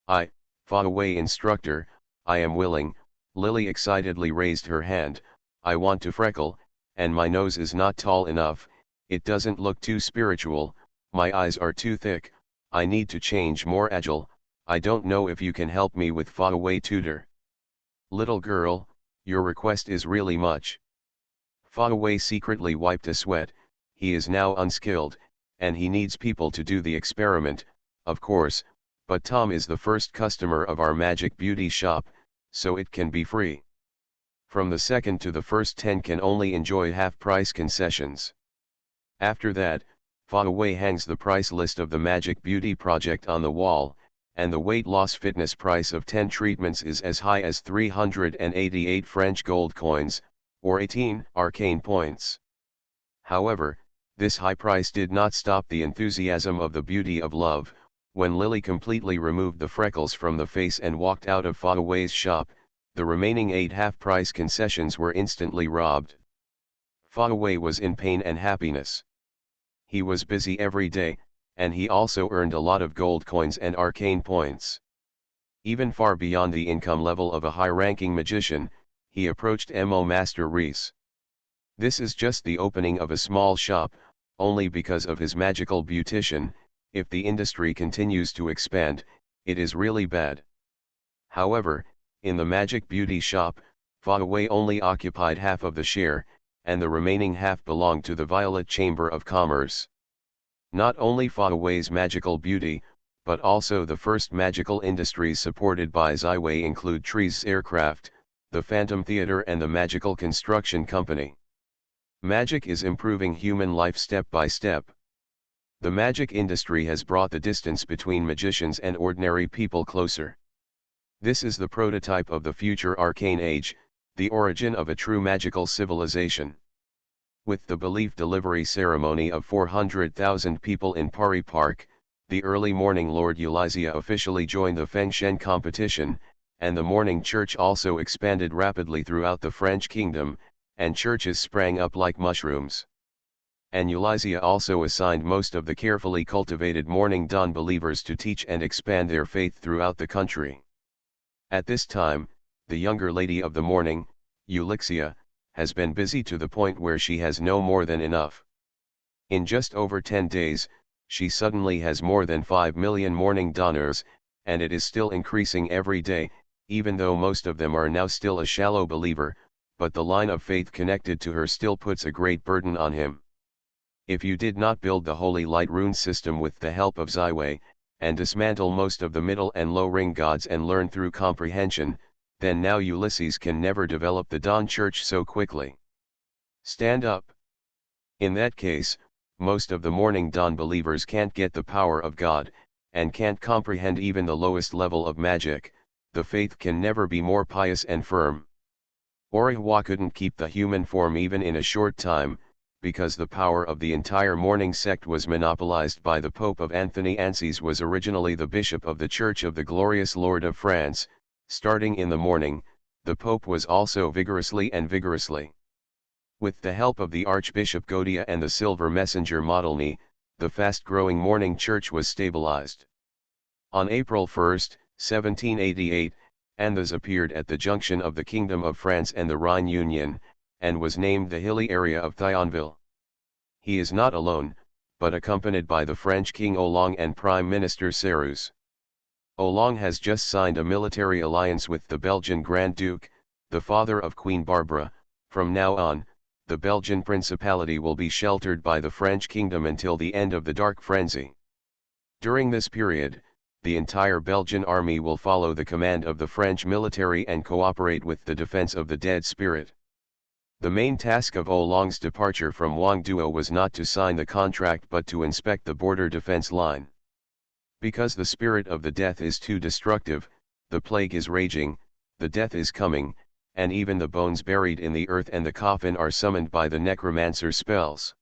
I, Fadaway instructor, I am willing. Lily excitedly raised her hand. I want to freckle, and my nose is not tall enough, it doesn't look too spiritual, my eyes are too thick, I need to change more agile, I don't know if you can help me with Fadaway tutor. Little girl, your request is really much. Fadaway secretly wiped a sweat, he is now unskilled, and he needs people to do the experiment, of course, but Tom is the first customer of our Magic Beauty Shop, so it can be free. From the second to the first 10 can only enjoy half-price concessions. After that, Fadaway hangs the price list of the Magic Beauty project on the wall, and the weight loss fitness price of 10 treatments is as high as 388 French gold coins, or 18 arcane points. However, this high price did not stop the enthusiasm of the beauty of love. When Lily completely removed the freckles from the face and walked out of Fadaway's shop, the remaining 8 half-price concessions were instantly robbed. Fadaway was in pain and happiness. He was busy every day, and he also earned a lot of gold coins and arcane points. Even far beyond the income level of a high-ranking magician, he approached Mo Master Reese. This is just the opening of a small shop, only because of his magical beautician. If the industry continues to expand, it is really bad. However, in the Magic Beauty Shop, Fadaway only occupied half of the share, and the remaining half belonged to the Violet Chamber of Commerce. Not only Fadaway's magical beauty, but also the first magical industries supported by Zyway include Trees Aircraft, the Phantom Theater and the Magical Construction Company. Magic is improving human life step by step. The magic industry has brought the distance between magicians and ordinary people closer. This is the prototype of the future Arcane Age, the origin of a true magical civilization. With the belief delivery ceremony of 400,000 people in Pari Park, the early morning Lord Eulizia officially joined the Feng Shen competition, and the morning church also expanded rapidly throughout the French kingdom, and churches sprang up like mushrooms. And Eulizia also assigned most of the carefully cultivated morning dawn believers to teach and expand their faith throughout the country. At this time, the younger lady of the morning, Eulixia, has been busy to the point where she has no more than enough. In just over 10 days, she suddenly has more than 5 million morning dawners, and it is still increasing every day, even though most of them are now still a shallow believer, but the line of faith connected to her still puts a great burden on him. If you did not build the Holy Light rune system with the help of Zyway, and dismantle most of the middle and low ring gods and learn through comprehension, then now Ulysses can never develop the Dawn Church so quickly. Stand up. In that case, most of the morning dawn believers can't get the power of God, and can't comprehend even the lowest level of magic. The faith can never be more pious and firm. Orihuwa couldn't keep the human form even in a short time, because the power of the entire mourning sect was monopolized by the Pope of Anthony Anses was originally the Bishop of the Church of the Glorious Lord of France. Starting in the morning, the Pope was also vigorously. With the help of the Archbishop Godia and the Silver Messenger Modelny, the fast-growing mourning church was stabilized. On April 1, 1788, Anthès appeared at the junction of the Kingdom of France and the Rhine Union, and was named the hilly area of Thionville. He is not alone, but accompanied by the French King Olong and Prime Minister Serrus. Olong has just signed a military alliance with the Belgian Grand Duke, the father of Queen Barbara. From now on, the Belgian Principality will be sheltered by the French kingdom until the end of the Dark Frenzy. During this period, the entire Belgian army will follow the command of the French military and cooperate with the defense of the dead spirit. The main task of Olong's departure from Wangduo was not to sign the contract but to inspect the border defense line. Because the spirit of the death is too destructive, the plague is raging, the death is coming, and even the bones buried in the earth and the coffin are summoned by the necromancer's spells.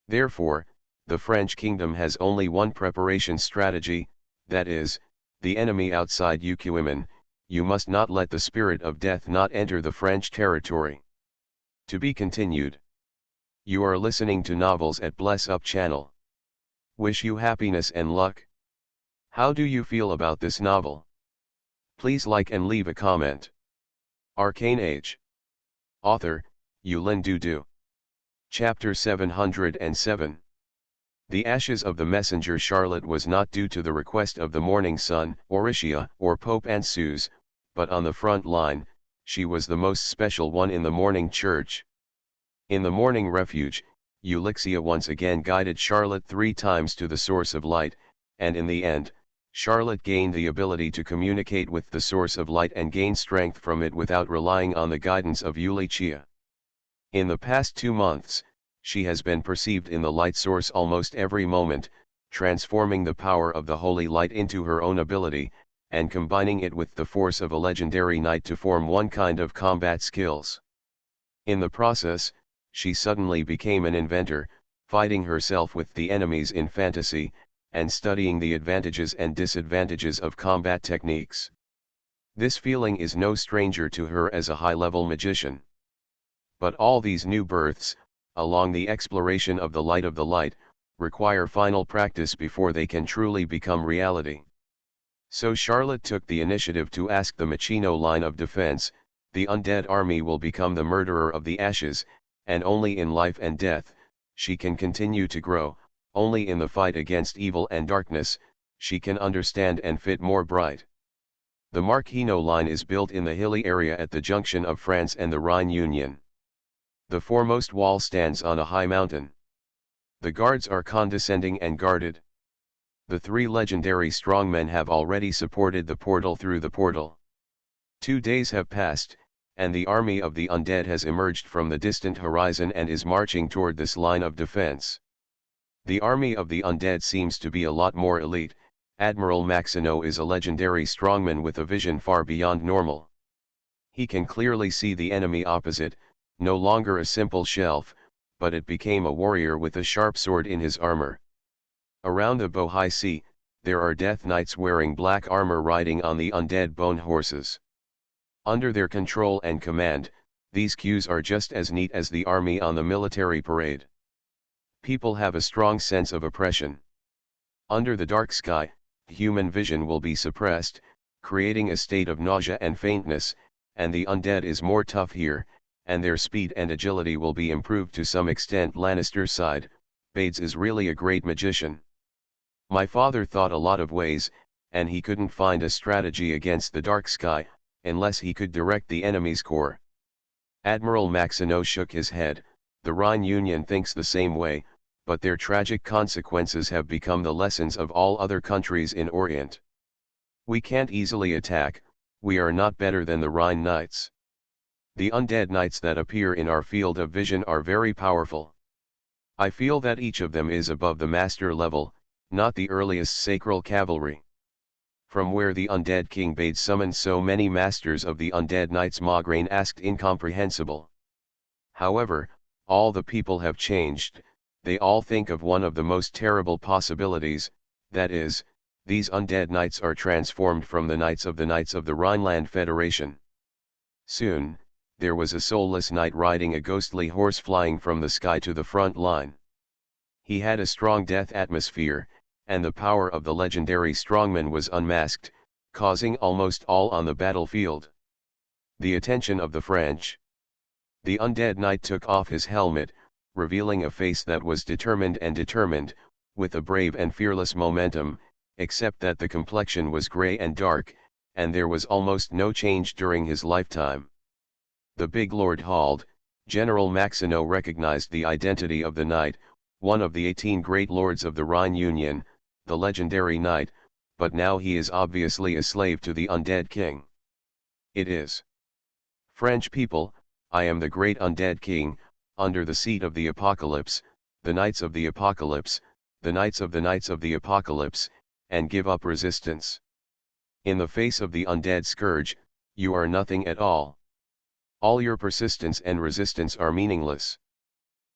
Therefore, the French kingdom has only one preparation strategy, that is, the enemy outside Yukuiman. You must not let the spirit of death not enter the French territory. To be continued. You are listening to Novels at Bless Up channel. Wish you happiness and luck. How do you feel about this novel? Please like and leave a comment. Arcane Age. Author, Yulin Dudu. Chapter 707. The ashes of the messenger Charlotte was not due to the request of the morning sun, Oritia, or Pope Ansus, but on the front line, she was the most special one in the morning church. In the morning refuge, Ulixia once again guided Charlotte 3 times to the source of light, and in the end, Charlotte gained the ability to communicate with the source of light and gain strength from it without relying on the guidance of Ulixia. In the past 2 months, she has been perceived in the light source almost every moment, transforming the power of the holy light into her own ability, and combining it with the force of a legendary knight to form one kind of combat skills. In the process, she suddenly became an inventor, fighting herself with the enemies in fantasy, and studying the advantages and disadvantages of combat techniques. This feeling is no stranger to her as a high-level magician. But all these new births, along the exploration of the light, require final practice before they can truly become reality. So Charlotte took the initiative to ask the Machino line of defense. The undead army will become the murderer of the ashes, and only in life and death, she can continue to grow. Only in the fight against evil and darkness, she can understand and fit more bright. The Marquino line is built in the hilly area at the junction of France and the Rhine Union. The foremost wall stands on a high mountain. The guards are condescending and guarded. The 3 legendary strongmen have already supported the portal through the portal. 2 days have passed, and the army of the undead has emerged from the distant horizon and is marching toward this line of defense. The army of the undead seems to be a lot more elite. Admiral Maxino is a legendary strongman with a vision far beyond normal. He can clearly see the enemy opposite, no longer a simple shelf, but it became a warrior with a sharp sword in his armor. Around the Bohai Sea, there are death knights wearing black armor riding on the undead bone horses. Under their control and command, these queues are just as neat as the army on the military parade. People have a strong sense of oppression. Under the dark sky, human vision will be suppressed, creating a state of nausea and faintness, and the undead is more tough here, and their speed and agility will be improved to some extent. Lannister sighed, Bades is really a great magician. My father thought a lot of ways, and he couldn't find a strategy against the dark sky, unless he could direct the enemy's corps. Admiral Maxino shook his head. The Rhine Union thinks the same way, but their tragic consequences have become the lessons of all other countries in Orient. We can't easily attack, we are not better than the Rhine Knights. The undead knights that appear in our field of vision are very powerful. I feel that each of them is above the master level, not the earliest sacral cavalry. From where the undead king bade summon so many masters of the undead knights, Mograine asked, incomprehensible. However, All the people have changed, they all think of one of the most terrible possibilities, that is, these undead knights are transformed from the Knights of the Rhineland Federation. Soon, there was a soulless knight riding a ghostly horse flying from the sky to the front line. He had a strong death atmosphere, and the power of the legendary strongman was unmasked, causing almost all on the battlefield the attention of the French. The undead knight took off his helmet, revealing a face that was determined, with a brave and fearless momentum, except that the complexion was grey and dark, and there was almost no change during his lifetime. The big Lord Hald, General Maxineau, recognized the identity of the knight, one of the 18 great lords of the Rhine Union, the legendary knight, but now he is obviously a slave to the undead king. It is. French people, I am the great undead king, under the seat of the apocalypse, the knights of the apocalypse, the knights of the apocalypse, and give up resistance. In the face of the undead scourge, you are nothing at all. All your persistence and resistance are meaningless.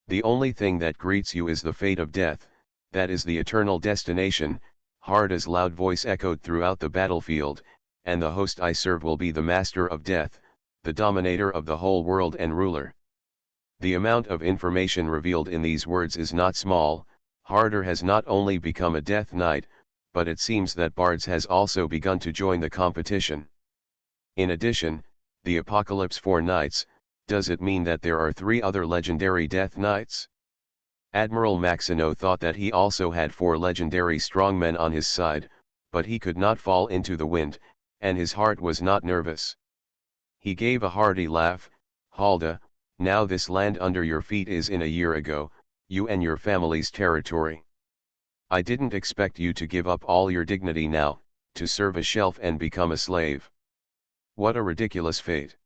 The only thing that greets you is the fate of death, that is the eternal destination. Hard's loud voice echoed throughout the battlefield, and the host I serve will be the master of death, the dominator of the whole world and ruler. The amount of information revealed in these words is not small. Harder has not only become a death knight, but it seems that Bards has also begun to join the competition. In addition, the Apocalypse 4 knights, does it mean that there are 3 other legendary death knights? Admiral Maxineau thought that he also had 4 legendary strongmen on his side, but he could not fall into the wind, and his heart was not nervous. He gave a hearty laugh. Halda, now this land under your feet is in a year ago, you and your family's territory. I didn't expect you to give up all your dignity now, to serve a shelf and become a slave. What a ridiculous fate.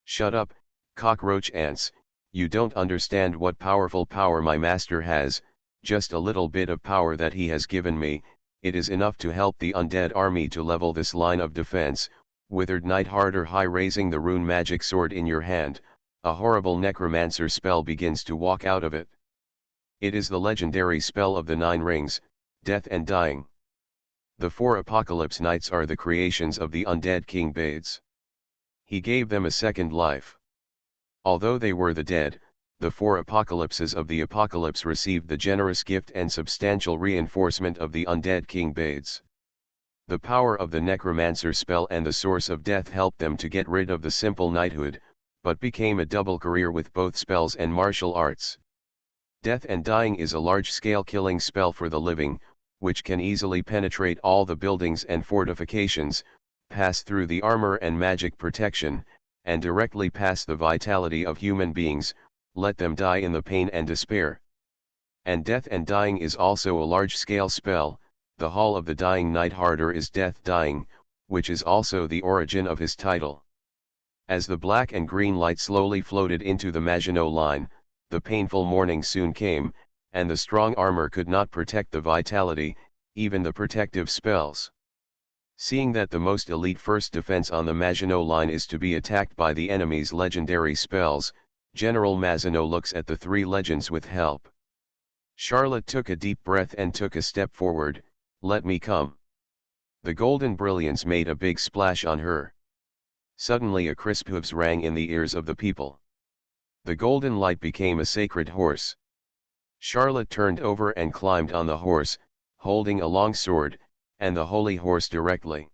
Shut up, cockroach ants, you don't understand what powerful power my master has, just a little bit of power that he has given me, it is enough to help the undead army to level this line of defense. Withered Knight Harder High, raising the rune magic sword in your hand, a horrible necromancer spell begins to walk out of it. It is the legendary spell of the 9 rings, death and dying. The 4 Apocalypse Knights are the creations of the undead King Bades. He gave them a second life. Although they were the dead, the 4 apocalypses of the apocalypse received the generous gift and substantial reinforcement of the undead King Bades. The power of the necromancer spell and the source of death helped them to get rid of the simple knighthood, but became a double career with both spells and martial arts. Death and dying is a large-scale killing spell for the living, which can easily penetrate all the buildings and fortifications, pass through the armor and magic protection, and directly pass the vitality of human beings, let them die in the pain and despair. And death and dying is also a large-scale spell. The Hall of the Dying Knight Harder is death dying, which is also the origin of his title. As the black and green light slowly floated into the Maginot Line, the painful morning soon came, and the strong armor could not protect the vitality, even the protective spells. Seeing that the most elite first defense on the Maginot Line is to be attacked by the enemy's legendary spells, General Maginot looks at the 3 legends with help. Charlotte took a deep breath and took a step forward. Let me come. The golden brilliance made a big splash on her. Suddenly a crisp hooves rang in the ears of the people. The golden light became a sacred horse. Charlotte turned over and climbed on the horse, holding a long sword, and the holy horse directly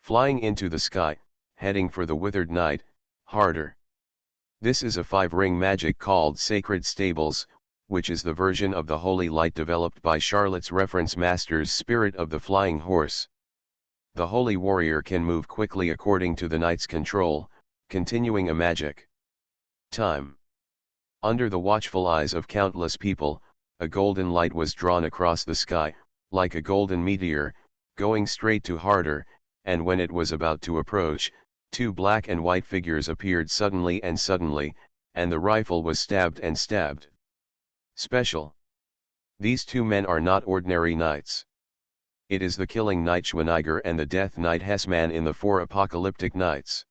flying into the sky, heading for the withered knight, Harder. This is a 5-ring magic called Sacred Stables, which is the version of the holy light developed by Charlotte's reference master's Spirit of the Flying Horse. The holy warrior can move quickly according to the knight's control, continuing a magic time. Under the watchful eyes of countless people, a golden light was drawn across the sky, like a golden meteor, going straight to Harder, and when it was about to approach, 2 black and white figures appeared suddenly, and the rifle was stabbed and stabbed. Special. These 2 men are not ordinary knights. It is the killing knight Schweineiger and the death knight Hessman in the 4 apocalyptic knights.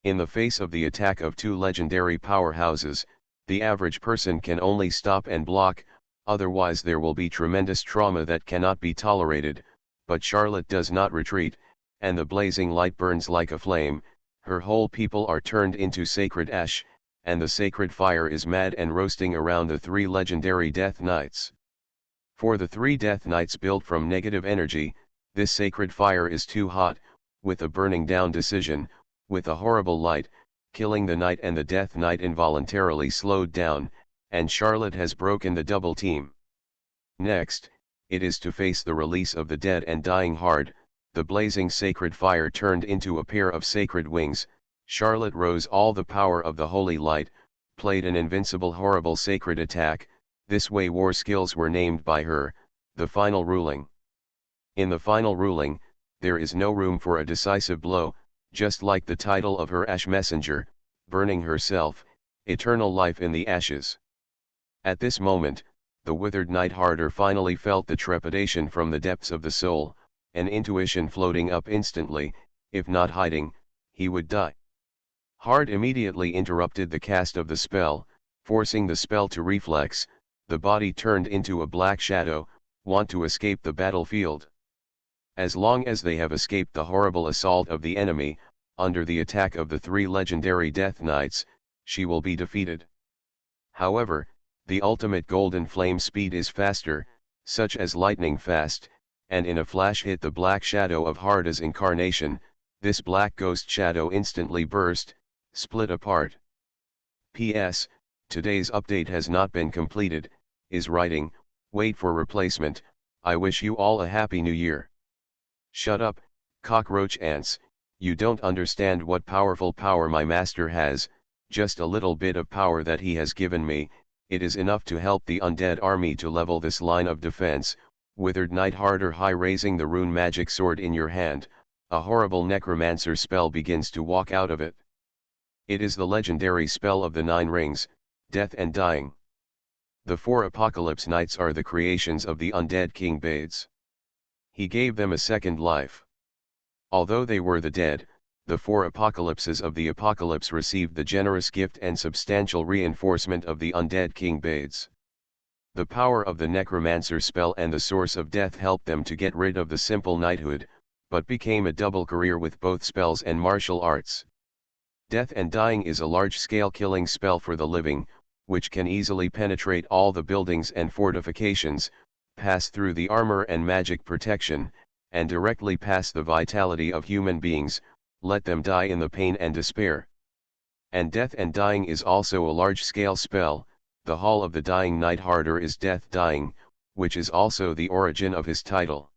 In the face of the attack of 2 legendary powerhouses, the average person can only stop and block, otherwise there will be tremendous trauma that cannot be tolerated, but Charlotte does not retreat, and the blazing light burns like a flame, her whole people are turned into sacred ash, and the sacred fire is mad and roasting around the 3 legendary Death Knights. For the 3 Death Knights built from negative energy, this sacred fire is too hot, with a burning down decision, with a horrible light, killing the Knight, and the Death Knight involuntarily slowed down, and Charlotte has broken the double team. Next, it is to face the release of the dead and dying hard. The blazing sacred fire turned into a pair of sacred wings. Charlotte rose all the power of the holy light, played an invincible horrible sacred attack. This way war skills were named by her, the final ruling. In the final ruling, there is no room for a decisive blow, just like the title of her Ash Messenger, burning herself, eternal life in the ashes. At this moment, the withered Knight Harder finally felt the trepidation from the depths of the soul, an intuition floating up instantly, if not hiding, he would die. Hard immediately interrupted the cast of the spell, forcing the spell to reflex. The body turned into a black shadow, want to escape the battlefield. As long as they have escaped the horrible assault of the enemy, under the attack of the 3 legendary Death Knights, she will be defeated. However, the ultimate golden flame speed is faster, such as lightning fast, and in a flash hit the black shadow of Harda's incarnation. This black ghost shadow instantly burst, split apart. P.S. Today's update has not been completed, is writing, wait for replacement. I wish you all a happy new year. Shut up, cockroach ants, you don't understand what powerful power my master has, just a little bit of power that he has given me, it is enough to help the undead army to level this line of defense. Withered Knight Harder high, raising the rune magic sword in your hand, a horrible necromancer spell begins to walk out of it. It is the legendary spell of the 9 rings, death and dying. The 4 Apocalypse Knights are the creations of the undead King Bades. He gave them a second life. Although they were the dead, the 4 apocalypses of the apocalypse received the generous gift and substantial reinforcement of the undead King Bades. The power of the necromancer spell and the source of death helped them to get rid of the simple knighthood, but became a double career with both spells and martial arts. Death and dying is a large-scale killing spell for the living, which can easily penetrate all the buildings and fortifications, pass through the armor and magic protection, and directly pass the vitality of human beings, let them die in the pain and despair. And death and dying is also a large-scale spell. The Hall of the Dying Knight Harder is Death Dying, which is also the origin of his title.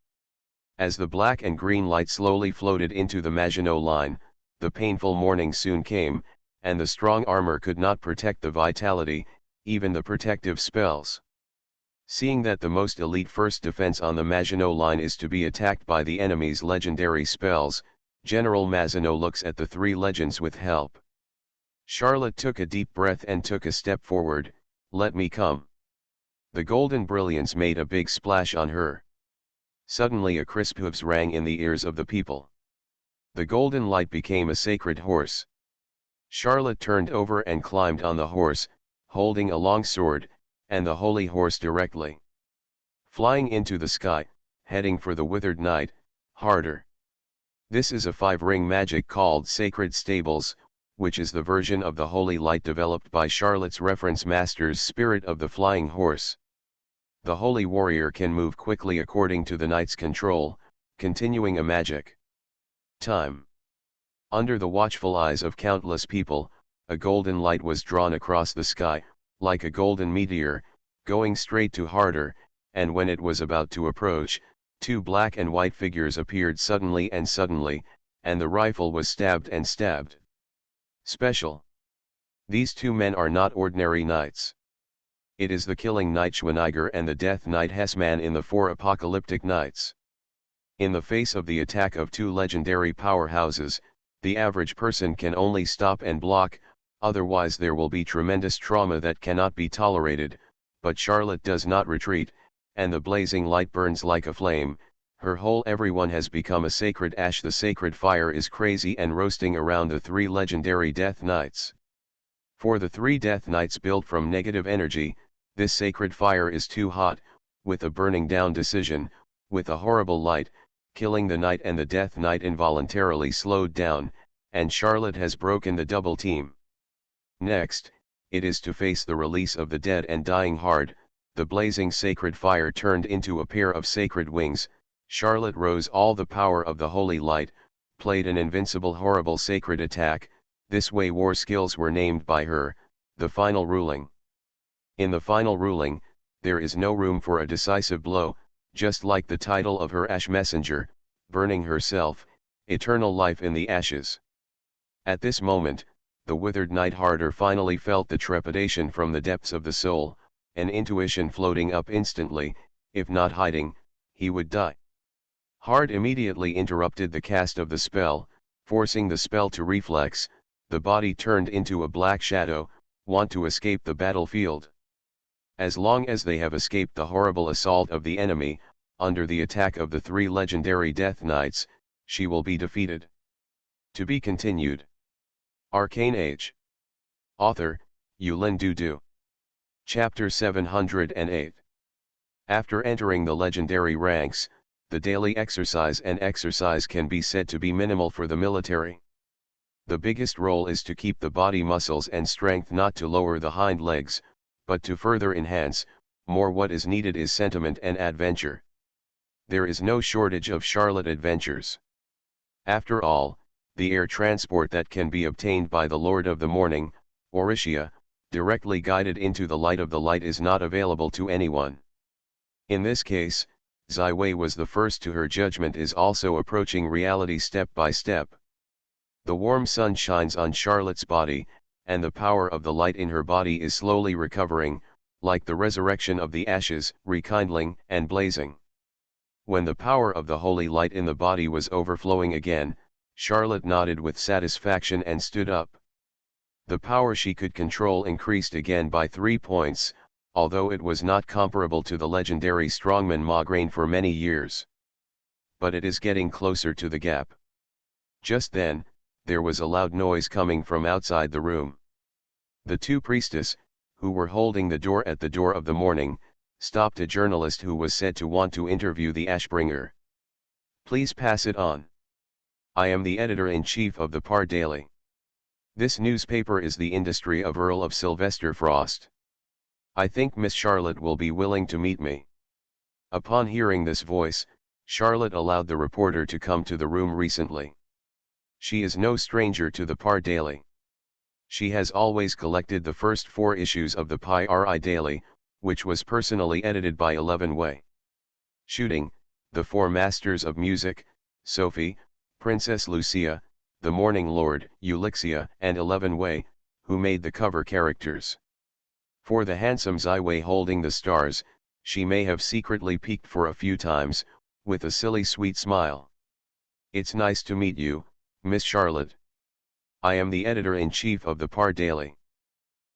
As the black and green light slowly floated into the Maginot Line, the painful morning soon came, and the strong armor could not protect the vitality, even the protective spells. Seeing that the most elite first defense on the Maginot Line is to be attacked by the enemy's legendary spells, General Maginot looks at the 3 legends with help. Charlotte took a deep breath and took a step forward. Let me come. The golden brilliance made a big splash on her. Suddenly a crisp hooves rang in the ears of the people. The golden light became a sacred horse. Charlotte turned over and climbed on the horse, holding a long sword, and the holy horse directly flying into the sky, heading for the withered Knight Harder. This is a 5-ring magic called Sacred Stables, which is the version of the holy light developed by Charlotte's reference master's Spirit of the Flying Horse. The holy warrior can move quickly according to the knight's control, continuing a magic time. Under the watchful eyes of countless people, a golden light was drawn across the sky, like a golden meteor, going straight to Harder, and when it was about to approach, 2 black and white figures appeared suddenly, and the rifle was stabbed and stabbed. Special. These 2 men are not ordinary knights. It is the killing Knight Schweineiger and the death Knight Hessman in the 4 apocalyptic knights. In the face of the attack of 2 legendary powerhouses, the average person can only stop and block, otherwise there will be tremendous trauma that cannot be tolerated, but Charlotte does not retreat, and the blazing light burns like a flame. Her whole everyone has become a sacred ash. The sacred fire is crazy and roasting around the 3 legendary Death Knights. For the 3 Death Knights built from negative energy, this sacred fire is too hot, with a burning down decision, with a horrible light, killing the knight, and the Death Knight involuntarily slowed down, and Charlotte has broken the double team. Next, it is to face the release of the dead and dying hard. The blazing sacred fire turned into a pair of sacred wings. Charlotte rose all the power of the holy light, played an invincible horrible sacred attack. This way war skills were named by her, the final ruling. In the final ruling, there is no room for a decisive blow, just like the title of her ash messenger, burning herself, eternal life in the ashes. At this moment, the withered knight harder finally felt the trepidation from the depths of the soul, an intuition floating up instantly, if not hiding, he would die. Hard immediately interrupted the cast of the spell, forcing the spell to reflex. The body turned into a black shadow, want to escape the battlefield. As long as they have escaped the horrible assault of the enemy, under the attack of the 3 legendary Death Knights, she will be defeated. To be continued. Arcane Age. Author, Yulin Dudu. Chapter 708. After entering the legendary ranks, the daily exercise can be said to be minimal for the military. The biggest role is to keep the body muscles and strength, not to lower the hind legs, but to further enhance. More what is needed is sentiment and adventure. There is no shortage of Charlotte adventures. After all, the air transport that can be obtained by the Lord of the Morning, Oritia, directly guided into the light of the light, is not available to anyone. In this case, Ziwei was the first to her judgment, is also approaching reality step by step. The warm sun shines on Charlotte's body, and the power of the light in her body is slowly recovering, like the resurrection of the ashes, rekindling and blazing. When the power of the holy light in the body was overflowing again, Charlotte nodded with satisfaction and stood up. The power she could control increased again by 3 points, although it was not comparable to the legendary strongman Mograine for many years. But it is getting closer to the gap. Just then, there was a loud noise coming from outside the room. The 2 priestess, who were holding the door at the door of the morning, stopped a journalist who was said to want to interview the Ashbringer. Please pass it on. I am the editor-in-chief of the Par Daily. This newspaper is the industry of Earl of Sylvester Frost. I think Miss Charlotte will be willing to meet me. Upon hearing this voice, Charlotte allowed the reporter to come to the room recently. She is no stranger to the Par Daily. She has always collected the first 4 issues of the Pi Daily, which was personally edited by 11 Wei. Shooting, the 4 Masters of Music, Sophie, Princess Lucia, the Morning Lord, Ulixia, and 11 Wei, who made the cover characters. For the handsome Ziwei holding the stars, she may have secretly peeked for a few times, with a silly sweet smile. It's nice to meet you, Miss Charlotte. I am the editor-in-chief of the Par Daily.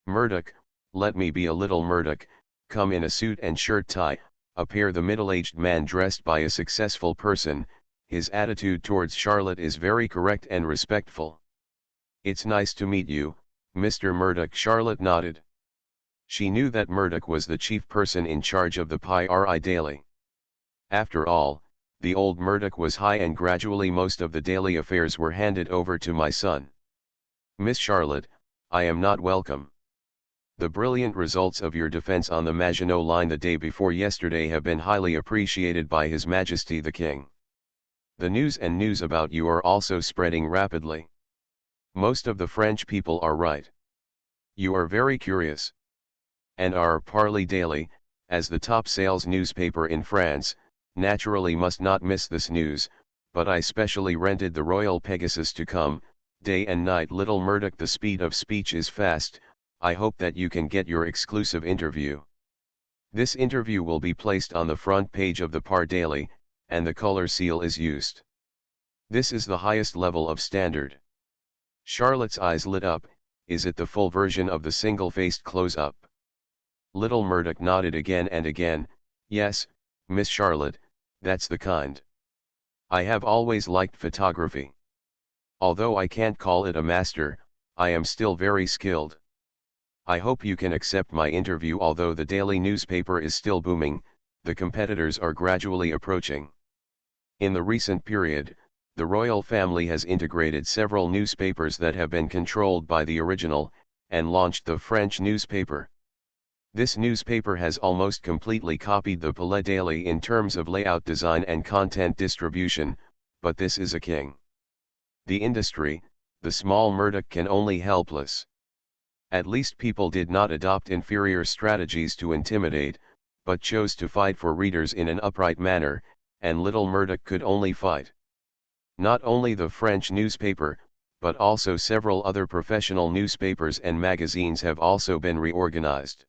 Murdoch, let me be a little Murdoch, come in a suit and shirt tie, appear the middle-aged man dressed by a successful person. His attitude towards Charlotte is very correct and respectful. It's nice to meet you, Mr. Murdoch. Charlotte nodded. She knew that Murdoch was the chief person in charge of the Pi Daily. After all, the old Murdoch was high, and gradually most of the daily affairs were handed over to my son. Miss Charlotte, I am not welcome. The brilliant results of your defense on the Maginot Line the day before yesterday have been highly appreciated by His Majesty the King. The news about you are also spreading rapidly. Most of the French people are right. You are very curious. And our Parley Daily, as the top sales newspaper in France, naturally must not miss this news, but I specially rented the Royal Pegasus to come, day and night. Little Murdoch, the speed of speech is fast. I hope that you can get your exclusive interview. This interview will be placed on the front page of the Par Daily, and the color seal is used. This is the highest level of standard. Charlotte's eyes lit up. Is it the full version of the single-faced close-up? Little Murdoch nodded again and again. Yes, Miss Charlotte, that's the kind. I have always liked photography. Although I can't call it a master, I am still very skilled. I hope you can accept my interview. Although the daily newspaper is still booming, the competitors are gradually approaching. In the recent period, the royal family has integrated several newspapers that have been controlled by the original, and launched the French newspaper. This newspaper has almost completely copied the Palais Daily in terms of layout, design and content distribution, but this is a king. The industry, the small Murdoch, can only helpless. At least people did not adopt inferior strategies to intimidate, but chose to fight for readers in an upright manner, and little Murdoch could only fight. Not only the French newspaper, but also several other professional newspapers and magazines have also been reorganized.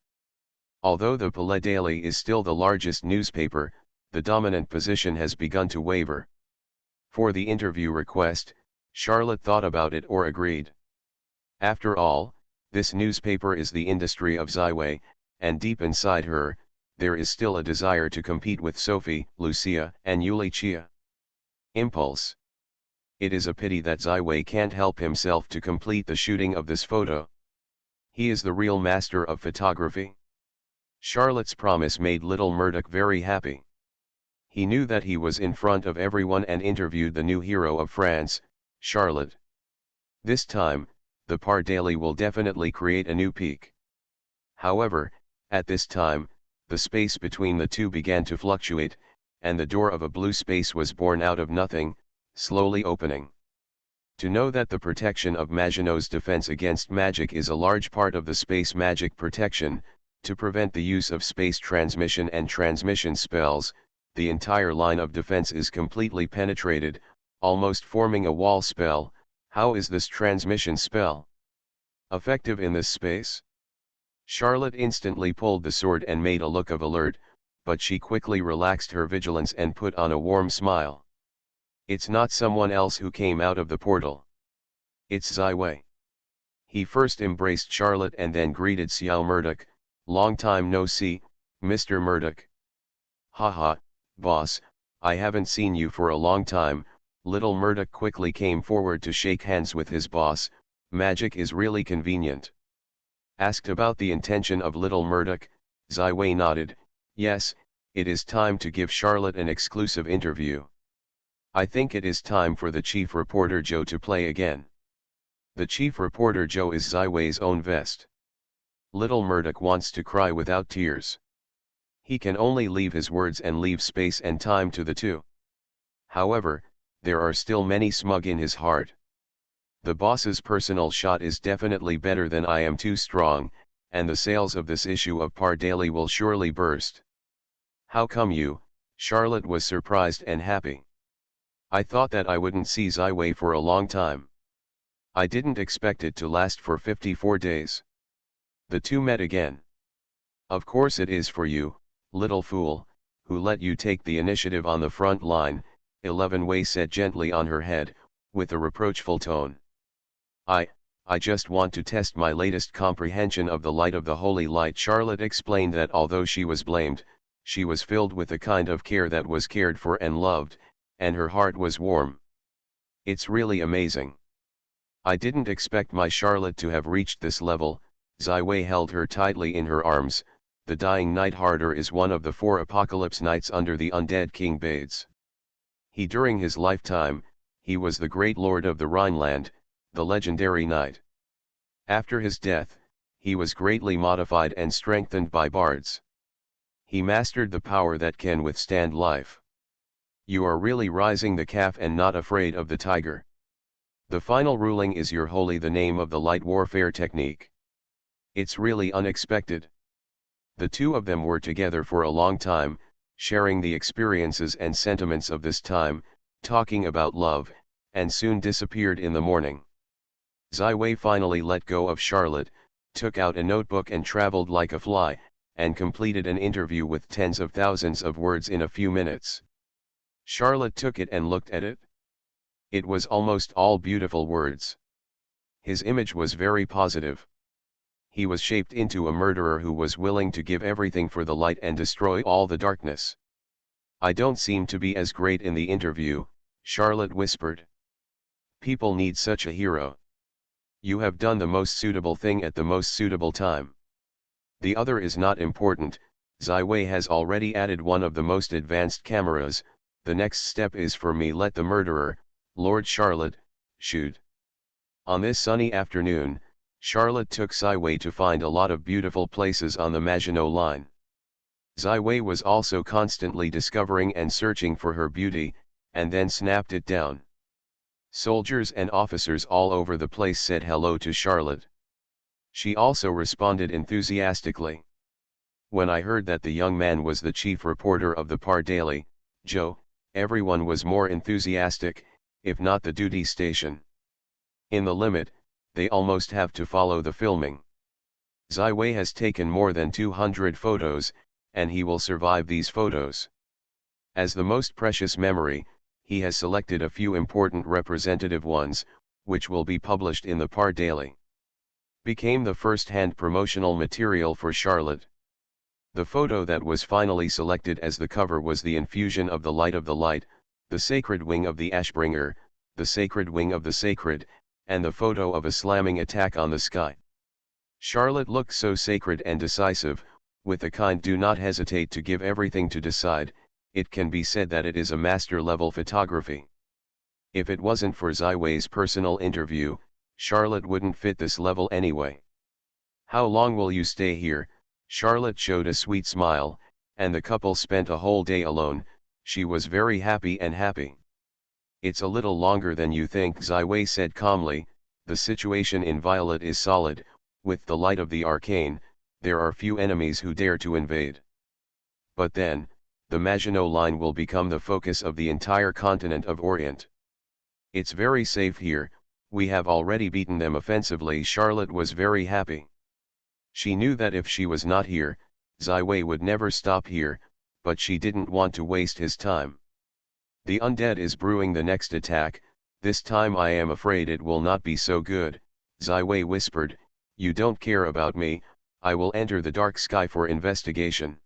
Although the Palais Daily is still the largest newspaper, the dominant position has begun to waver. For the interview request, Charlotte thought about it or agreed. After all, this newspaper is the industry of Ziwei, and deep inside her, there is still a desire to compete with Sophie, Lucia, and Yulichia. Impulse. It is a pity that Ziwei can't help himself to complete the shooting of this photo. He is the real master of photography. Charlotte's promise made little Murdoch very happy. He knew that he was in front of everyone and interviewed the new hero of France, Charlotte. This time, the Par Daily will definitely create a new peak. However, at this time, the space between the two began to fluctuate, and the door of a blue space was born out of nothing, slowly opening. To know that the protection of Maginot's defense against magic is a large part of the space magic protection, to prevent the use of space transmission and transmission spells, the entire line of defense is completely penetrated, almost forming a wall spell. How is this transmission spell effective in this space? Charlotte instantly pulled the sword and made a look of alert, but she quickly relaxed her vigilance and put on a warm smile. It's not someone else who came out of the portal. It's Ziwei. He first embraced Charlotte and then greeted Xiao Murdoch. Long time no see, Mr. Murdoch. Haha, boss, I haven't seen you for a long time. Little Murdoch quickly came forward to shake hands with his boss. Magic is really convenient. Asked about the intention of little Murdoch, Ziwei nodded. Yes, it is time to give Charlotte an exclusive interview. I think it is time for the chief reporter Joe to play again. The chief reporter Joe is Ziwei's own vest. Little Murdoch wants to cry without tears. He can only leave his words and leave space and time to the two. However, there are still many smug in his heart. The boss's personal shot is definitely better than I am too strong, and the sales of this issue of Par Daily will surely burst. How come you? Charlotte was surprised and happy. I thought that I wouldn't see Ziwei for a long time. I didn't expect it to last for 54 days. The two met again. Of course it is for you, little fool, who let you take the initiative on the front line, 11 Wei said gently on her head, with a reproachful tone. I just want to test my latest comprehension of the light of the holy light. Charlotte explained that although she was blamed, she was filled with a kind of care that was cared for and loved, and her heart was warm. It's really amazing. I didn't expect my Charlotte to have reached this level. Ziwei held her tightly in her arms. The dying knight Harder is one of the 4 apocalypse knights under the undead King Bades. During his lifetime, he was the great lord of the Rhineland, the legendary knight. After his death, he was greatly modified and strengthened by bards. He mastered the power that can withstand life. You are really rising the calf and not afraid of the tiger. The final ruling is your holy, the name of the light warfare technique. It's really unexpected. The two of them were together for a long time, sharing the experiences and sentiments of this time, talking about love, and soon disappeared in the morning. Ziwei finally let go of Charlotte, took out a notebook and traveled like a fly, and completed an interview with tens of thousands of words in a few minutes. Charlotte took it and looked at it. It was almost all beautiful words. His image was very positive. He was shaped into a murderer who was willing to give everything for the light and destroy all the darkness. I don't seem to be as great in the interview, Charlotte whispered. People need such a hero. You have done the most suitable thing at the most suitable time. The other is not important. Ziwei has already added one of the most advanced cameras. The next step is for me let the murderer, Lord Charlotte, shoot. On this sunny afternoon, Charlotte took Ziwei to find a lot of beautiful places on the Maginot Line. Ziwei was also constantly discovering and searching for her beauty, and then snapped it down. Soldiers and officers all over the place said hello to Charlotte. She also responded enthusiastically. When I heard that the young man was the chief reporter of the Par Daily, Joe, everyone was more enthusiastic, if not the duty station. In the limit, they almost have to follow the filming. Ziwei has taken more than 200 photos, and he will survive these photos. As the most precious memory, he has selected a few important representative ones, which will be published in the Par Daily. Became the first-hand promotional material for Charlotte. The photo that was finally selected as the cover was the infusion of the light, the sacred wing of the Ashbringer, the sacred wing of the sacred, and the photo of a slamming attack on the sky. Charlotte looked so sacred and decisive, with the kind do not hesitate to give everything to decide. It can be said that it is a master-level photography. If it wasn't for Ziwei's personal interview, Charlotte wouldn't fit this level anyway. How long will you stay here? Charlotte showed a sweet smile, and the couple spent a whole day alone. She was very happy and happy. It's a little longer than you think, Ziwei said calmly. The situation in Violet is solid. With the light of the arcane, there are few enemies who dare to invade. But then, the Maginot Line will become the focus of the entire continent of Orient. It's very safe here. We have already beaten them offensively. Charlotte was very happy. She knew that if she was not here, Ziwei would never stop here, but she didn't want to waste his time. The undead is brewing the next attack. This time I am afraid it will not be so good, Ziwei whispered. You don't care about me. I will enter the dark sky for investigation.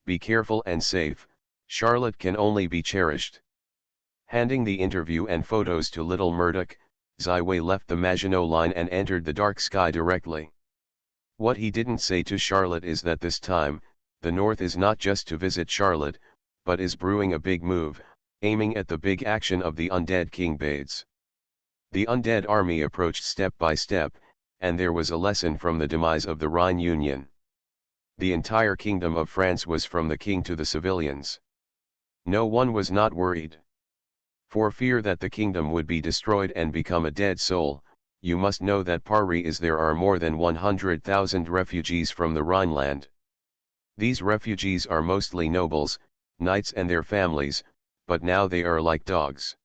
Be careful and safe. Charlotte can only be cherished. Handing the interview and photos to little Murdoch, Ziwei left the Maginot Line and entered the dark sky directly. What he didn't say to Charlotte is that this time, the North is not just to visit Charlotte, but is brewing a big move, aiming at the big action of the undead King Bades. The undead army approached step by step, and there was a lesson from the demise of the Rhine Union. The entire kingdom of France was from the king to the civilians. No one was not worried. For fear that the kingdom would be destroyed and become a dead soul, you must know that Paris there are more than 100,000 refugees from the Rhineland. These refugees are mostly nobles, knights and their families, but now they are like dogs.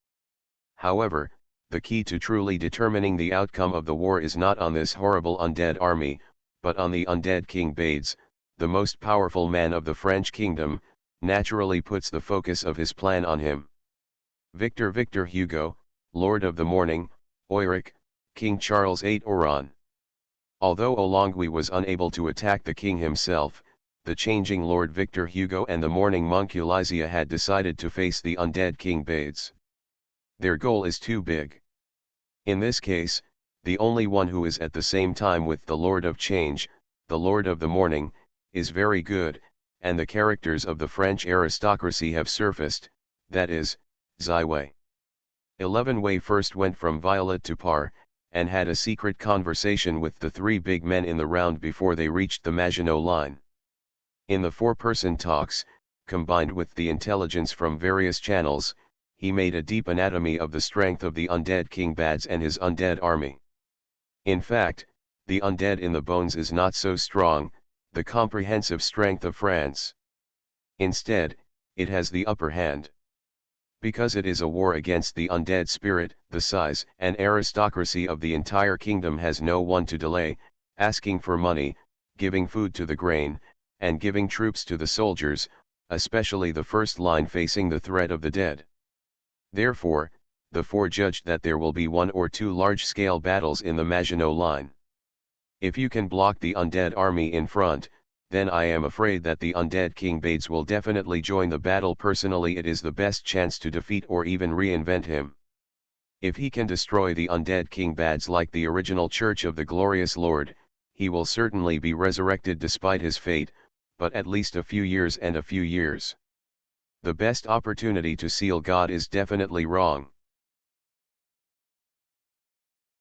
However, the key to truly determining the outcome of the war is not on this horrible undead army, but on the undead King Bades, the most powerful man of the French kingdom, naturally puts the focus of his plan on him. Victor Hugo, Lord of the Morning, Oiric, King Charles VIII Oran. Although Olongui was unable to attack the king himself, the changing Lord Victor Hugo and the mourning monk Eulizia had decided to face the undead King Bades. Their goal is too big. In this case, the only one who is at the same time with the Lord of Change, the Lord of the Morning, is very good, and the characters of the French aristocracy have surfaced, that is, Ziwei. 11 Wei first went from Violet to Par, and had a secret conversation with the three big men in the round before they reached the Maginot Line. In the four-person talks, combined with the intelligence from various channels, he made a deep anatomy of the strength of the undead King Bades and his undead army. In fact, the undead in the bones is not so strong, the comprehensive strength of France. Instead, it has the upper hand. Because it is a war against the undead spirit, the size and aristocracy of the entire kingdom has no one to delay, asking for money, giving food to the grain, and giving troops to the soldiers, especially the first line facing the threat of the dead. Therefore, the four judged that there will be 1 or 2 large-scale battles in the Maginot Line. If you can block the undead army in front, then I am afraid that the undead King Bades will definitely join the battle. Personally, it is the best chance to defeat or even reinvent him. If he can destroy the undead king bads like the original Church of the Glorious Lord, he will certainly be resurrected despite his fate, but at least a few years and a few years. The best opportunity to seal God is definitely wrong.